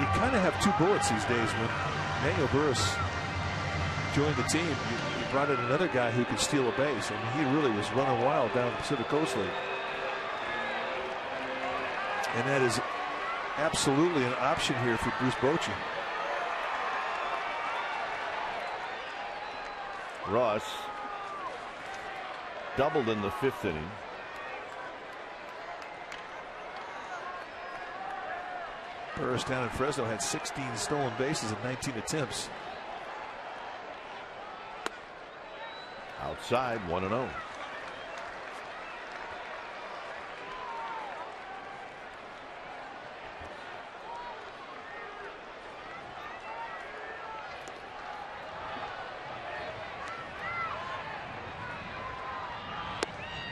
You kind of have two bullets these days. When Emmanuel Burris joined the team, you brought in another guy who could steal a base, and he really was running wild down the Pacific Coast League. And that is absolutely an option here for Bruce Bochy. Ross doubled in the 5th inning. Burris down in Fresno had 16 stolen bases in 19 attempts. Outside, 1-0.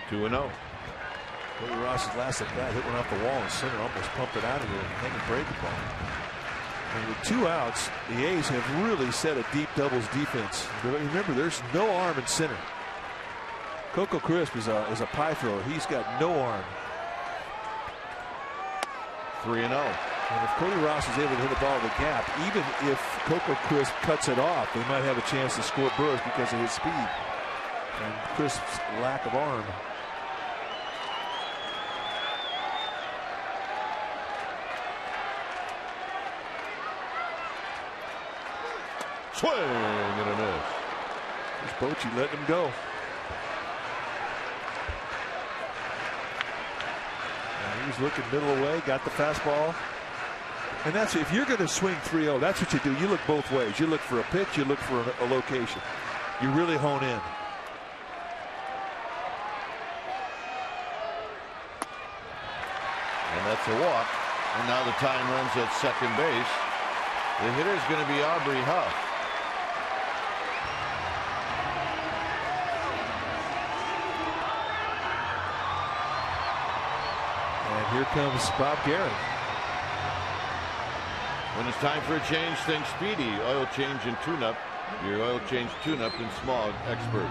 Two and 0. Cody Ross's last at bat hit one off the wall in center, almost pumped it out of here and hanging breaking ball. And with 2 outs, the A's have really set a deep doubles defense. Remember, there's no arm in center. Coco Crisp is a pie thrower. He's got no arm. 3-0. And if Cody Ross is able to hit a ball to the gap, even if Coco Crisp cuts it off, they might have a chance to score Burris because of his speed and Crisp's lack of arm. Swing and a miss. There's Bochy letting him go. And he was looking middle away, got the fastball. And that's, if you're going to swing 3-0, that's what you do. You look both ways. You look for a pitch, you look for a location. You really hone in. And that's a walk. And now the time runs at second base. The hitter is going to be Aubrey Huff. And here comes Bob Guerin. When it's time for a change, think Speedy. Oil change and tune-up. Your oil change tune-up and smog experts.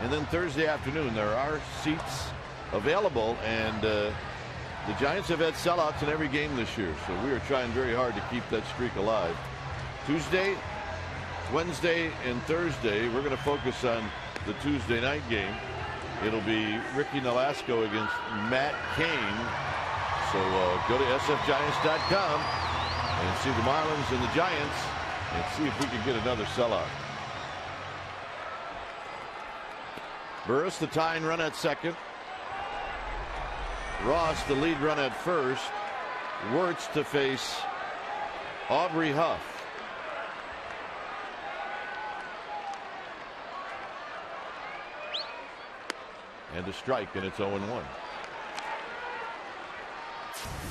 And then Thursday afternoon, there are seats available, and the Giants have had sellouts in every game this year, so we are trying very hard to keep that streak alive. Tuesday, Wednesday, and Thursday, we're going to focus on the Tuesday night game. It'll be Ricky Nolasco against Matt Cain. So go to sfgiants.com and see the Marlins and the Giants and see if we can get another sellout. Burris, the tying run at second. Ross, the lead run at first. Wirtz to face Aubrey Huff. And a strike, and it's 0-1.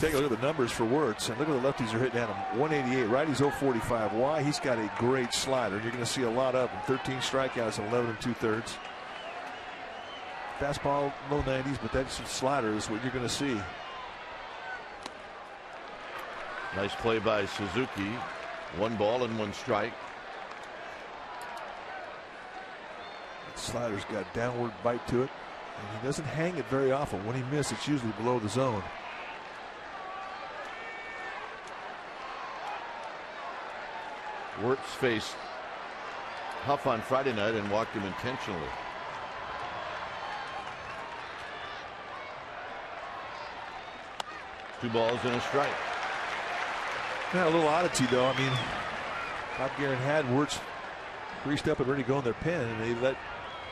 Take a look at the numbers for Wirtz, and look at the lefties are hitting at him. 188, righties 045. Why? He's got a great slider. You're going to see a lot of them. 13 strikeouts, 11 2/3. Fastball low 90s, but that slider is what you're going to see. Nice play by Suzuki. 1 ball and 1 strike. That slider's got downward bite to it, and he doesn't hang it very often. When he misses, it's usually below the zone. Wirtz faced Huff on Friday night and walked him intentionally. Two balls and a strike. Yeah, a little oddity though. I mean, Bob Guerin had Wirtz greased up and ready to go in their pen, and they let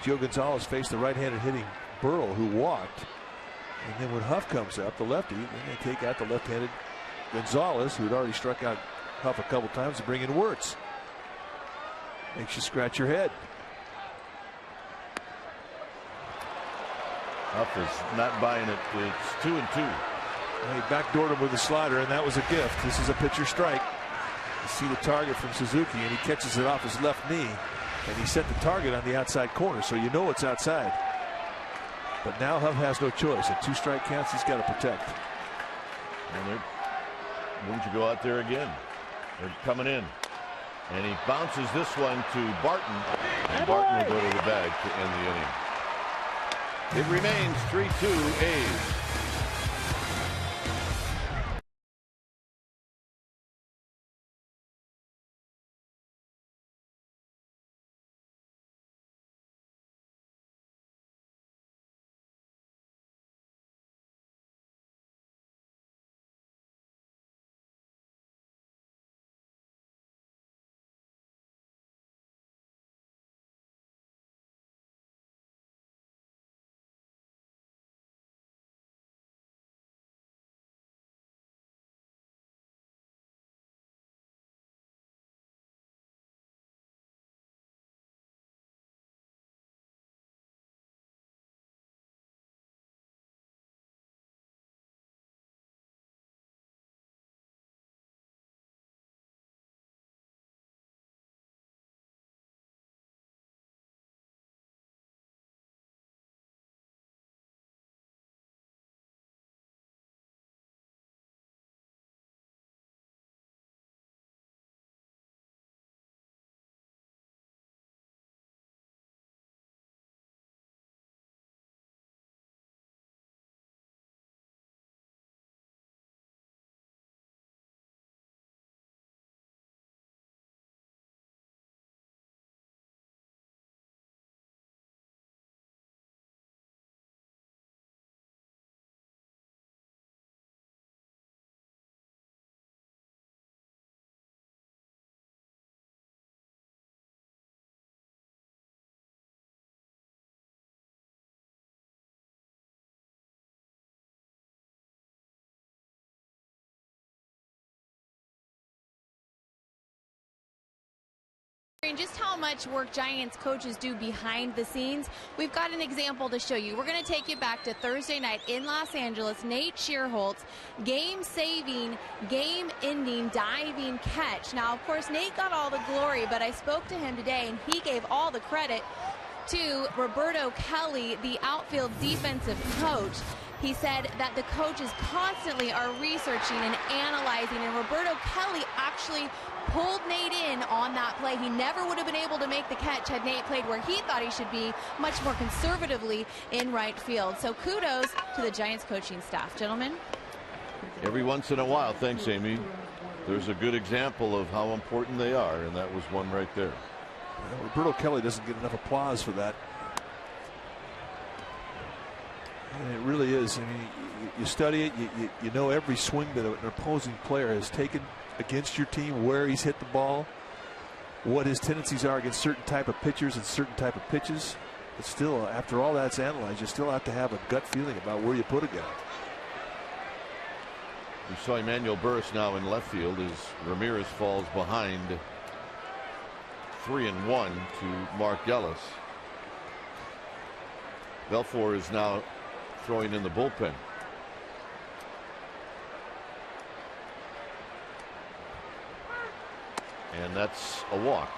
Joe Gonzalez face the right-handed hitting Burrell, who walked. And then when Huff comes up, the lefty, then they take out the left-handed Gonzalez, who had already struck out Huff a couple times, to bring in Wirtz. Makes you scratch your head. Huff is not buying it. It's 2-2. He backdoored him with a slider, and that was a gift. This is a pitcher strike. You see the target from Suzuki, and he catches it off his left knee, and he set the target on the outside corner, so you know it's outside. But now Huff has no choice. At 2 strike counts, he's got to protect. And wouldn't you go out there again? They're coming in. And he bounces this one to Barton, and Barton will go to the bag to end the inning. It remains 3-2 A's. Just how much work Giants coaches do behind the scenes. We've got an example to show you. We're going to take you back to Thursday night in Los Angeles. Nate Schierholtz, game-saving, game-ending, diving catch. Now, of course, Nate got all the glory, but I spoke to him today, and he gave all the credit to Roberto Kelly, the outfield defensive coach. He said that the coaches constantly are researching and analyzing, and Roberto Kelly actually pulled Nate in on that play. He never would have been able to make the catch had Nate played where he thought he should be, much more conservatively in right field. So kudos to the Giants coaching staff. Gentlemen. Every once in a while, thanks, Amy, there's a good example of how important they are, and that was one right there. Well, Roberto Kelly doesn't get enough applause for that. And it really is. I mean, you study it, you know every swing that an opposing player has taken against your team, where he's hit the ball, what his tendencies are against certain type of pitchers and certain type of pitches. But still, after all that's analyzed, you still have to have a gut feeling about where you put a guy. We saw Emmanuel Burris now in left field as Ramirez falls behind 3-1 to Mark Ellis. Belfour is now throwing in the bullpen. And that's a walk.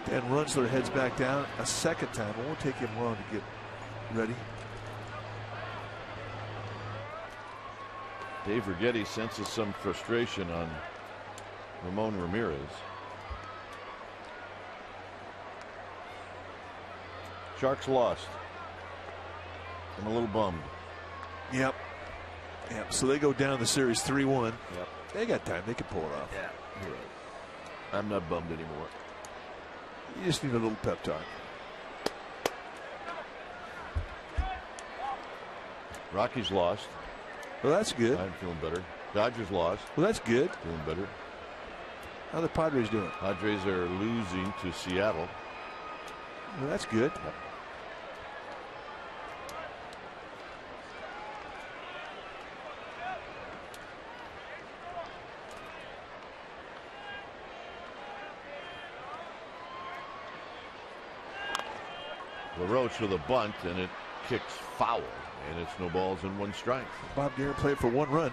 Dan Runzler heads back down a second time. It won't take him long to get ready. Dave Righetti senses some frustration on Ramon Ramirez. Sharks lost. I'm a little bummed. Yep. So they go down the series 3-1. Yep. They got time. They can pull it off. Yeah. You're right. I'm not bummed anymore. You just need a little pep talk. Rockies lost. Well, that's good. I'm feeling better. Dodgers lost. Well, that's good. Feeling better. How are the Padres doing? Padres are losing to Seattle. Well, that's good. Yep. LaRoche with a bunt, and it kicks foul, and it's no balls and one strike. Bob Garen played for 1 run.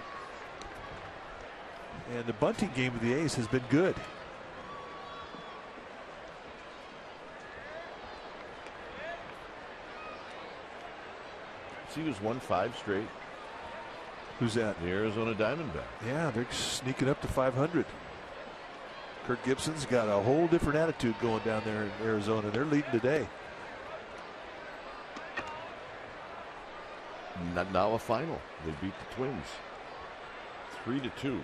And the bunting game of the A's has been good. He was won 5 straight. Who's that? The Arizona Diamondbacks. Yeah, they're sneaking up to 500. Kirk Gibson's got a whole different attitude going down there in Arizona. They're leading today. Now a final. They beat the Twins 3-2.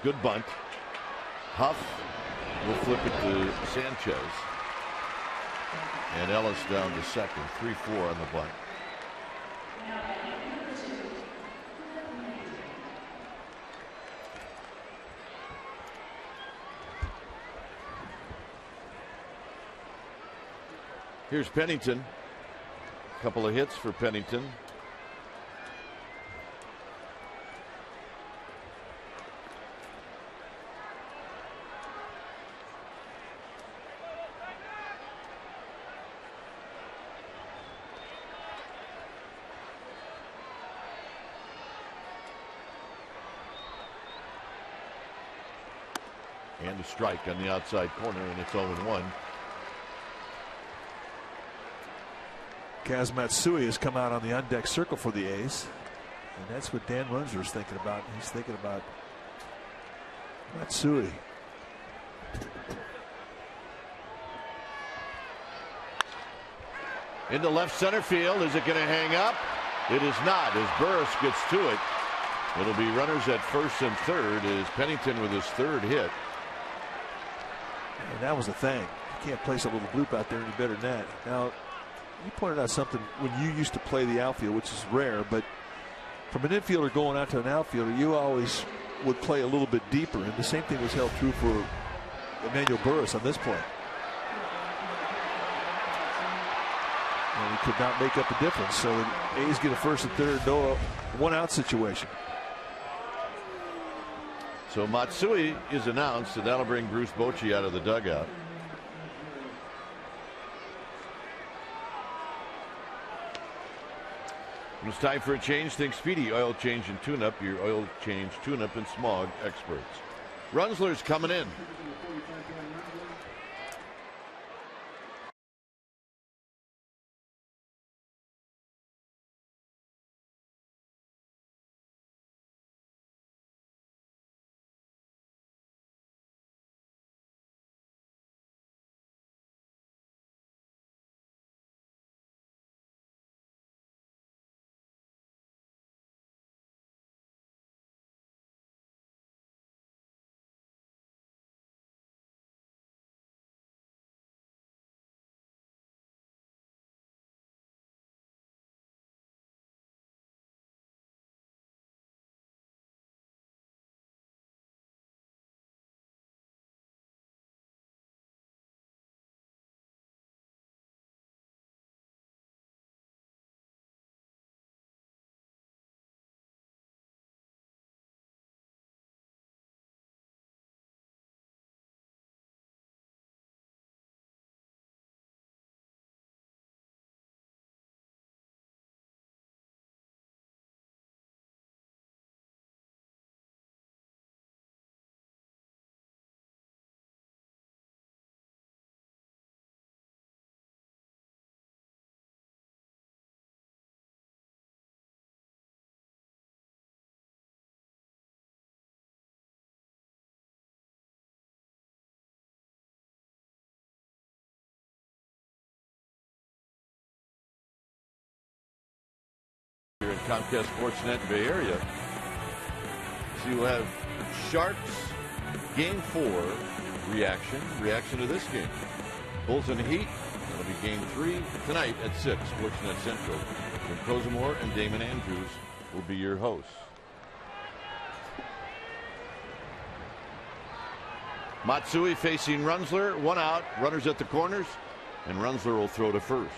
Good bunt. Huff will flip it to Sanchez. And Ellis down to second. 3-4 on the bunt. Here's Pennington. A couple of hits for Pennington. And a strike on the outside corner, and it's 0-1. Kaz Matsui has come out on the on-deck circle for the A's. And that's what Dan Runzler is thinking about. He's thinking about Matsui. Into left center field. Is it going to hang up? It is not, as Burris gets to it. It'll be runners at first and third as Pennington with his 3rd hit. And that was the thing. You can't place a little bloop out there any better than that. Now, you pointed out something when you used to play the outfield, which is rare, but from an infielder going out to an outfielder, you always would play a little bit deeper, and the same thing was held true for Emmanuel Burris on this play. And he could not make up the difference, so the A's get a first and third, no 1-out situation. So Matsui is announced, and that'll bring Bruce Bochy out of the dugout. When it's time for a change, think Speedy Oil Change and Tune-Up, your oil change, tune-up, and smog experts. Runzler's coming in. Comcast Sportsnet Bay Area. So you'll have Sharks Game 4 reaction to this game. Bulls and Heat. That'll be Game 3 tonight at 6, Sportsnet Central. Jim Kozimor and Damon Andrews will be your hosts. Matsui facing Runzler, 1 out, runners at the corners, and Runzler will throw to first.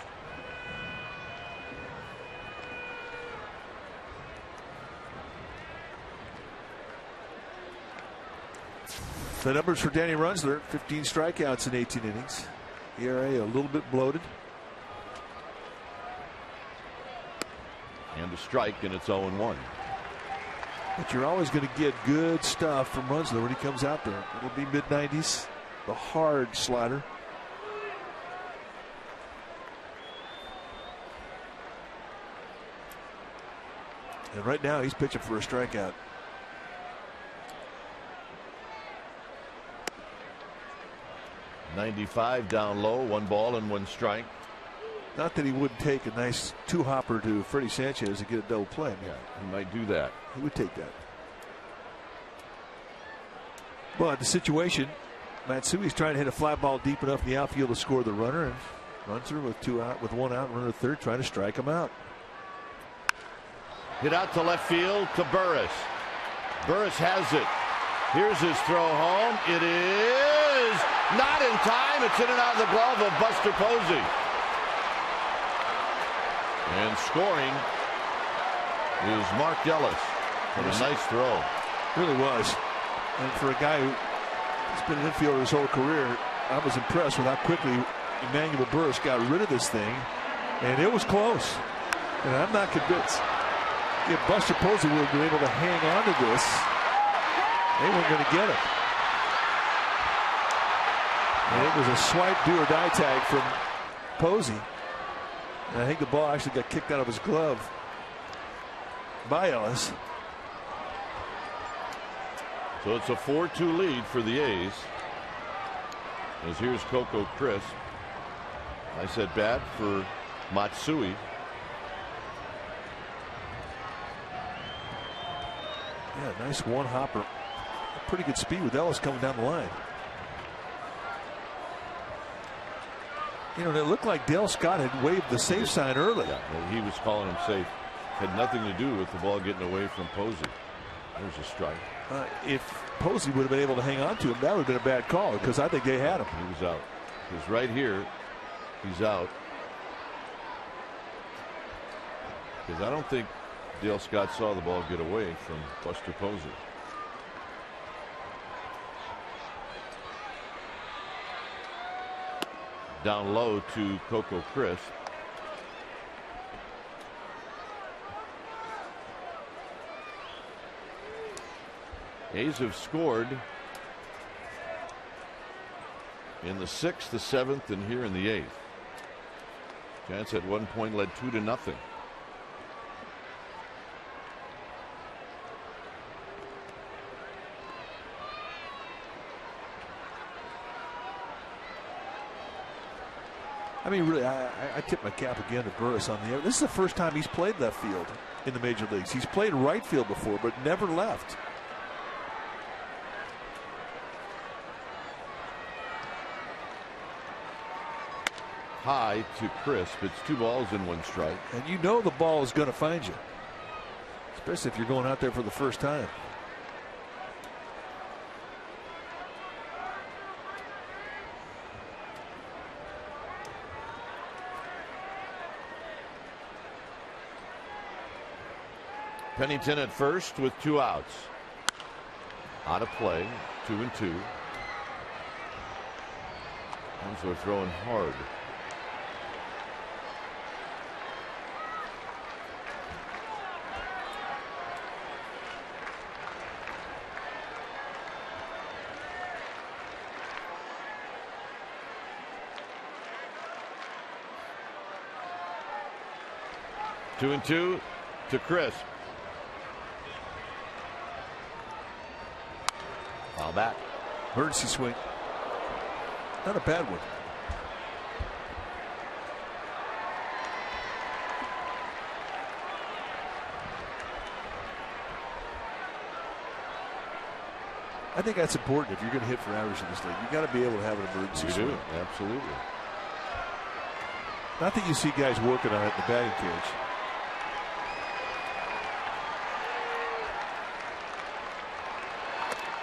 The numbers for Danny Runzler: 15 strikeouts in 18 innings. ERA a little bit bloated. And a strike, and it's 0-1. But you're always going to get good stuff from Runzler when he comes out there. It'll be mid-90s, the hard slider. And right now he's pitching for a strikeout. .95 down low, 1 ball and 1 strike. Not that he wouldn't take a nice 2-hopper to Freddie Sanchez to get a double play. Yeah, he might do that. He would take that. But the situation, Matsui's trying to hit a fly ball deep enough in the outfield to score the runner, and Runzler with 1 out, runner at third, trying to strike him out. Hit out to left field to Burris. Burris has it. Here's his throw home. It is not in time. It's in and out of the glove of Buster Posey. And scoring is Mark Ellis. What a nice throw. Really was. And for a guy who's been an infielder his whole career, I was impressed with how quickly Emmanuel Burris got rid of this thing. And it was close. And I'm not convinced if Buster Posey would have been able to hang on to this, they weren't going to get it. And it was a swipe, do or die tag from Posey. And I think the ball actually got kicked out of his glove by Ellis. So it's a 4-2 lead for the A's. As here's Coco Crisp. I said bat for Matsui. Yeah, nice 1-hopper. Pretty good speed with Ellis coming down the line. You know, it looked like Dale Scott had waved the safe sign early. Yeah, well, he was calling him safe. Had nothing to do with the ball getting away from Posey. There's a strike. If Posey would have been able to hang on to him, that would have been a bad call, because I think they had him. He was out. Because right here, he's out. Because I don't think Dale Scott saw the ball get away from Buster Posey. Down low to Coco Crisp. A's have scored in the 6th, the 7th, and here in the 8th. Giants at one point led 2-0. I mean, really, I tip my cap again to Burris on the air. This is the first time he's played left field in the major leagues. He's played right field before, but never left. High to Crisp. It's 2 balls and 1 strike. And you know the ball is going to find you, especially if you're going out there for the first time. Pennington at first with 2 outs. Out of play, 2-2. Runzler throwing hard. Two and two to Crisp. Foul back. Emergency swing. Not a bad one. I think that's important if you're going to hit for average in this league. You got to be able to have an emergency swing. You do, absolutely. Not that you see guys working on it in the batting cage.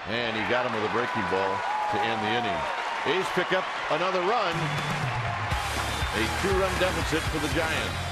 And he got him with a breaking ball to end the inning. A's pick up another run. A 2-run deficit for the Giants.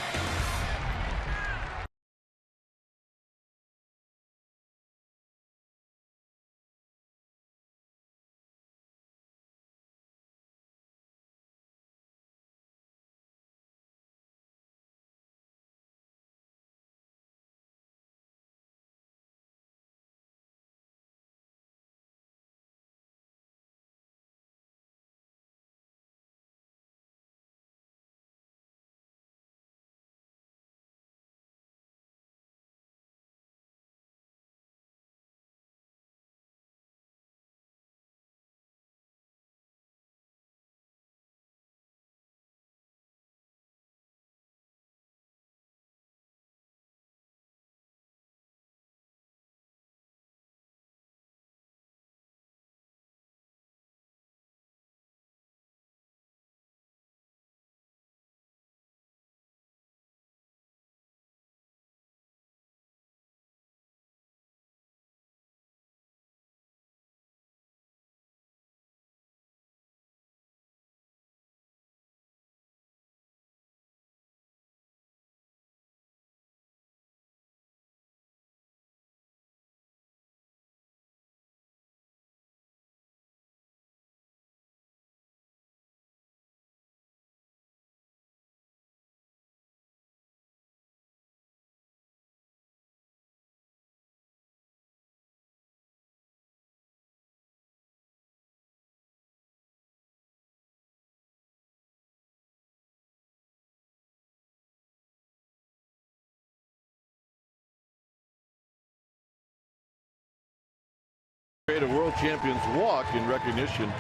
A world champions walk in recognition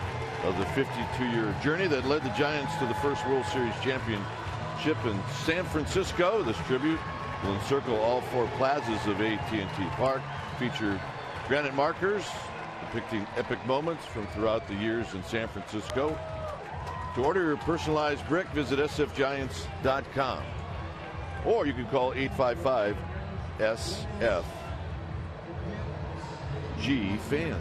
of the 52-year journey that led the Giants to the first World Series championship in San Francisco. This tribute will encircle all 4 plazas of AT&T Park, feature granite markers depicting epic moments from throughout the years in San Francisco. To order your personalized brick, visit sfgiants.com, or you can call 855 SF G fans.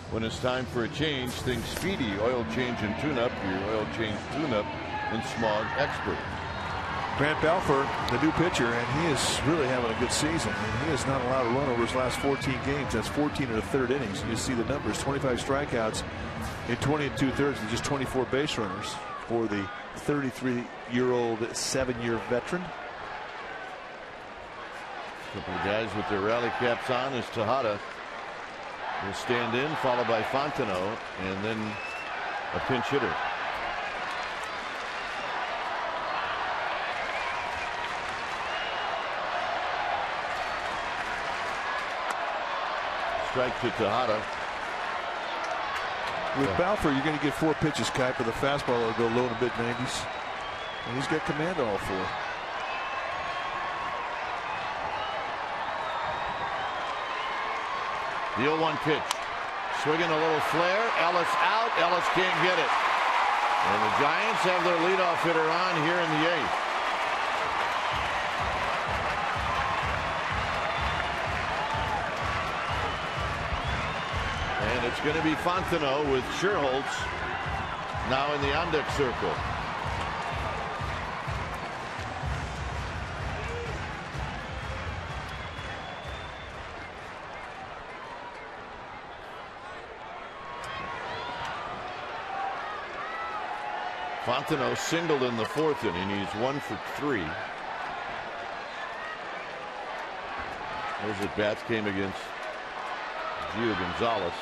When it's time for a change, think Speedy Oil Change and Tune-Up, your oil change tune-up and smog expert. Grant Balfour, the new pitcher, and he is really having a good season. And he has not allowed a run over his last 14 games. That's 14 in the third innings. You see the numbers: 25 strikeouts in 20 2/3 and just 24 base runners for the 33-year-old 7-year veteran. A couple of guys with their rally caps on as Tejada will stand in, followed by Fontenot, and then a pinch hitter. Strike to Tejada. With Balfour, you're going to get 4 pitches, Kite, with a fastball that'll go low to mid-90s. And he's got command of all 4. The 0-1 pitch. Swinging a little flare. Ellis out. Ellis can't get it. And the Giants have their leadoff hitter on here in the 8th. And it's going to be Fontenot with Scherholtz now in the on-deck circle. Fontenot singled in the 4th inning. He's 1 for 3. Those at bats came against Gio Gonzalez.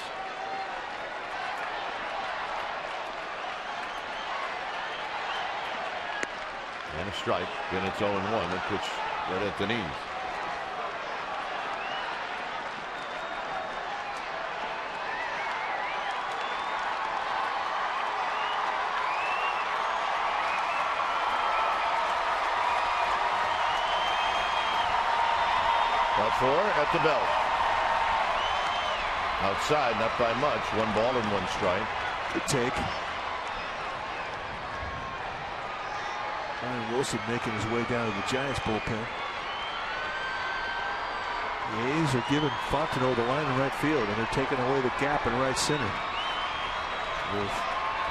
And a strike. Then it's 0-1. That pitch right at the knees. for at the belt. Outside, not by much. 1 ball and 1 strike. Good take. Ryan Wilson making his way down to the Giants bullpen. The A's are giving Fontenot the line in right field, and they're taking away the gap in right center with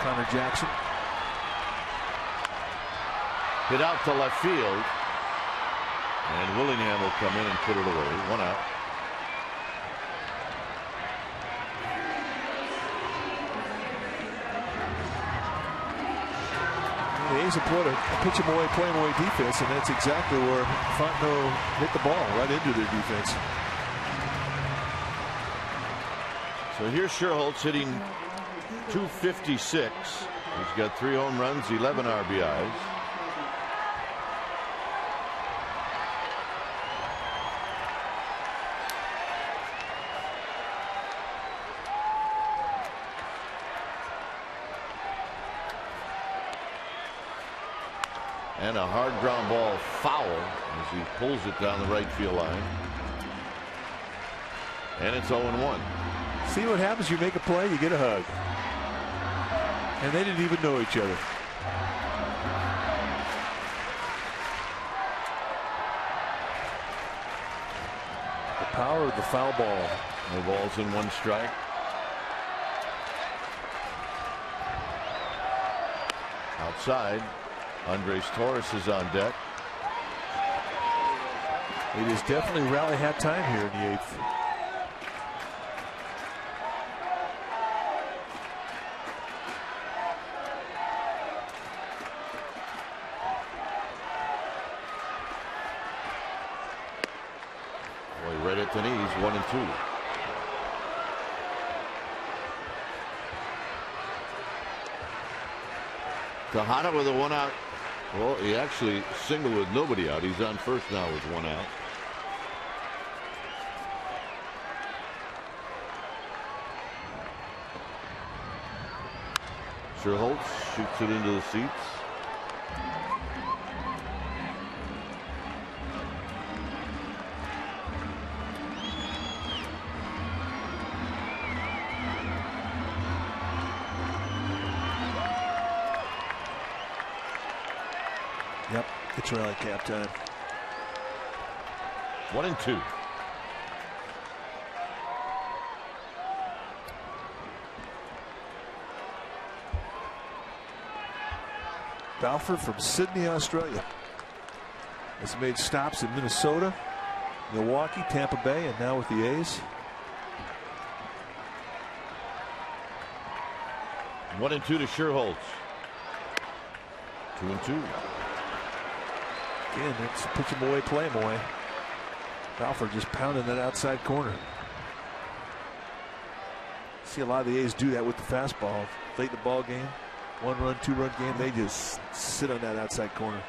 Connor Jackson. Hit out to left field, and Willingham will come in and put it away. 1 out. The A's employed a pitch him away, play him away defense, and that's exactly where Fontenot hit the ball, right into their defense. So here's Sherholtz hitting .256. He's got 3 home runs, 11 RBIs. And a hard ground ball foul as he pulls it down the right field line. And it's 0-1. See what happens? You make a play, you get a hug. And they didn't even know each other. The power of the foul ball. No balls and 1 strike. Outside, Andres Torres is on deck. It is definitely rally hat time here in the 8th. Boy, right at the knees, 1-2. Tejada with a 1 out. Well, he actually singled with nobody out. He's on first now with 1 out. Sherholtz shoots it into the seats. Yep, it's rally cap time. 1-2. Balfour from Sydney, Australia, has made stops in Minnesota, Milwaukee, Tampa Bay, and now with the A's. 1-2 to Sherholtz. 2-2. Again, it's pitch him away, play him away. Balfour just pounding that outside corner. See a lot of the A's do that with the fastball. Late in the ball game, 1-run, 2-run game, they just sit on that outside corner.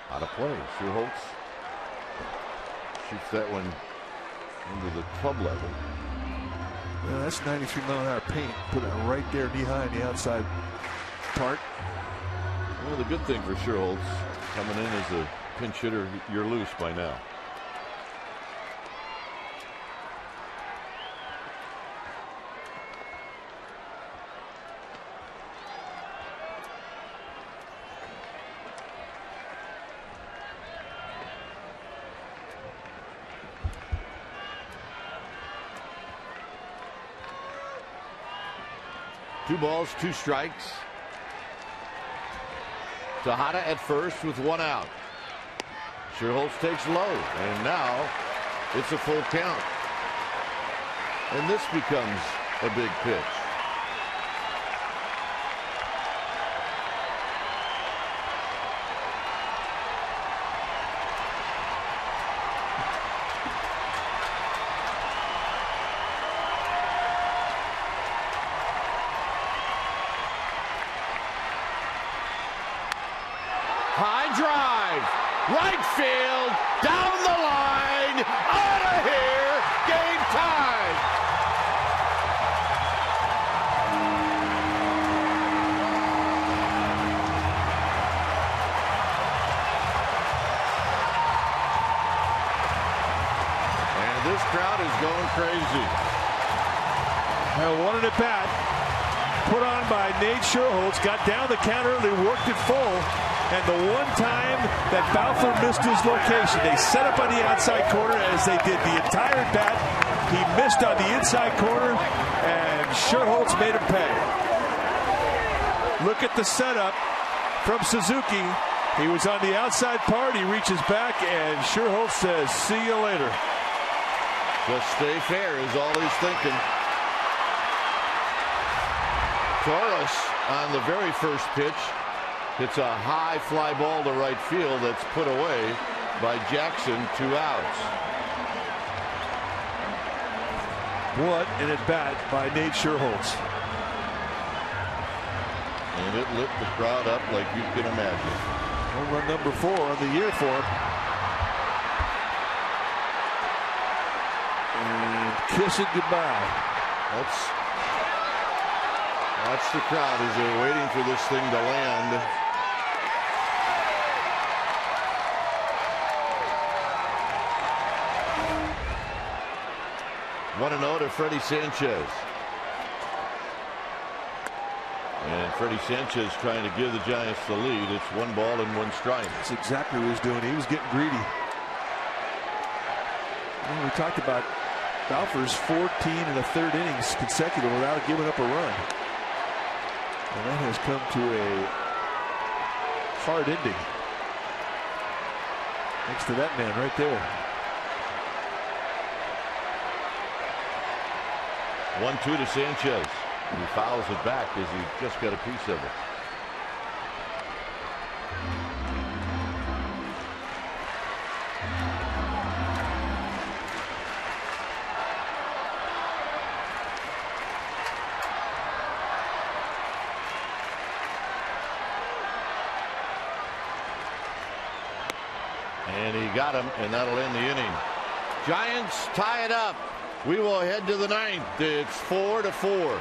Out of play. Sherholtz shoots that one into the club level. Well, that's 93-mile-an-hour paint. Put it right there, knee high on the outside part. Well, the good thing for Sherholtz, coming in as a pinch hitter, you're loose by now. Two balls, 2 strikes. Tejada at first with 1 out. Sherholtz takes low, and now it's a full count. And this becomes a big pitch. High drive, right field, down the line, out of here, game time. crowd is going crazy. One at bat put on by Nate Sherholtz, got down the counter early, worked it full, and the one time that Balfour missed his location, they set up on the outside corner as they did the entire at bat. He missed on the inside corner, and Sherholtz made him pay. Look at the setup from Suzuki. He was on the outside part. He reaches back, and Sherholtz says, "See you later." Just stay fair is all he's thinking. Torres on the very first pitch hits a high fly ball to right field that's put away by Jackson. 2 outs. What an at bat by Nate Sherholtz. And it lit the crowd up like you can imagine. Home run number 4 on the year for him. And kissing goodbye. That's the crowd as they're waiting for this thing to land. One and 0 to Freddie Sanchez. And Freddie Sanchez trying to give the Giants the lead. It's 1 ball and 1 strike. That's exactly what he was doing. He was getting greedy. We talked about Balfour's 14 1/3 innings consecutive without giving up a run. And that has come to a hard ending. Thanks to that man right there. 1-2 to Sanchez. He fouls it back as he just got a piece of it. And he got him, and that'll end the inning. Giants tie it up. We will head to the 9th. It's 4-4.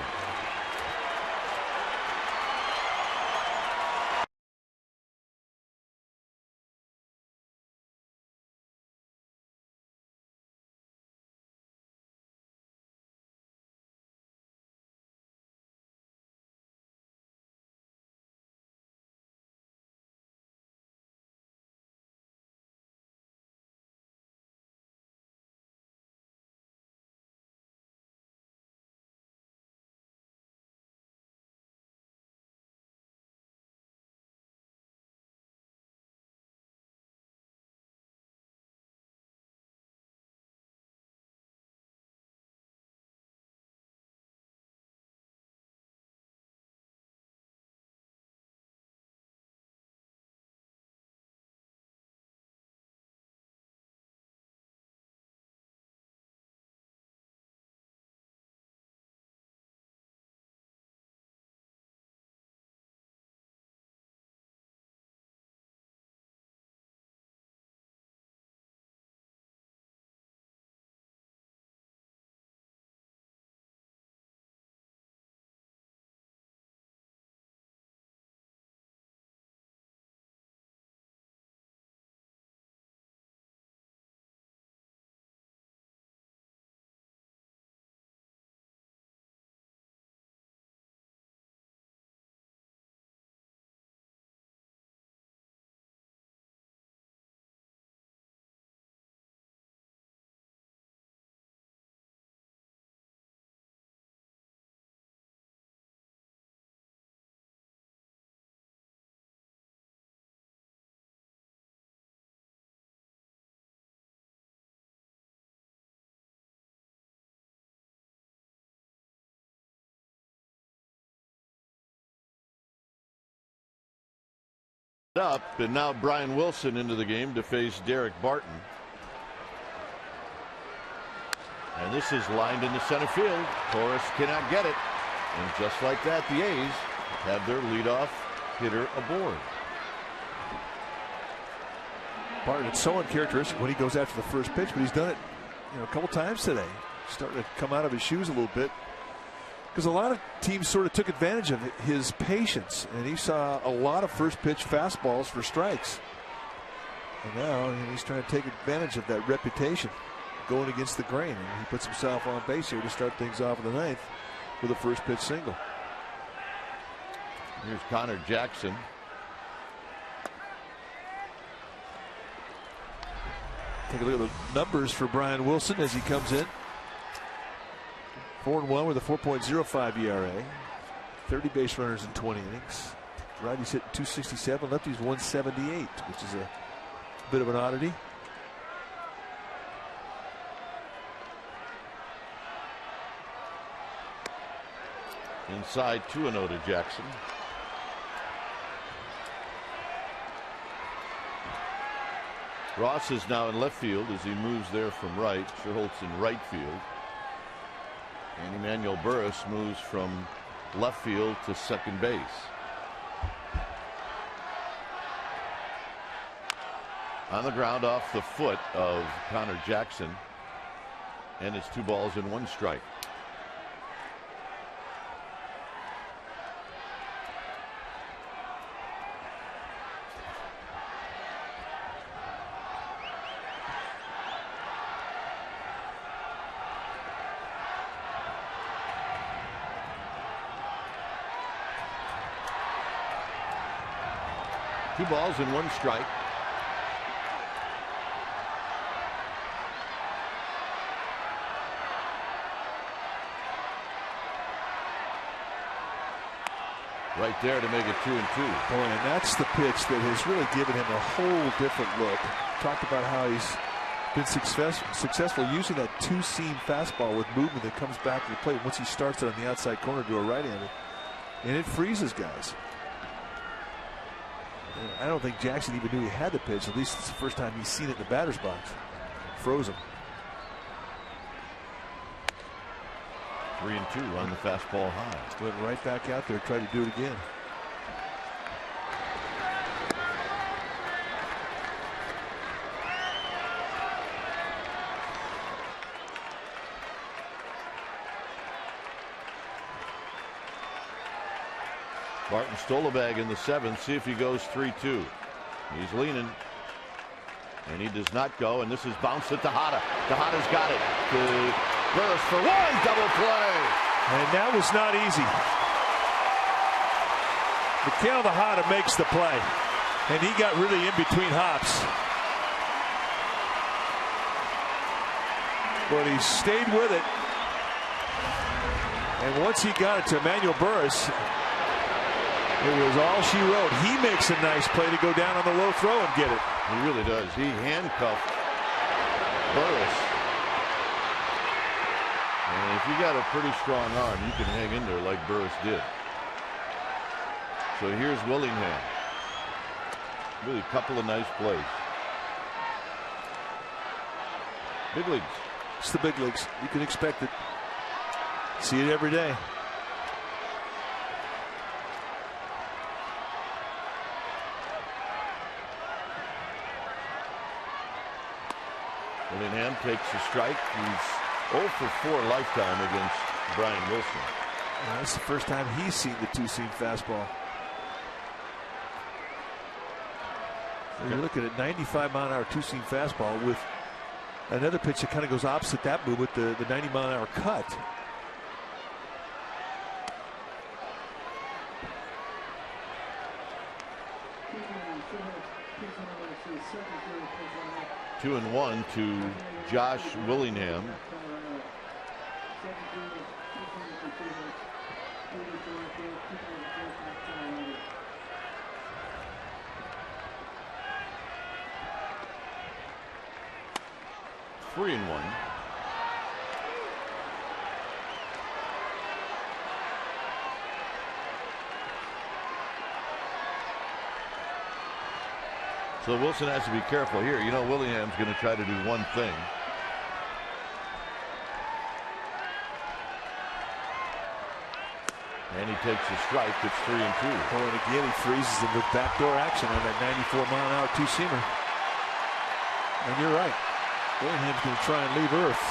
Up, and now Brian Wilson into the game to face Derek Barton. And this is lined into center field. Torres cannot get it. And just like that, the A's have their leadoff hitter aboard. Barton, it's so uncharacteristic when he goes after the first pitch, but he's done it, a couple times today. Starting to come out of his shoes a little bit. Because a lot of teams sort of took advantage of his patience, and he saw a lot of first pitch fastballs for strikes. And now he's trying to take advantage of that reputation. going against the grain. And he puts himself on base here to start things off in the ninth with a first pitch single. Here's Connor Jackson. Take a look at the numbers for Brian Wilson as he comes in. 4-1 with a 4.05 ERA. 30 base runners in 20 innings. Righty's hitting 267, lefty's 178, which is a bit of an oddity. Inside 2-0 to Jackson. Ross is now in left field as he moves there from right. Sherholtz in right field. And Emmanuel Burris moves from left field to second base. On the ground off the foot of Connor Jackson. And it's 2 balls and 1 strike. Two balls and 1 strike. Right there to make it 2-2. Boy, and that's the pitch that has really given him a whole different look. Talked about how he's been successful using that 2-seam fastball with movement that comes back to the plate once he starts it on the outside corner to a right-hander. And it freezes guys. I don't think Jackson even knew he had the pitch. At least it's the first time he's seen it in the batter's box. Froze him. 3-2 on the fastball high. Went right back out there, tried to do it again. Martin Stolabag in the 7th. See if he goes 3-2. He's leaning. And he does not go. And this is bounced at Tejada. Tejada's got it. To Burris for 1. Double play. And that was not easy. Miguel Tejada makes the play. And he got really in between hops. But he stayed with it. And once he got it to Emmanuel Burris, it was all she wrote. He makes a nice play to go down on the low throw and get it. He really does. He handcuffed Burris. And if you got a pretty strong arm, you can hang in there like Burris did. So here's Willingham. Really a couple of nice plays. Big leagues. It's the big leagues. You can expect it. See it every day. Willingham takes a strike. He's 0 for 4 lifetime against Brian Wilson. Yeah, that's the first time he's seen the 2-seam fastball. So you're looking at 95-mile-an-hour 2-seam fastball with another pitch that kind of goes opposite that move with the 90-mile-an-hour cut. Two and 1 to Josh Willingham. Three and 1. So Wilson has to be careful here. You know, Willingham's going to try to do one thing. And he takes a strike. It's 3-2. Oh, and again, he freezes him with backdoor action on that 94-mile-an-hour 2-seamer. And you're right. Willingham's going to try and leave Earth.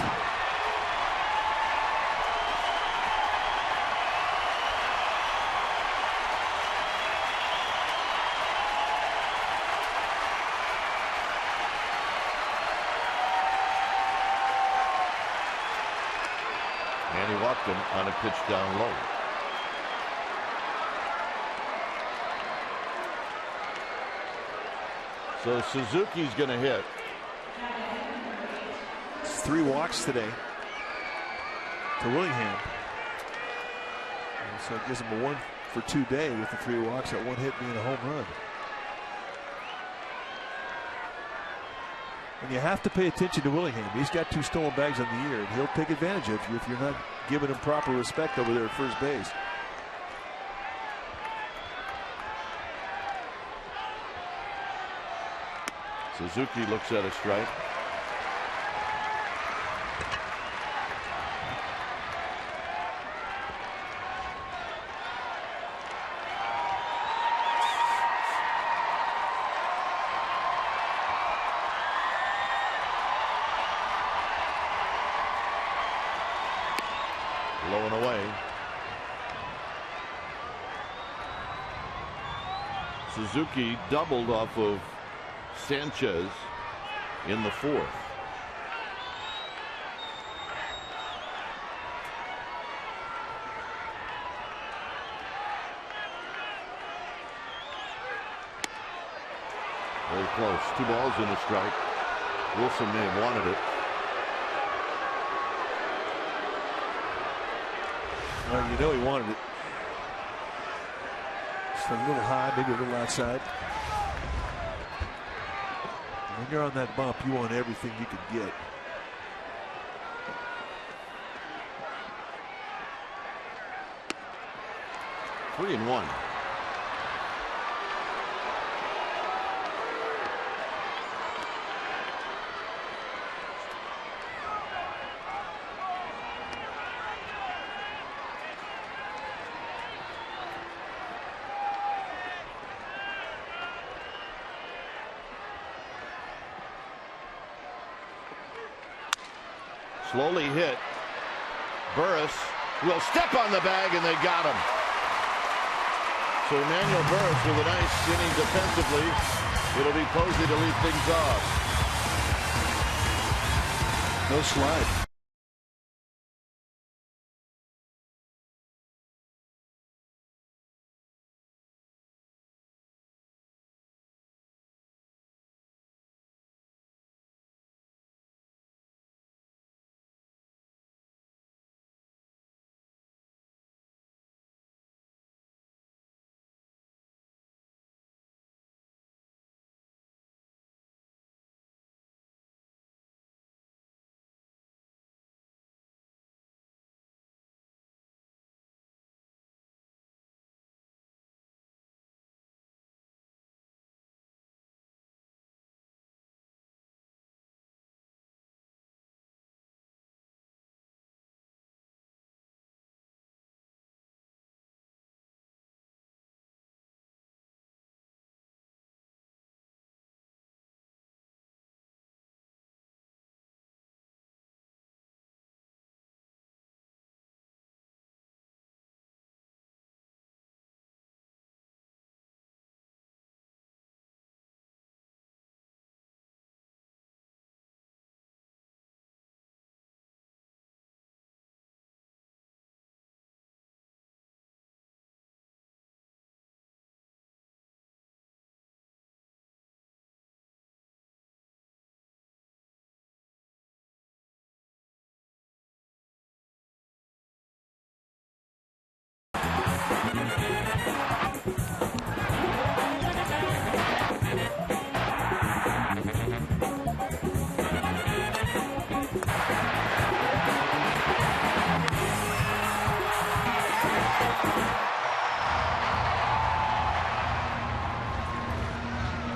And he walked him on a pitch down low. So Suzuki's going to hit. It's 3 walks today to Willingham. And so it gives him a 1 for 2 day with the 3 walks, that 1 hit being a home run. And you have to pay attention to Willingham. He's got 2 stolen bags on the year, and he'll take advantage of you if you're not giving him proper respect over there at first base. Suzuki looks at a strike. Low and away. Suzuki doubled off of Sanchez in the 4th. Very close. 2 balls and a strike. Wilson may have wanted it. Well, you know he wanted it. Just a little high, maybe a little outside. When you're on that bump, you want everything you can get. Three and 1. Slowly hit. Burris will step on the bag, and they got him. So Emmanuel Burris with a nice inning defensively. It'll be Posey to lead things off. No slide.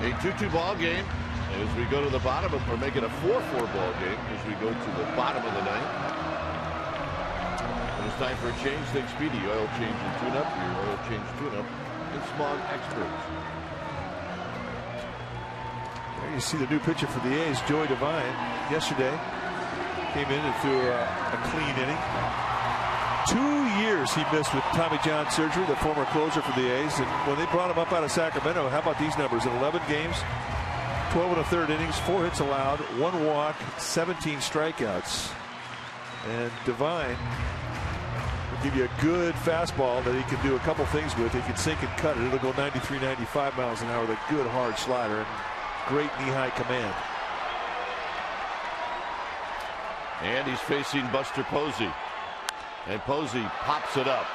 A 2-2 ball game as we go to the bottom of, or make it a 4-4 ball game as we go to the bottom of the ninth. And it's time for a change. Think Speedy Oil Change and Tune-Up. Your oil change tune-up and smog experts. There you see the new pitcher for the A's, Joey Devine. Yesterday came in and threw a clean inning. 2 years he missed with Tommy John surgery, the former closer for the A's. And when they brought him up out of Sacramento, how about these numbers? In 11 games, 12 1/3 innings, 4 hits allowed, 1 walk, 17 strikeouts. And Devine will give you a good fastball that he can do a couple things with. He can sink and cut it. It'll go 93, 95 miles an hour with a good hard slider and great knee-high command. And he's facing Buster Posey. And Posey pops it up.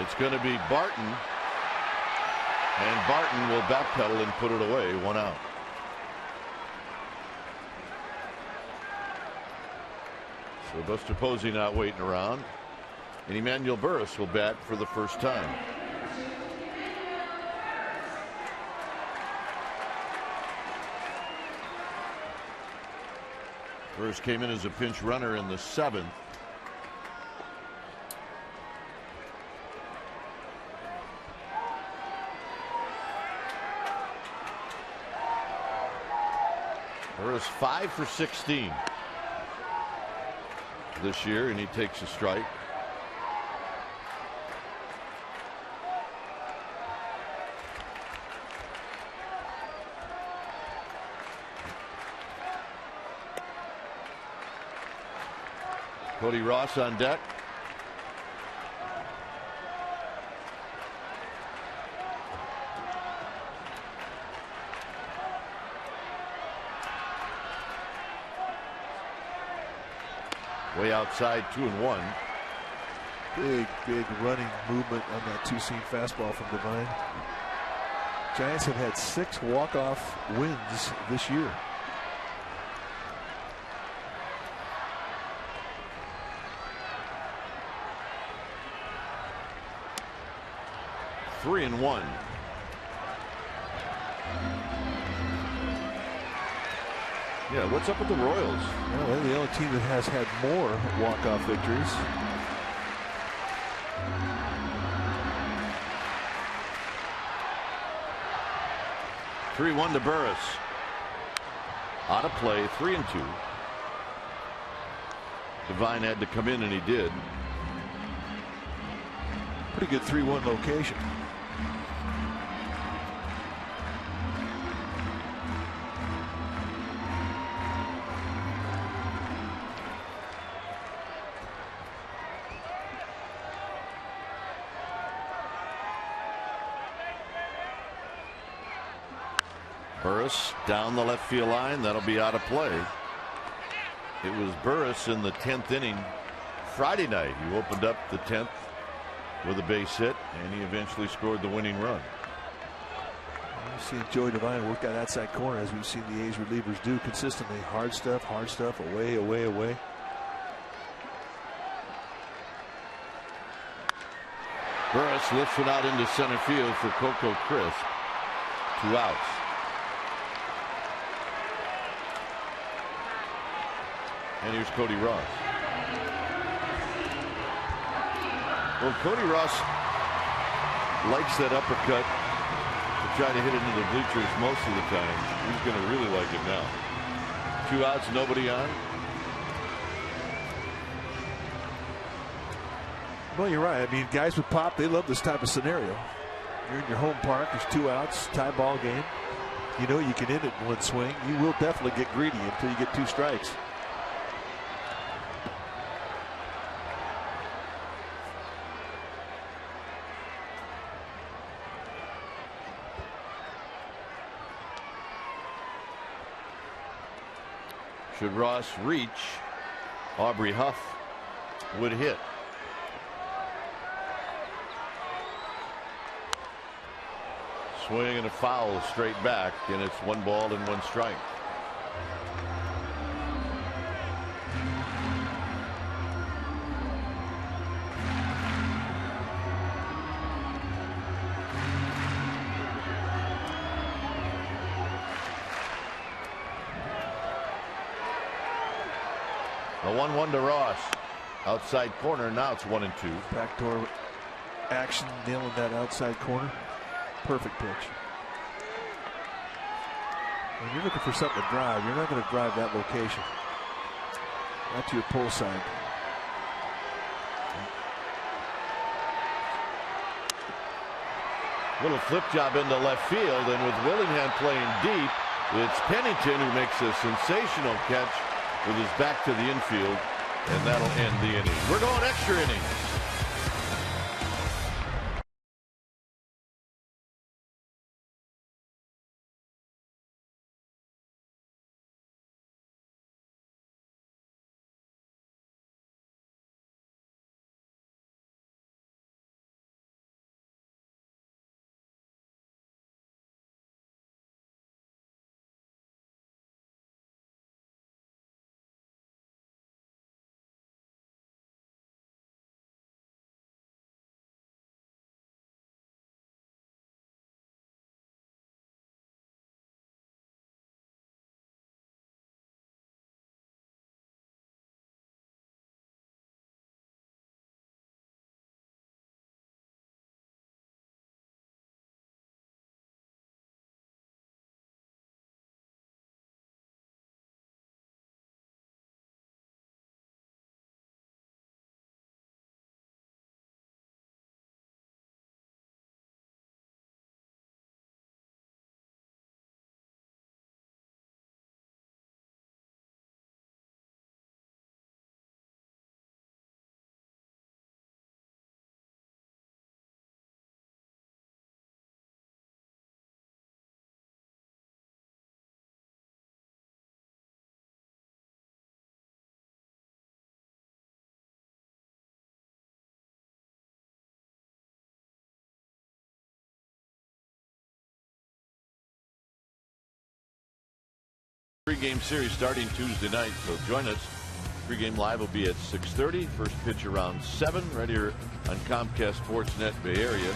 It's going to be Barton. And Barton will backpedal and put it away. 1 out. So Buster Posey not waiting around. And Emmanuel Burris will bat for the first time. Burris came in as a pinch runner in the 7th. Burris 5 for 16 this year, and he takes a strike. Cody Ross on deck. Way outside, 2-1. Big running movement on that two-seam fastball from Devine. Giants have had 6 walk-off wins this year. Three and 1. Yeah, what's up with the Royals? Well, they're the only team that has had more walk-off victories. Three 1 to Burris. Out of play, 3-2. Devine had to come in, and he did. Pretty good 3-1 location. Burris down the left field line. That'll be out of play. It was Burris in the 10th inning Friday night. He opened up the 10th with a base hit, and he eventually scored the winning run. You've seen Joey Devine work that outside corner, as we've seen the A's relievers do consistently. Hard stuff, away, away, away. Burris lifts it out into center field for Coco Crisp. 2 outs. And here's Cody Ross. Well, Cody Ross likes that uppercut to try to hit it into the bleachers most of the time. He's going to really like it now. 2 outs, nobody on. Well, you're right. I mean, guys with pop, they love this type of scenario. You're in your home park. There's 2 outs, tie ball game. You know you can end it in 1 swing. You will definitely get greedy until you get 2 strikes. Should Ross reach, Aubrey Huff would hit. Swing and a foul straight back, and it's 1 ball and 1 strike. The 1-1 to Ross. Outside corner, now it's 1-2. Backdoor action, nailing that outside corner. Perfect pitch. When you're looking for something to drive, you're not going to drive that location. Not to your pull side. Little flip job into left field, and with Willingham playing deep, it's Pennington who makes a sensational catch with his back to the infield And that'll end the inning. We're going extra innings. Three-game series starting Tuesday night, so join us. Pre-game live will be at 6:30. First pitch around 7 right here on Comcast Sportsnet Bay Area.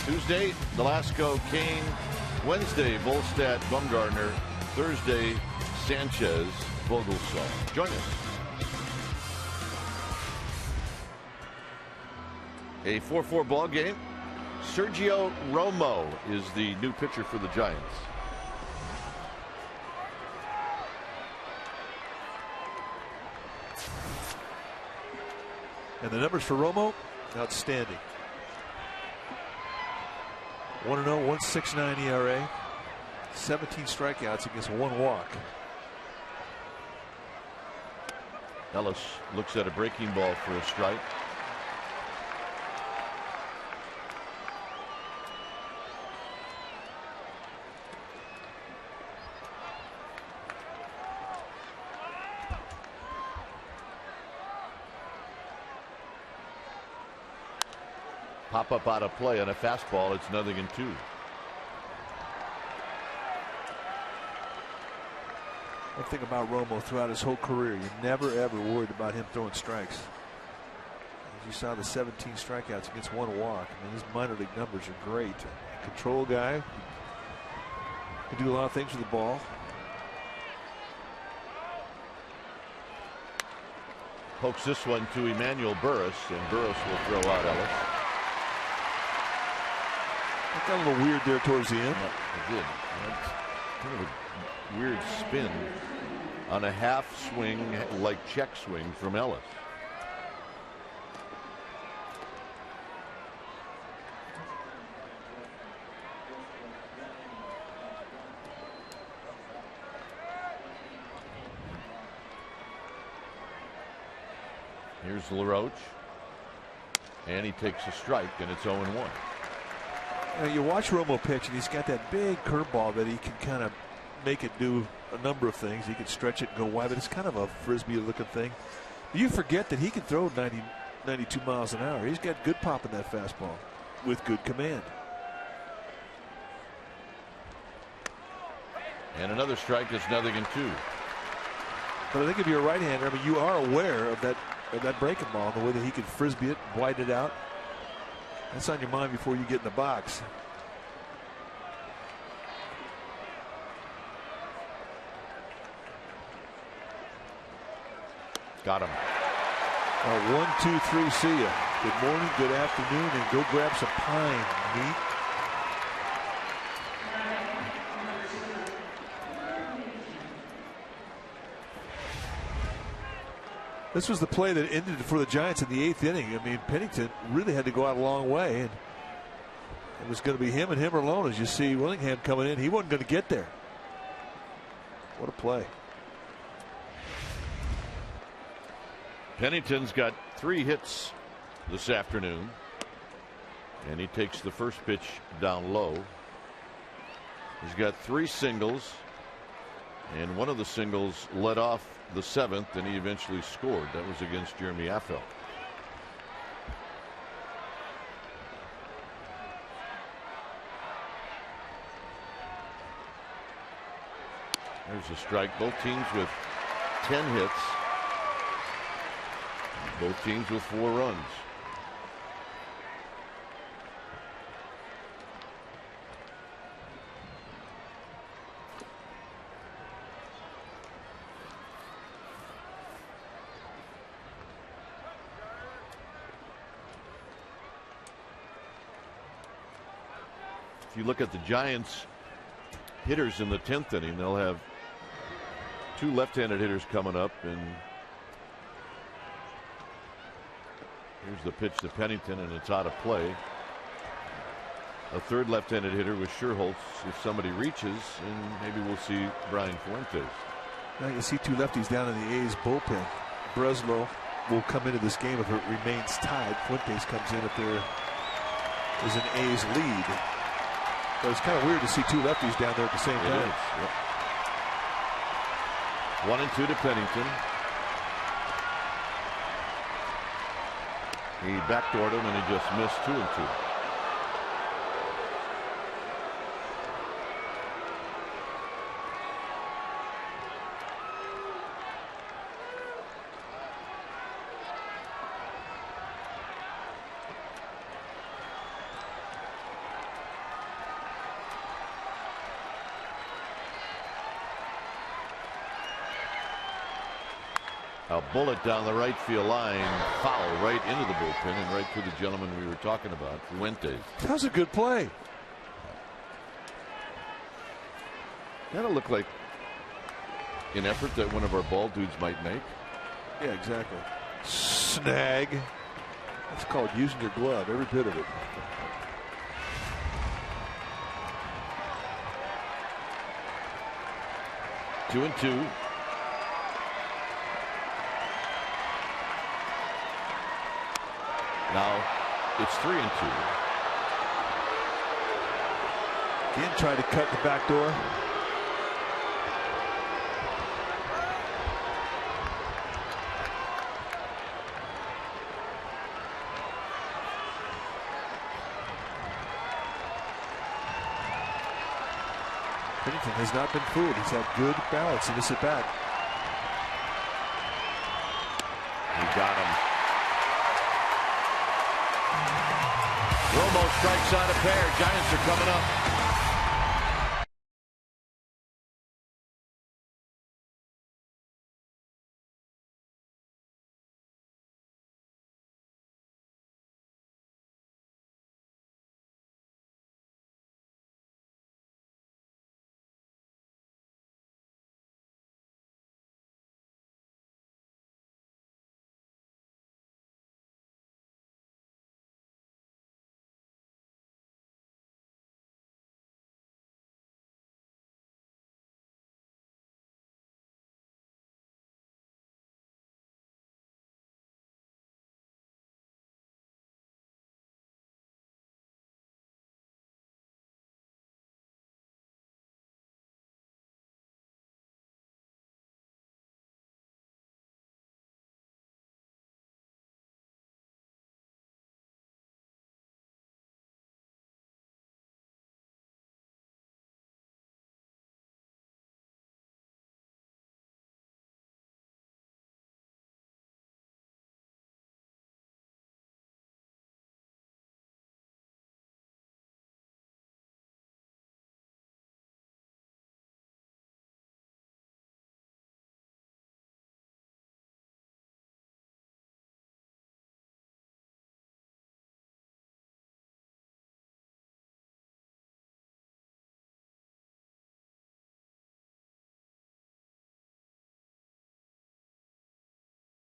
Tuesday, Velasco, Kane. Wednesday, Volstad, Bumgarner. Thursday, Sanchez, Vogelsong. Join us. A 4-4 ball game. Sergio Romo is the new pitcher for the Giants. And the numbers for Romo, outstanding. 1-0, 1.69 ERA, 17 strikeouts against 1 walk. Ellis looks at a breaking ball for a strike. Pop up out of play on a fastball. It's 0-2. One thing about Romo throughout his whole career, you never ever worried about him throwing strikes. As you saw, the 17 strikeouts against 1 walk. I mean, his minor league numbers are great. Control guy. Can do a lot of things with the ball. Pokes this one to Emmanuel Burris, and Burris will throw out Ellis. It got a little weird there towards the end. Yeah, it did. That's kind of a weird spin on a half swing, like check swing from Ellis. Here's LaRoche, and he takes a strike, and it's 0-1. You watch Romo pitch, and he's got that big curveball that he can kind of make it do a number of things. He can stretch it and go wide, but it's kind of a frisbee-looking thing. You forget that he can throw 90, 92 miles an hour. He's got good pop in that fastball with good command. And another strike is 0-2. But I think if you're a right-hander, I mean, you are aware of that breaking ball, the way that he can frisbee it, widen it out. That's on your mind before you get in the box. Got him. 1, 2, 3, see ya. Good morning, good afternoon, and go grab some pine meat. This was the play that ended for the Giants in the 8th inning. I mean, Pennington really had to go out a long way, and it was going to be him and him alone. As you see Willingham coming in, he wasn't going to get there. What a play. Pennington's got 3 hits this afternoon, and he takes the first pitch down low. He's got 3 singles, and one of the singles led off the 7th, and he eventually scored. That was against Jeremy Affel. There's a strike. Both teams with 10 hits. Both teams with 4 runs. If you look at the Giants hitters in the 10th inning, they'll have 2 left-handed hitters coming up, and here's the pitch to Pennington, and it's out of play. A 3rd left-handed hitter with Sherholtz if somebody reaches, and maybe we'll see Brian Fuentes. Now you see 2 lefties down in the A's bullpen. Breslow will come into this game if it remains tied. Fuentes comes in if there is an A's lead. But it's kind of weird to see 2 lefties down there at the same time. Yep. 1-2 to Pennington. He backdoored him, and he just missed 2-2. A bullet down the right field line, foul right into the bullpen and right to the gentleman we were talking about, Fuentes. That was a good play. That'll look like an effort that one of our ball dudes might make. Yeah, exactly. Snag. That's called using your glove, every bit of it. Two and two. Now it's 3-2. Again, tried to cut the back door. Pennington has not been fooled. He's had good balance in this at bat. He got him. Romo strikes out a pair. Giants are coming up.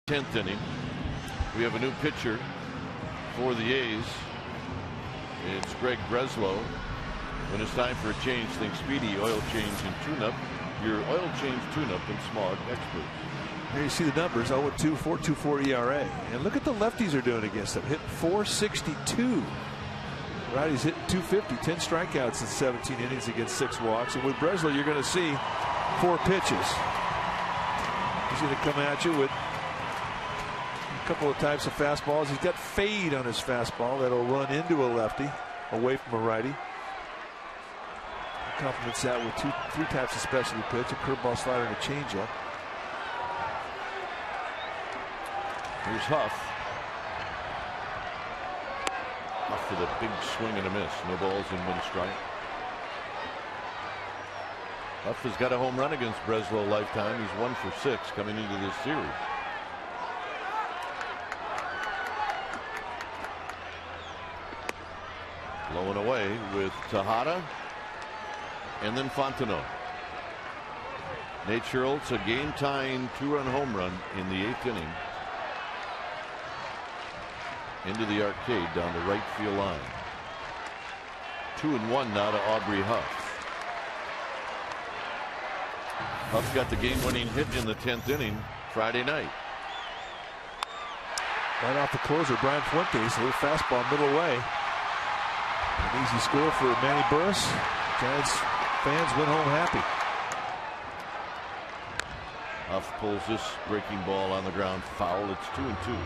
Tenth inning. We have a new pitcher for the A's. It's Greg Breslow. When it's time for a change, think Speedy Oil Change and Tune-Up. Your oil change tune-up and smog experts. Here you see the numbers: 0-2, 4.24 ERA. And look at the lefties are doing against them. Hitting .462. Righty's hitting .250. 10 strikeouts in 17 innings against 6 walks. And with Breslow, you're going to see 4 pitches. He's going to come at you with a couple of types of fastballs. He's got fade on his fastball that'll run into a lefty, away from a righty. He complements that with 3 types of specialty pitch: a curveball, slider, and a changeup. Here's Huff. Huff with a big swing and a miss. No balls and 1 strike. Huff has got a home run against Breslow lifetime. He's 1 for 6 coming into this series. Low and away with Tejada and then Fontenot. Nate Schultz, a game-tying 2-run home run in the 8th inning. Into the arcade down the right field line. 2-1 now to Aubrey Huff. Huff got the game-winning hit in the 10th inning Friday night. Right off the closer, Brian Fuentes, a little fastball middle way. An easy score for Manny Burris. Giants fans went home happy. Huff pulls this breaking ball on the ground foul. It's 2-2.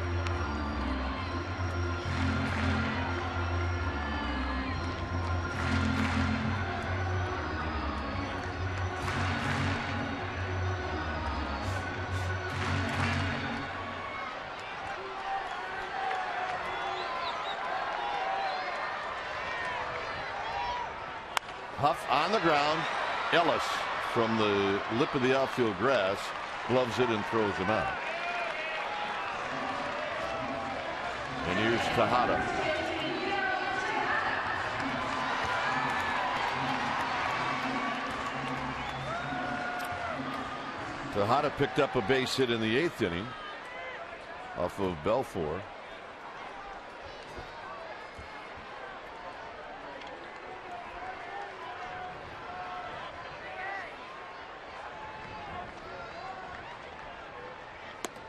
Huff on the ground. Ellis from the lip of the outfield grass gloves it and throws him out. And here's Tejada. Tejada picked up a base hit in the 8th inning off of Belfour.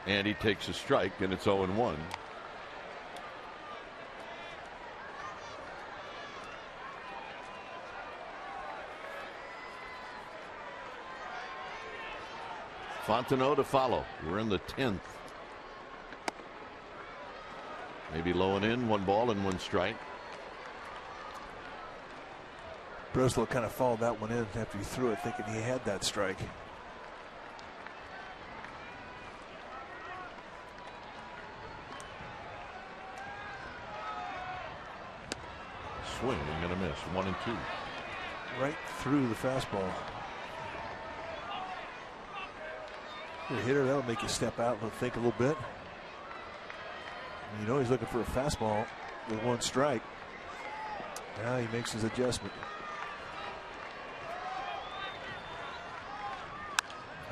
And he takes a strike, and it's 0-1. Fontenot to follow. We're in the 10th. Maybe low and in, 1 ball and 1 strike. Breslow kind of followed that one in after he threw it, thinking he had that strike. Swing and a miss. 1-2. Right through the fastball. You're a hitter, that'll make you step out and think a little bit. You know he's looking for a fastball with 1 strike. Now he makes his adjustment.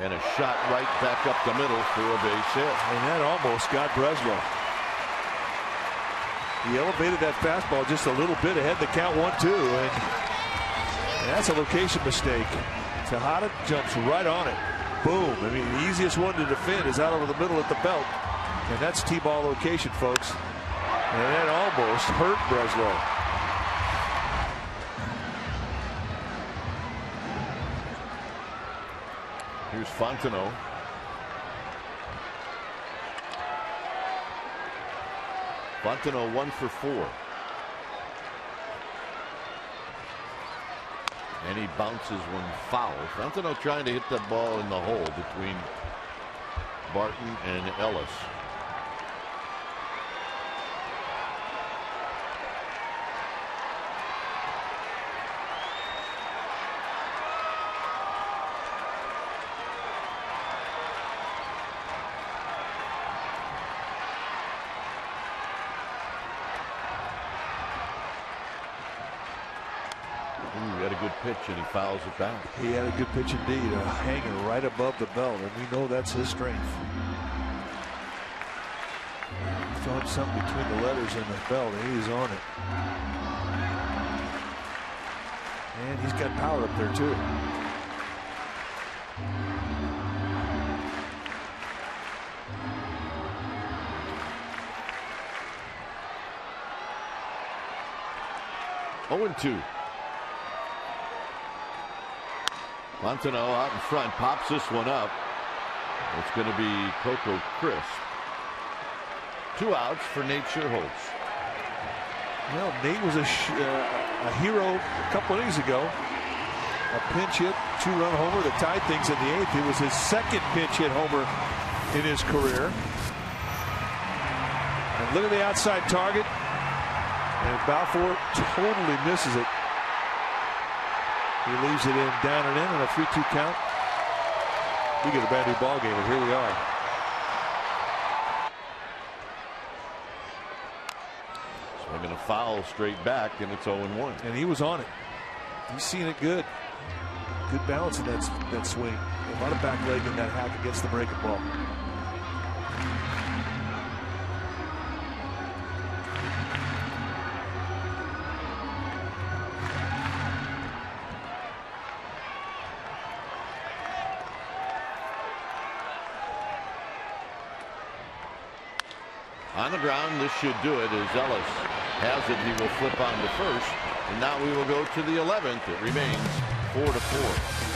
And a shot right back up the middle for a base hit. And that almost got Breslow. He elevated that fastball just a little bit ahead, the count 1-2, and that's a location mistake. Tejada jumps right on it. Boom. I mean, the easiest one to defend is out over the middle at the belt, and that's T-ball location, folks. And that almost hurt Breslow. Here's Fontenot. Fontenot 1 for 4. And he bounces one foul. Fontenot trying to hit that ball in the hole between Barton and Ellis. Pitch and he fouls it back. He had a good pitch indeed, a hanger right above the belt, and we know that's his strength. Throwing something between the letters and the belt, and he's on it. And he's got power up there too. 0-2. Montanaro out in front, pops this one up. It's going to be Coco Crisp. 2 outs for Nate Scherholz. Well, Nate was a hero a couple innings ago. A pinch hit, 2-run homer that tied things in the 8th. It was his second pinch hit homer in his career. And look at the outside target. And Balfour totally misses it. He leaves it in, down and in, and a 3-2 count. We get a brand new ball game, and here we are. Swinging a foul straight back, and it's 0-1. And he was on it. He's seeing it good. Good balance in that swing. A lot of back leg in that hack against the breaking ball. On the ground, this should do it as Ellis has it. He will flip on to first. And now we will go to the 11th. It remains 4-4.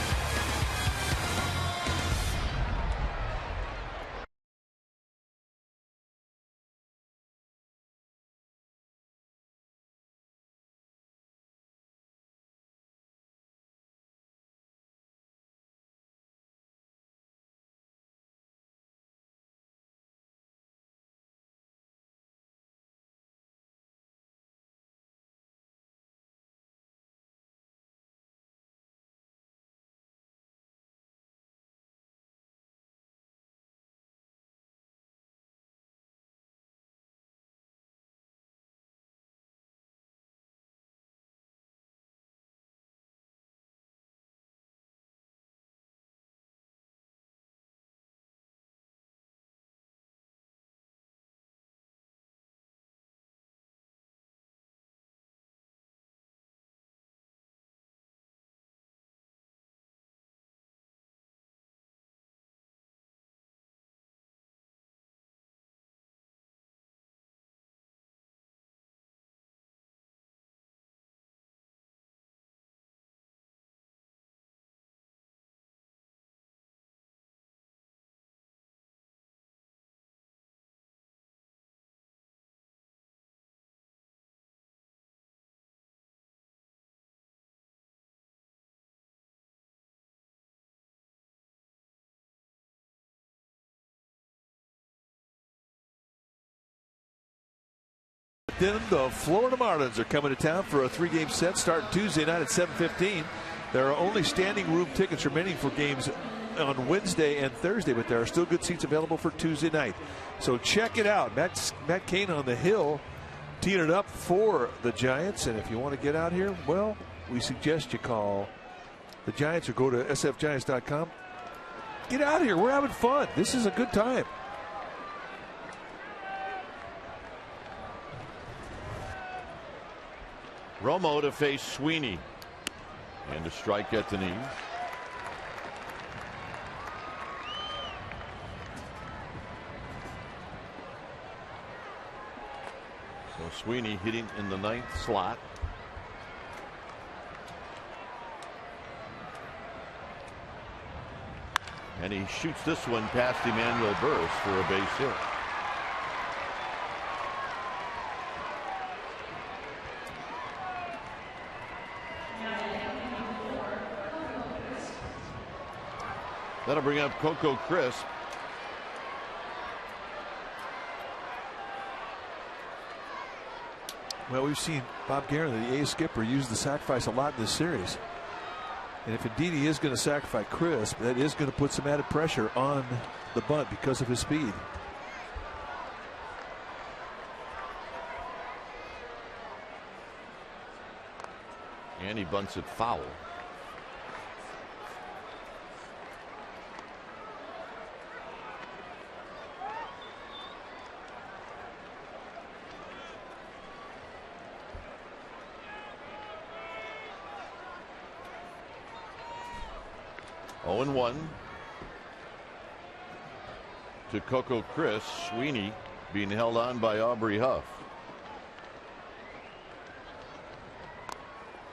Then the Florida Marlins are coming to town for a 3-game set starting Tuesday night at 7:15. There are only standing room tickets remaining for games on Wednesday and Thursday, but there are still good seats available for Tuesday night. So check it out. Matt Cain on the hill teeing it up for the Giants. And if you want to get out here, well, we suggest you call the Giants or go to sfgiants.com. Get out here. We're having fun. This is a good time. Romo to face Sweeney. And a strike at the knee. So Sweeney hitting in the 9th slot. And he shoots this one past Emmanuel Burris for a base hit. That'll bring up Coco Crisp. Well, we've seen Bob Guerin, the A's skipper, use the sacrifice a lot in this series. And if indeed he is going to sacrifice Crisp, that is going to put some added pressure on the bunt because of his speed. And he bunts it foul. Oh, 0-1 to Coco Crisp. Sweeney being held on by Aubrey Huff.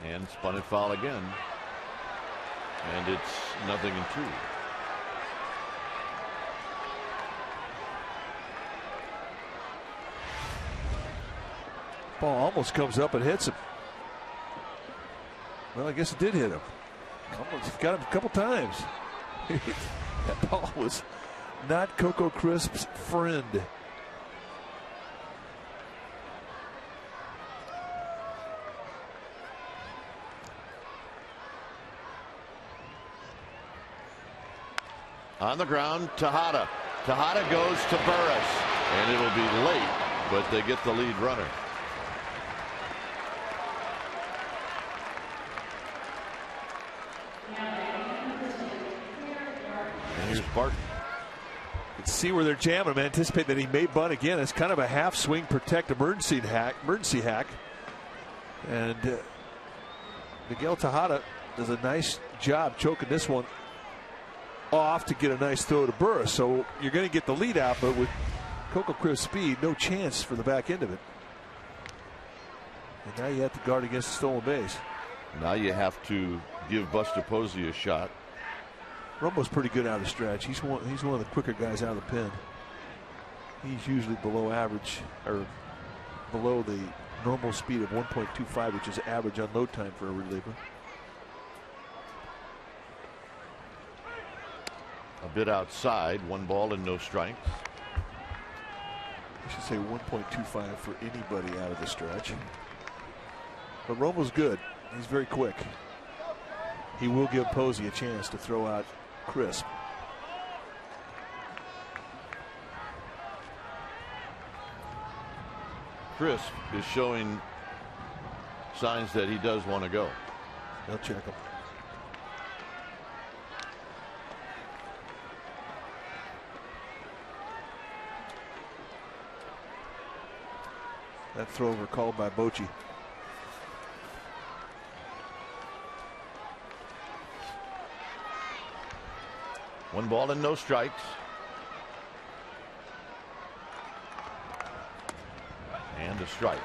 And spun it foul again. And it's 0-2. Ball almost comes up and hits him. Well, I guess it did hit him. Almost got him a couple times. That ball was not Coco Crisp's friend. On the ground, Tejada. Tejada goes to Burris. And it'll be late, but they get the lead runner. And here's Barton. You can see where they're jamming him. Anticipate that he may bunt again. It's kind of a half swing protect emergency hack. And Miguel Tejada does a nice job choking this one off to get a nice throw to Burris. So you're going to get the lead out, but with Coco Crisp's speed, no chance for the back end of it. And now you have to guard against the stolen base. Now you have to give Buster Posey a shot. Romo's pretty good out of the stretch. He's one of the quicker guys out of the pen. He's usually below average, or below the normal speed of 1.25, which is average unload time for a reliever. A bit outside, 1 ball and no strikes. I should say 1.25 for anybody out of the stretch. But Romo's good. He's very quick. He will give Posey a chance to throw out Crisp. Crisp is showing signs that he does want to go. They'll check him. That throw over called by Bochy. One ball and no strikes. And a strike.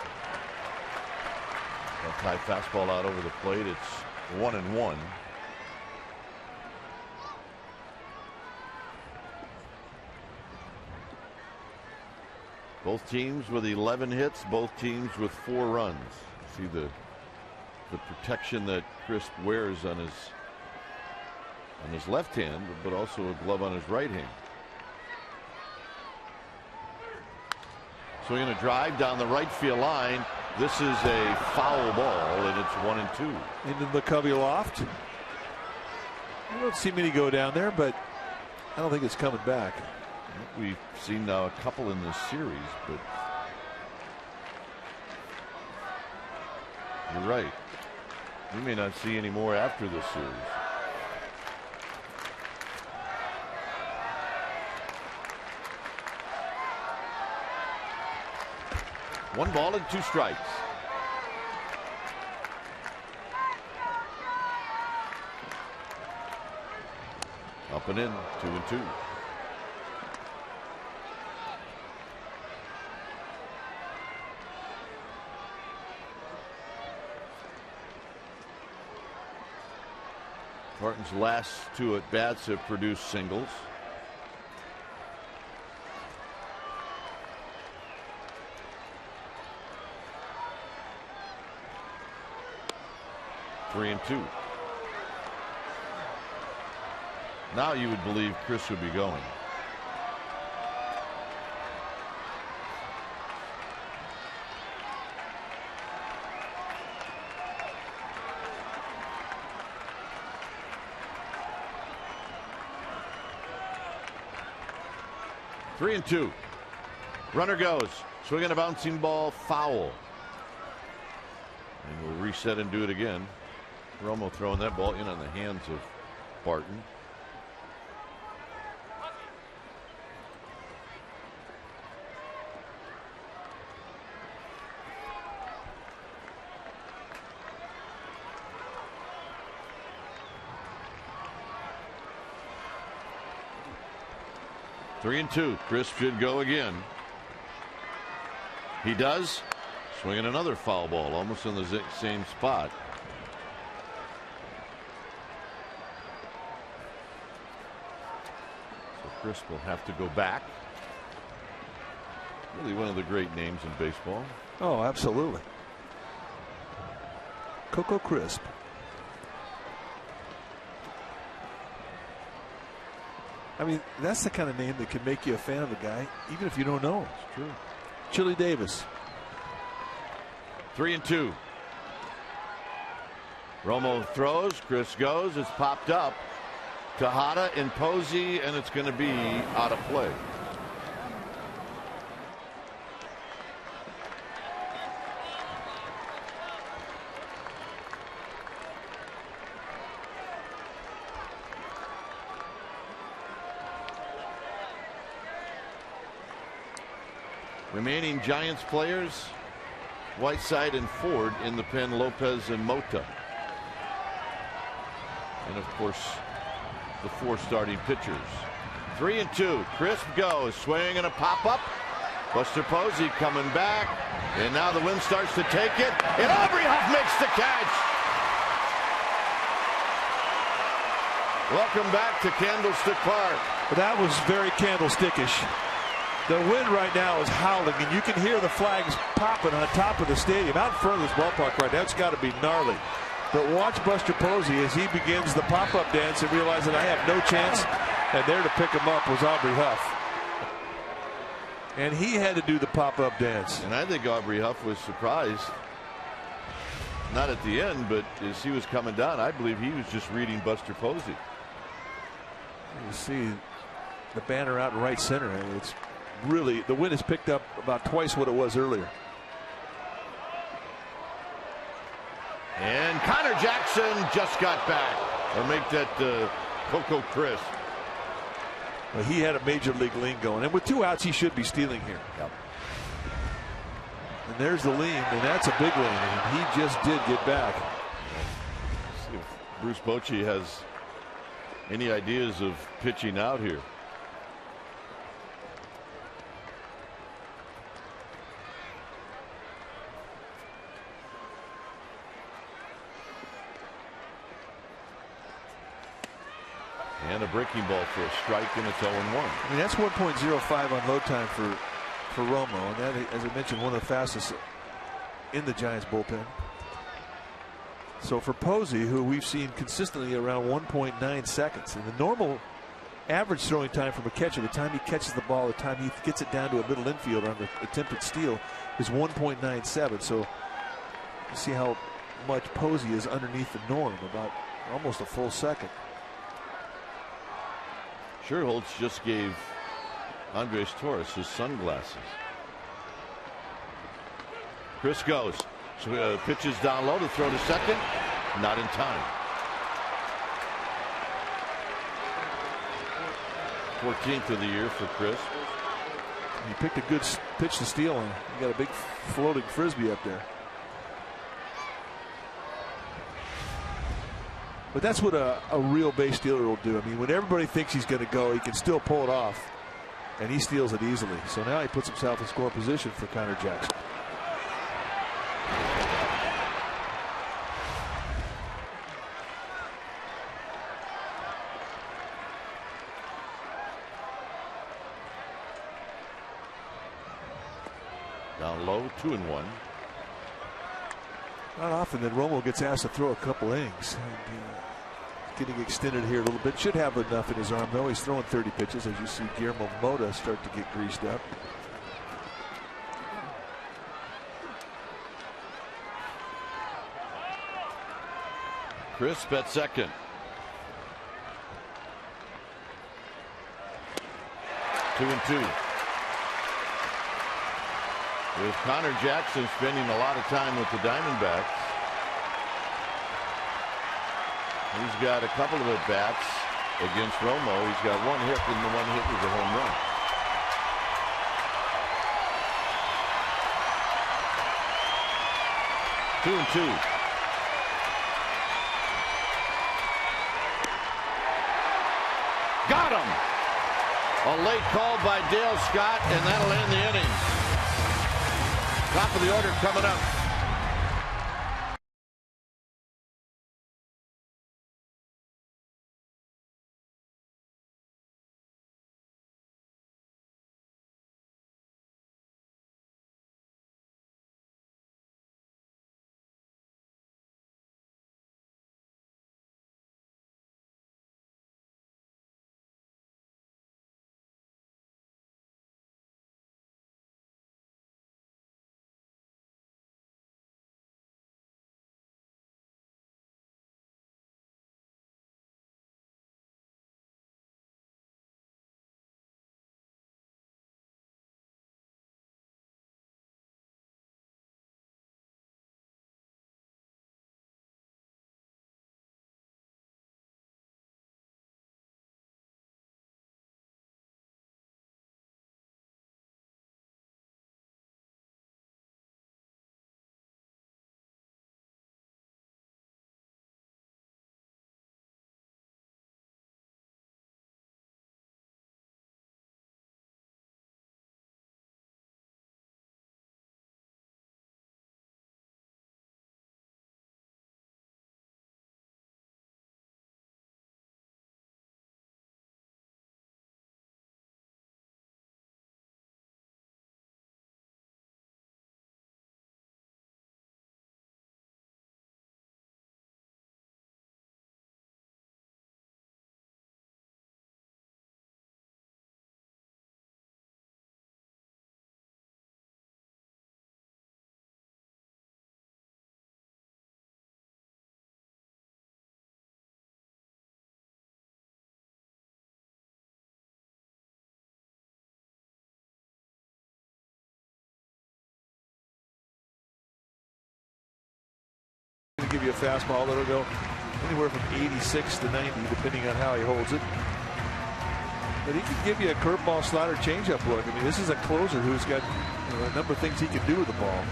That high fastball out over the plate. It's 1-1. Both teams with 11 hits, both teams with 4 runs. See the protection that Crisp wears on his left hand, but also a glove on his right hand. Swinging a drive down the right field line. This is a foul ball, and it's 1-2. Into the Cubby loft. I don't see many go down there, but I don't think it's coming back. We've seen now a couple in this series, but you're right. We may not see any more after this series. One ball and 2 strikes. Up and in, 2-2. Barton's last 2 at bats have produced singles. Three and 2. Now you would believe Chris would be going. Three and 2. Runner goes. Swinging a bouncing ball, foul. And we'll reset and do it again. Romo throwing that ball in on the hands of Barton. Three and 2. Chris should go again. He does. Swinging another foul ball, almost in the same spot. Chris will have to go back. Really one of the great names in baseball. Oh, absolutely. Coco Crisp. I mean, that's the kind of name that can make you a fan of a guy, even if you don't know him. It's true. Chili Davis. 3-2. Romo throws. Chris goes. It's popped up. Tejada and Posey, and it's going to be out of play. Remaining Giants players, Whiteside and Ford in the pen, Lopez and Mota. And of course, the 4 starting pitchers. 3-2. Crisp goes, swing and a pop-up. Buster Posey coming back, and now the wind starts to take it, and Aubrey Huff makes the catch. Welcome back to Candlestick Park. That was very candlestickish. The wind right now is howling, and you can hear the flags popping on top of the stadium. Out in front of this ballpark right now, it's got to be gnarly. But watch Buster Posey as he begins the pop-up dance and realizes that I have no chance. And there to pick him up was Aubrey Huff. And he had to do the pop-up dance. And I think Aubrey Huff was surprised. Not at the end, but as he was coming down, I believe he was just reading Buster Posey. You see the banner out in right center. It's really, the wind has picked up about twice what it was earlier. And Connor Jackson just got back. Or make that Coco Crisp. Well, he had a major league lean going, and with 2 outs, he should be stealing here. Yep. And there's the lean, and that's a big lean, and he just did get back. See if Bruce Bochy has any ideas of pitching out here. And a breaking ball for a strike, and it's 0-1. I mean, that's 1.05 on load time for Romo, and that, as I mentioned, one of the fastest in the Giants bullpen. So for Posey, who we've seen consistently around 1.9 seconds, and the normal average throwing time from a catcher, the time he catches the ball, the time he gets it down to a middle infielder on the attempted steal, is 1.97. So you see how much Posey is underneath the norm, about almost a full second. Sherholtz just gave Andres Torres his sunglasses. Chris goes. So, pitches down low to throw to second. Not in time. 14th of the year for Chris. He picked a good pitch to steal, and he got a big floating frisbee up there. But that's what a real base stealer will do. I mean, when everybody thinks he's going to go, he can still pull it off, and he steals it easily. So now he puts himself in score position for Connor Jackson. Down low, 2-1. Not often that Romo gets asked to throw a couple innings. And, getting extended here a little bit. Should have enough in his arm, though. He's throwing 30 pitches, as you see Guillermo Mota start to get greased up. Crisp at second. 2-2. With Connor Jackson spending a lot of time with the Diamondbacks. He's got a couple of at-bats against Romo. He's got 1 hit, and the 1 hit was a home run. Two and two. Got him! A late call by Dale Scott, and that'll end the inning. Top of the order coming up. to give you a fastball that'll go anywhere from 86 to 90, depending on how he holds it. But he can give you a curveball, slider, changeup look. I mean, this is a closer who's got a number of things he can do with the ball.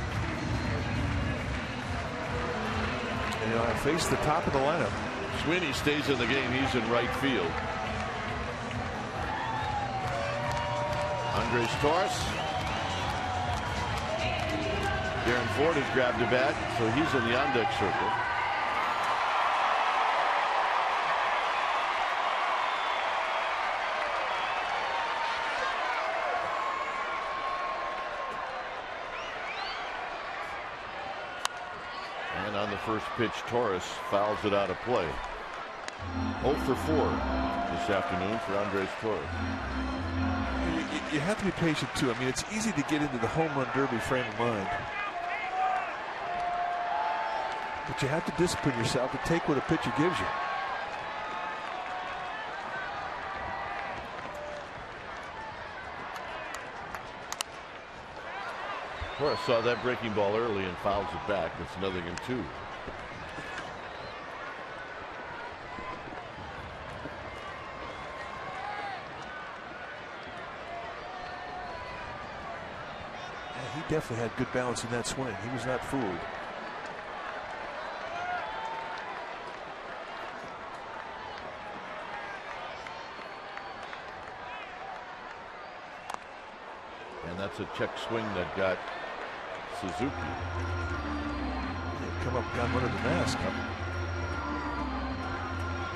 And I face the top of the lineup. Sweeney stays in the game. He's in right field. Andres Torres. Darren Ford has grabbed a bat, so he's in the on-deck circle. And on the first pitch, Torres fouls it out of play. 0 for 4 this afternoon for Andres Torres. You have to be patient too. I mean, it's easy to get into the home run derby frame of mind, but you have to discipline yourself to take what a pitcher gives you. Torres saw that breaking ball early and fouls it back. It's 0-2. He definitely had good balance in that swing. He was not fooled. And that's a check swing that got Suzuki. They've come up, got one of the mask.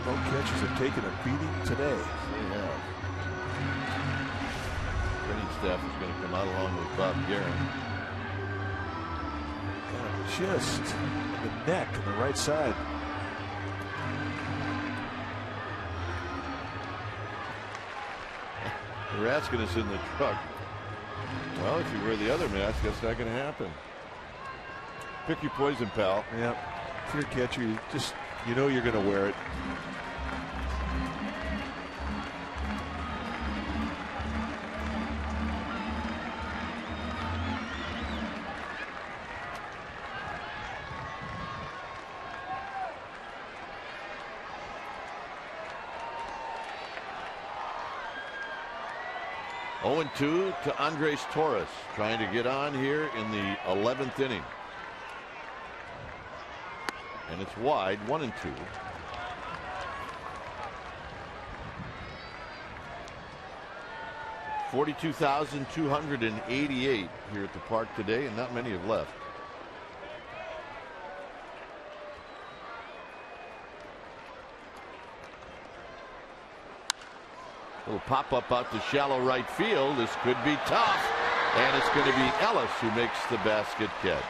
Both catchers have taken a beating today. They have. Training staff is going to come out along with Bob Guerin. Just the neck on the right side. They're asking us in the truck. Well, if you wear the other mask, that's not going to happen. Pick your poison, pal. Yep. If you're a catcher, you know you're going to wear it. Two to Andres Torres, trying to get on here in the 11th inning. And it's wide, 1-2. $42,288 here at the park today, and not many have left. Little pop-up out to shallow right field. This could be tough. And it's going to be Ellis who makes the basket catch.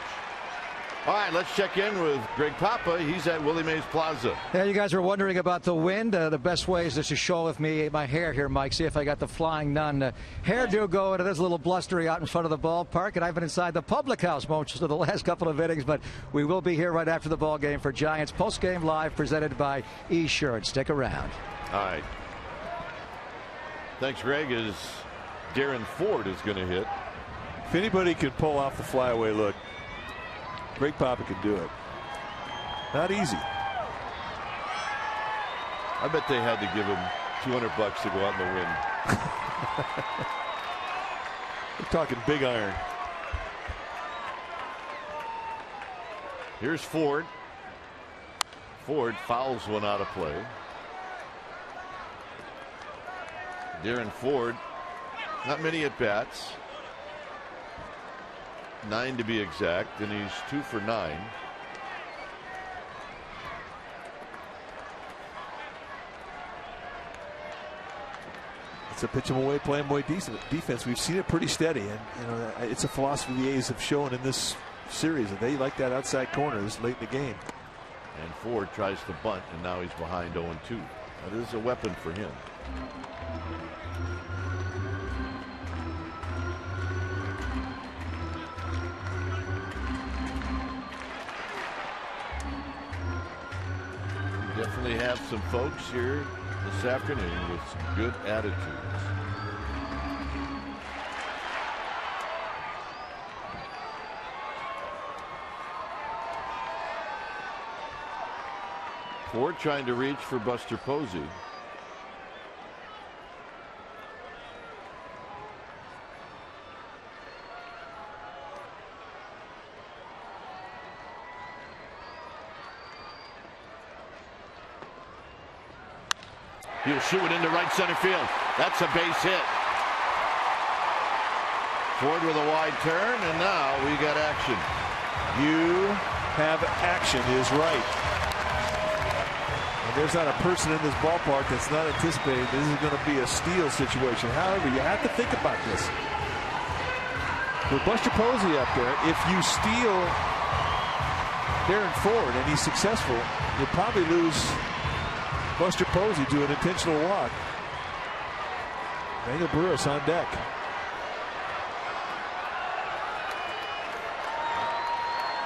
All right, let's check in with Greg Papa. He's at Willie Mays Plaza. Yeah, you guys were wondering about the wind. The best way is just to show with me my hair here, Mike. See if I got the flying nun. Hair do go, and it is a little blustery out in front of the ballpark. And I've been inside the public house most of the last couple of innings, but we will be here right after the ball game for Giants Postgame Live, presented by Esurance. Stick around. All right. Thanks, Greg. As Darren Ford is going to hit. If anybody can pull off the flyaway look, Greg Papa can do it. Not easy. I bet they had to give him $200 to go out in the wind. We're talking big iron. Here's Ford. Ford fouls one out of play. Darren Ford, not many at bats. 9 to be exact, and he's 2 for 9. It's a pitch him away, play him away decent defense. We've seen it pretty steady, and it's a philosophy the A's have shown in this series, and they like that outside corner this late in the game. And Ford tries to bunt, and now he's behind 0-2. That is a weapon for him. We definitely have some folks here this afternoon with some good attitudes. Ford trying to reach for Buster Posey. He'll shoot it into right center field. That's a base hit. Ford with a wide turn, and now we got action. You have action is right. And there's not a person in this ballpark that's not anticipating this is going to be a steal situation. However, you have to think about this. With Buster Posey up there, if you steal Darren Ford and he's successful, you'll probably lose Buster Posey to an intentional walk. Emmanuel Burris on deck.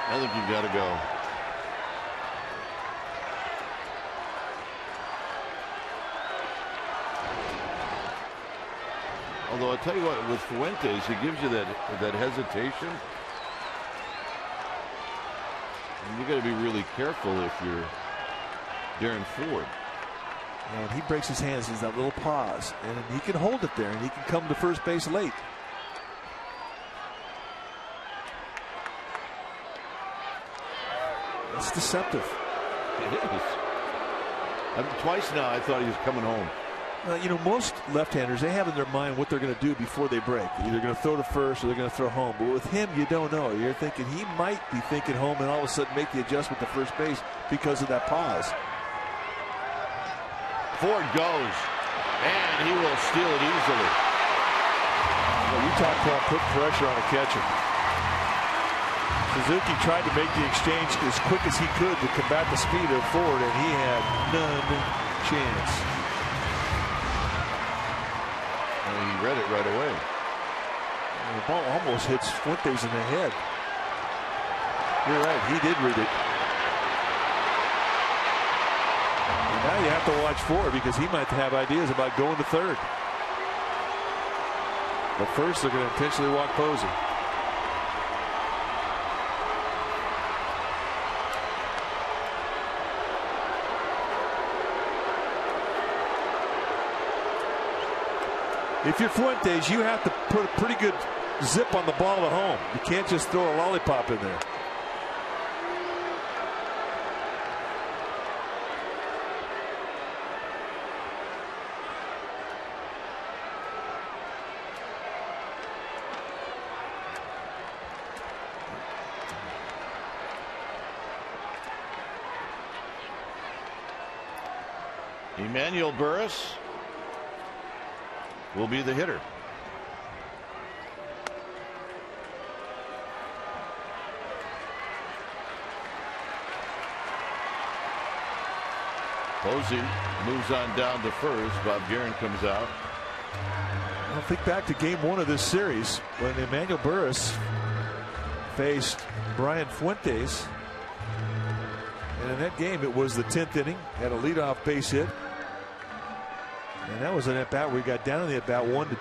I think you've got to go. Although I'll tell you what, with Fuentes, he gives you that hesitation. And you got to be really careful if you're Darren Ford. And he breaks his hands. He's that little pause, and he can hold it there, and he can come to first base late. It's deceptive. It is. Twice now I thought he was coming home. You know, most left-handers, they have in their mind what they're going to do before they break. Either going to throw to first or they're going to throw home. But with him, you don't know. You're thinking he might be thinking home and all of a sudden make the adjustment to first base because of that pause. Ford goes, and he will steal it easily. Well, you talk about putting pressure on a catcher. Suzuki tried to make the exchange as quick as he could to combat the speed of Ford, and he had none chance. And he read it right away. And the ball almost hits Fuentes in the head. You're right, he did read it. And now you have to watch Ford because he might have ideas about going to third. But first, they're going to intentionally walk Posey. If you're Fuentes, you have to put a pretty good zip on the ball at home. You can't just throw a lollipop in there. Emmanuel Burris will be the hitter. Posey moves on down to first. Bob Guerin comes out. I'll think back to game one of this series when Emmanuel Burris faced Brian Fuentes. And in that game, it was the 10th inning. Had a leadoff base hit. And that was an at-bat where he got down in the at-bat 1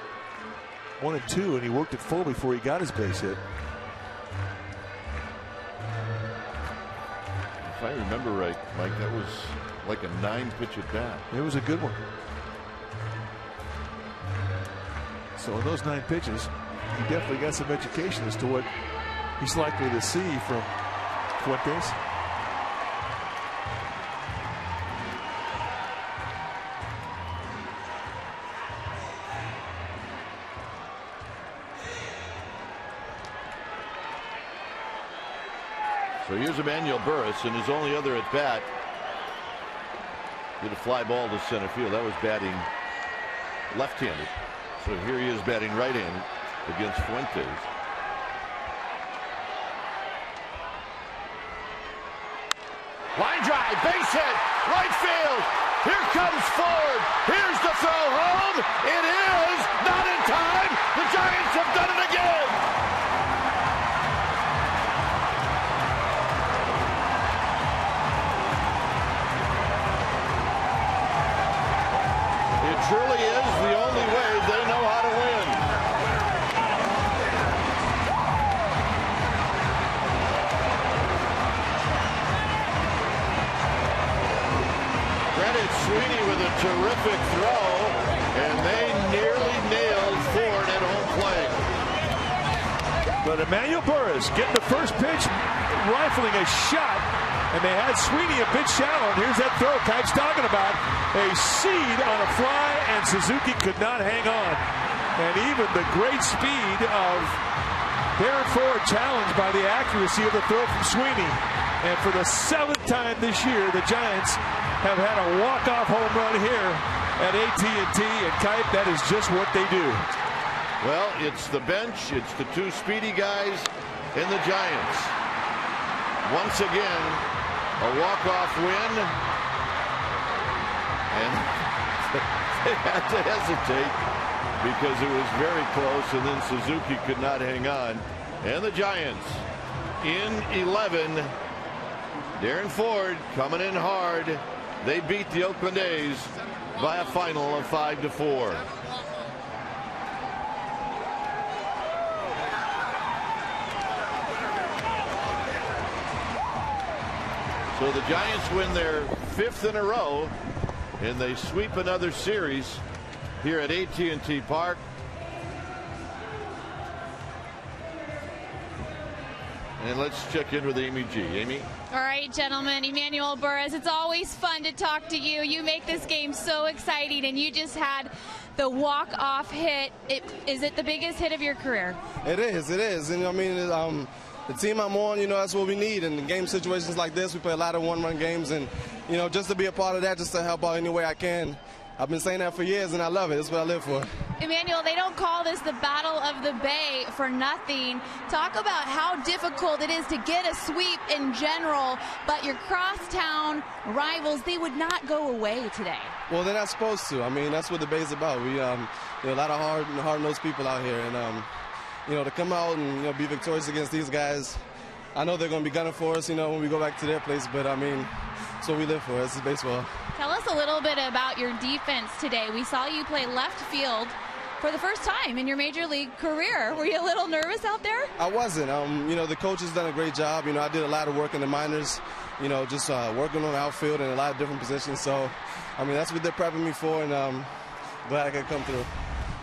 and 2, and he worked it full before he got his base hit. If I remember right, Mike, that was like a 9-pitch at-bat. It was a good one. So in those 9 pitches, he definitely got some education as to what he's likely to see from Fuentes. So here's Emmanuel Burris, and his only other at bat did a fly ball to center field. That was batting left-handed. So here he is batting right-handed against Fuentes. Line drive, base hit, right field. Here comes Ford. Here's the throw home. It is not in time. The Giants have done it again. Truly is the only way they know how to win. terrific throw, and they nearly nailed Ford at home plate. But Emmanuel Burris getting the first pitch, rifling a shot, and they had Sweeney a bit shallow. And here's that throw Kike's talking about. A seed on a fly, and Suzuki could not hang on. And even the great speed of Darren Ford challenged by the accuracy of the throw from Sweeney. And for the 7th time this year, the Giants have had a walk-off home run here at AT&T. And Kike, that is just what they do. Well, it's the bench, it's the two speedy guys in the Giants. Once again, a walk-off win. And they had to hesitate because it was very close, and then Suzuki could not hang on. And the Giants in 11. Darren Ford coming in hard. They beat the Oakland A's by a final of 5-4. So the Giants win their 5th in a row, and they sweep another series here at AT&T Park. And let's check in with Amy G. Amy? All right, gentlemen, Emmanuel Burris, it's always fun to talk to you. You make this game so exciting, and you just had the walk-off hit. Is it the biggest hit of your career? It is. And I mean, the team I'm on, that's what we need. And in game situations like this, we play a lot of one-run games. And, just to be a part of that, just to help out any way I can. I've been saying that for years, and I love it. That's what I live for. Emmanuel, they don't call this the Battle of the Bay for nothing. Talk about how difficult it is to get a sweep in general, but your crosstown rivals, they would not go away today. Well, they're not supposed to. I mean, that's what the Bay's about. We there are a lot of hard-nosed people out here, and to come out and be victorious against these guys. I know they're going to be gunning for us, when we go back to their place, but I mean, that's what we live for. This is baseball. Tell us a little bit about your defense today. We saw you play left field for the first time in your major league career. Were you a little nervous out there? I wasn't. The coach has done a great job. I did a lot of work in the minors, just working on the outfield in a lot of different positions. So, I mean, that's what they're prepping me for, and glad I could come through.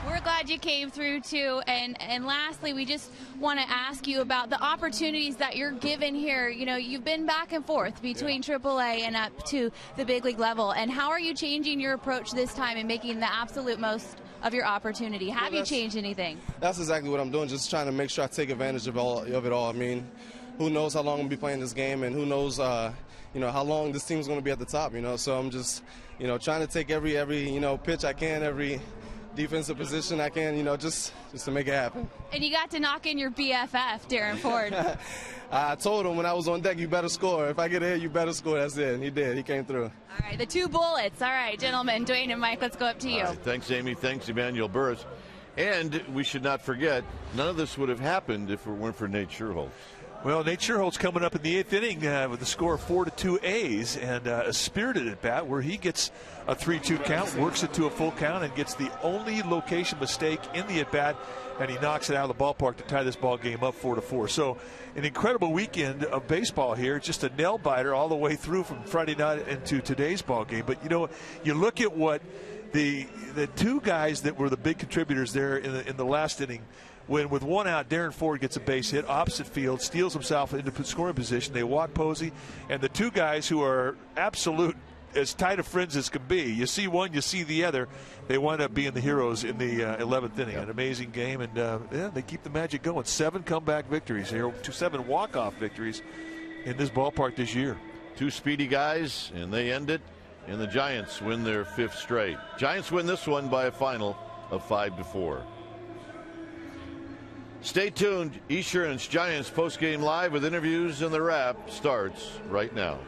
We're glad you came through, too. And lastly, we just want to ask you about the opportunities that you're given here. You've been back and forth between AAA and up to the big league level. And how are you changing your approach this time and making the absolute most of your opportunity? Have you changed anything? That's exactly what I'm doing, just trying to make sure I take advantage of it all. I mean, who knows how long I'm going to be playing this game, and who knows how long this team's going to be at the top, So I'm just, trying to take every pitch I can, every defensive position I can, just to make it happen. And you got to knock in your BFF, Darren Ford. I told him when I was on deck, you better score. If I get a hit, you better score. That's it. And he did. He came through. All right, the 2 bullets. All right, gentlemen, Dwayne and Mike, let's go up to you. Right, thanks, Amy. Thanks, Emmanuel Burris. And we should not forget, none of this would have happened if it weren't for Nate Sherholtz. Well, Nate Sherholtz coming up in the 8th inning with a score of 4-2 A's, and a spirited at bat where he gets a 3-2 count, works it to a full count, and gets the only location mistake in the at bat, and he knocks it out of the ballpark to tie this ball game up 4-4. So an incredible weekend of baseball here, just a nail biter all the way through from Friday night into today's ball game. But you look at what the 2 guys that were the big contributors there in the last inning. When with 1 out, Darren Ford gets a base hit opposite field, steals himself into scoring position. They walk Posey, and the 2 guys who are absolute as tight of friends as can be. You see one, you see the other. They wind up being the heroes in the 11th inning. An amazing game, and they keep the magic going. 7 comeback victories here, 7 walk-off victories in this ballpark this year. 2 speedy guys, and they end it, and the Giants win their 5th straight. Giants win this one by a final of 5-4. Stay tuned. Esurance Giants postgame live with interviews, and the wrap starts right now.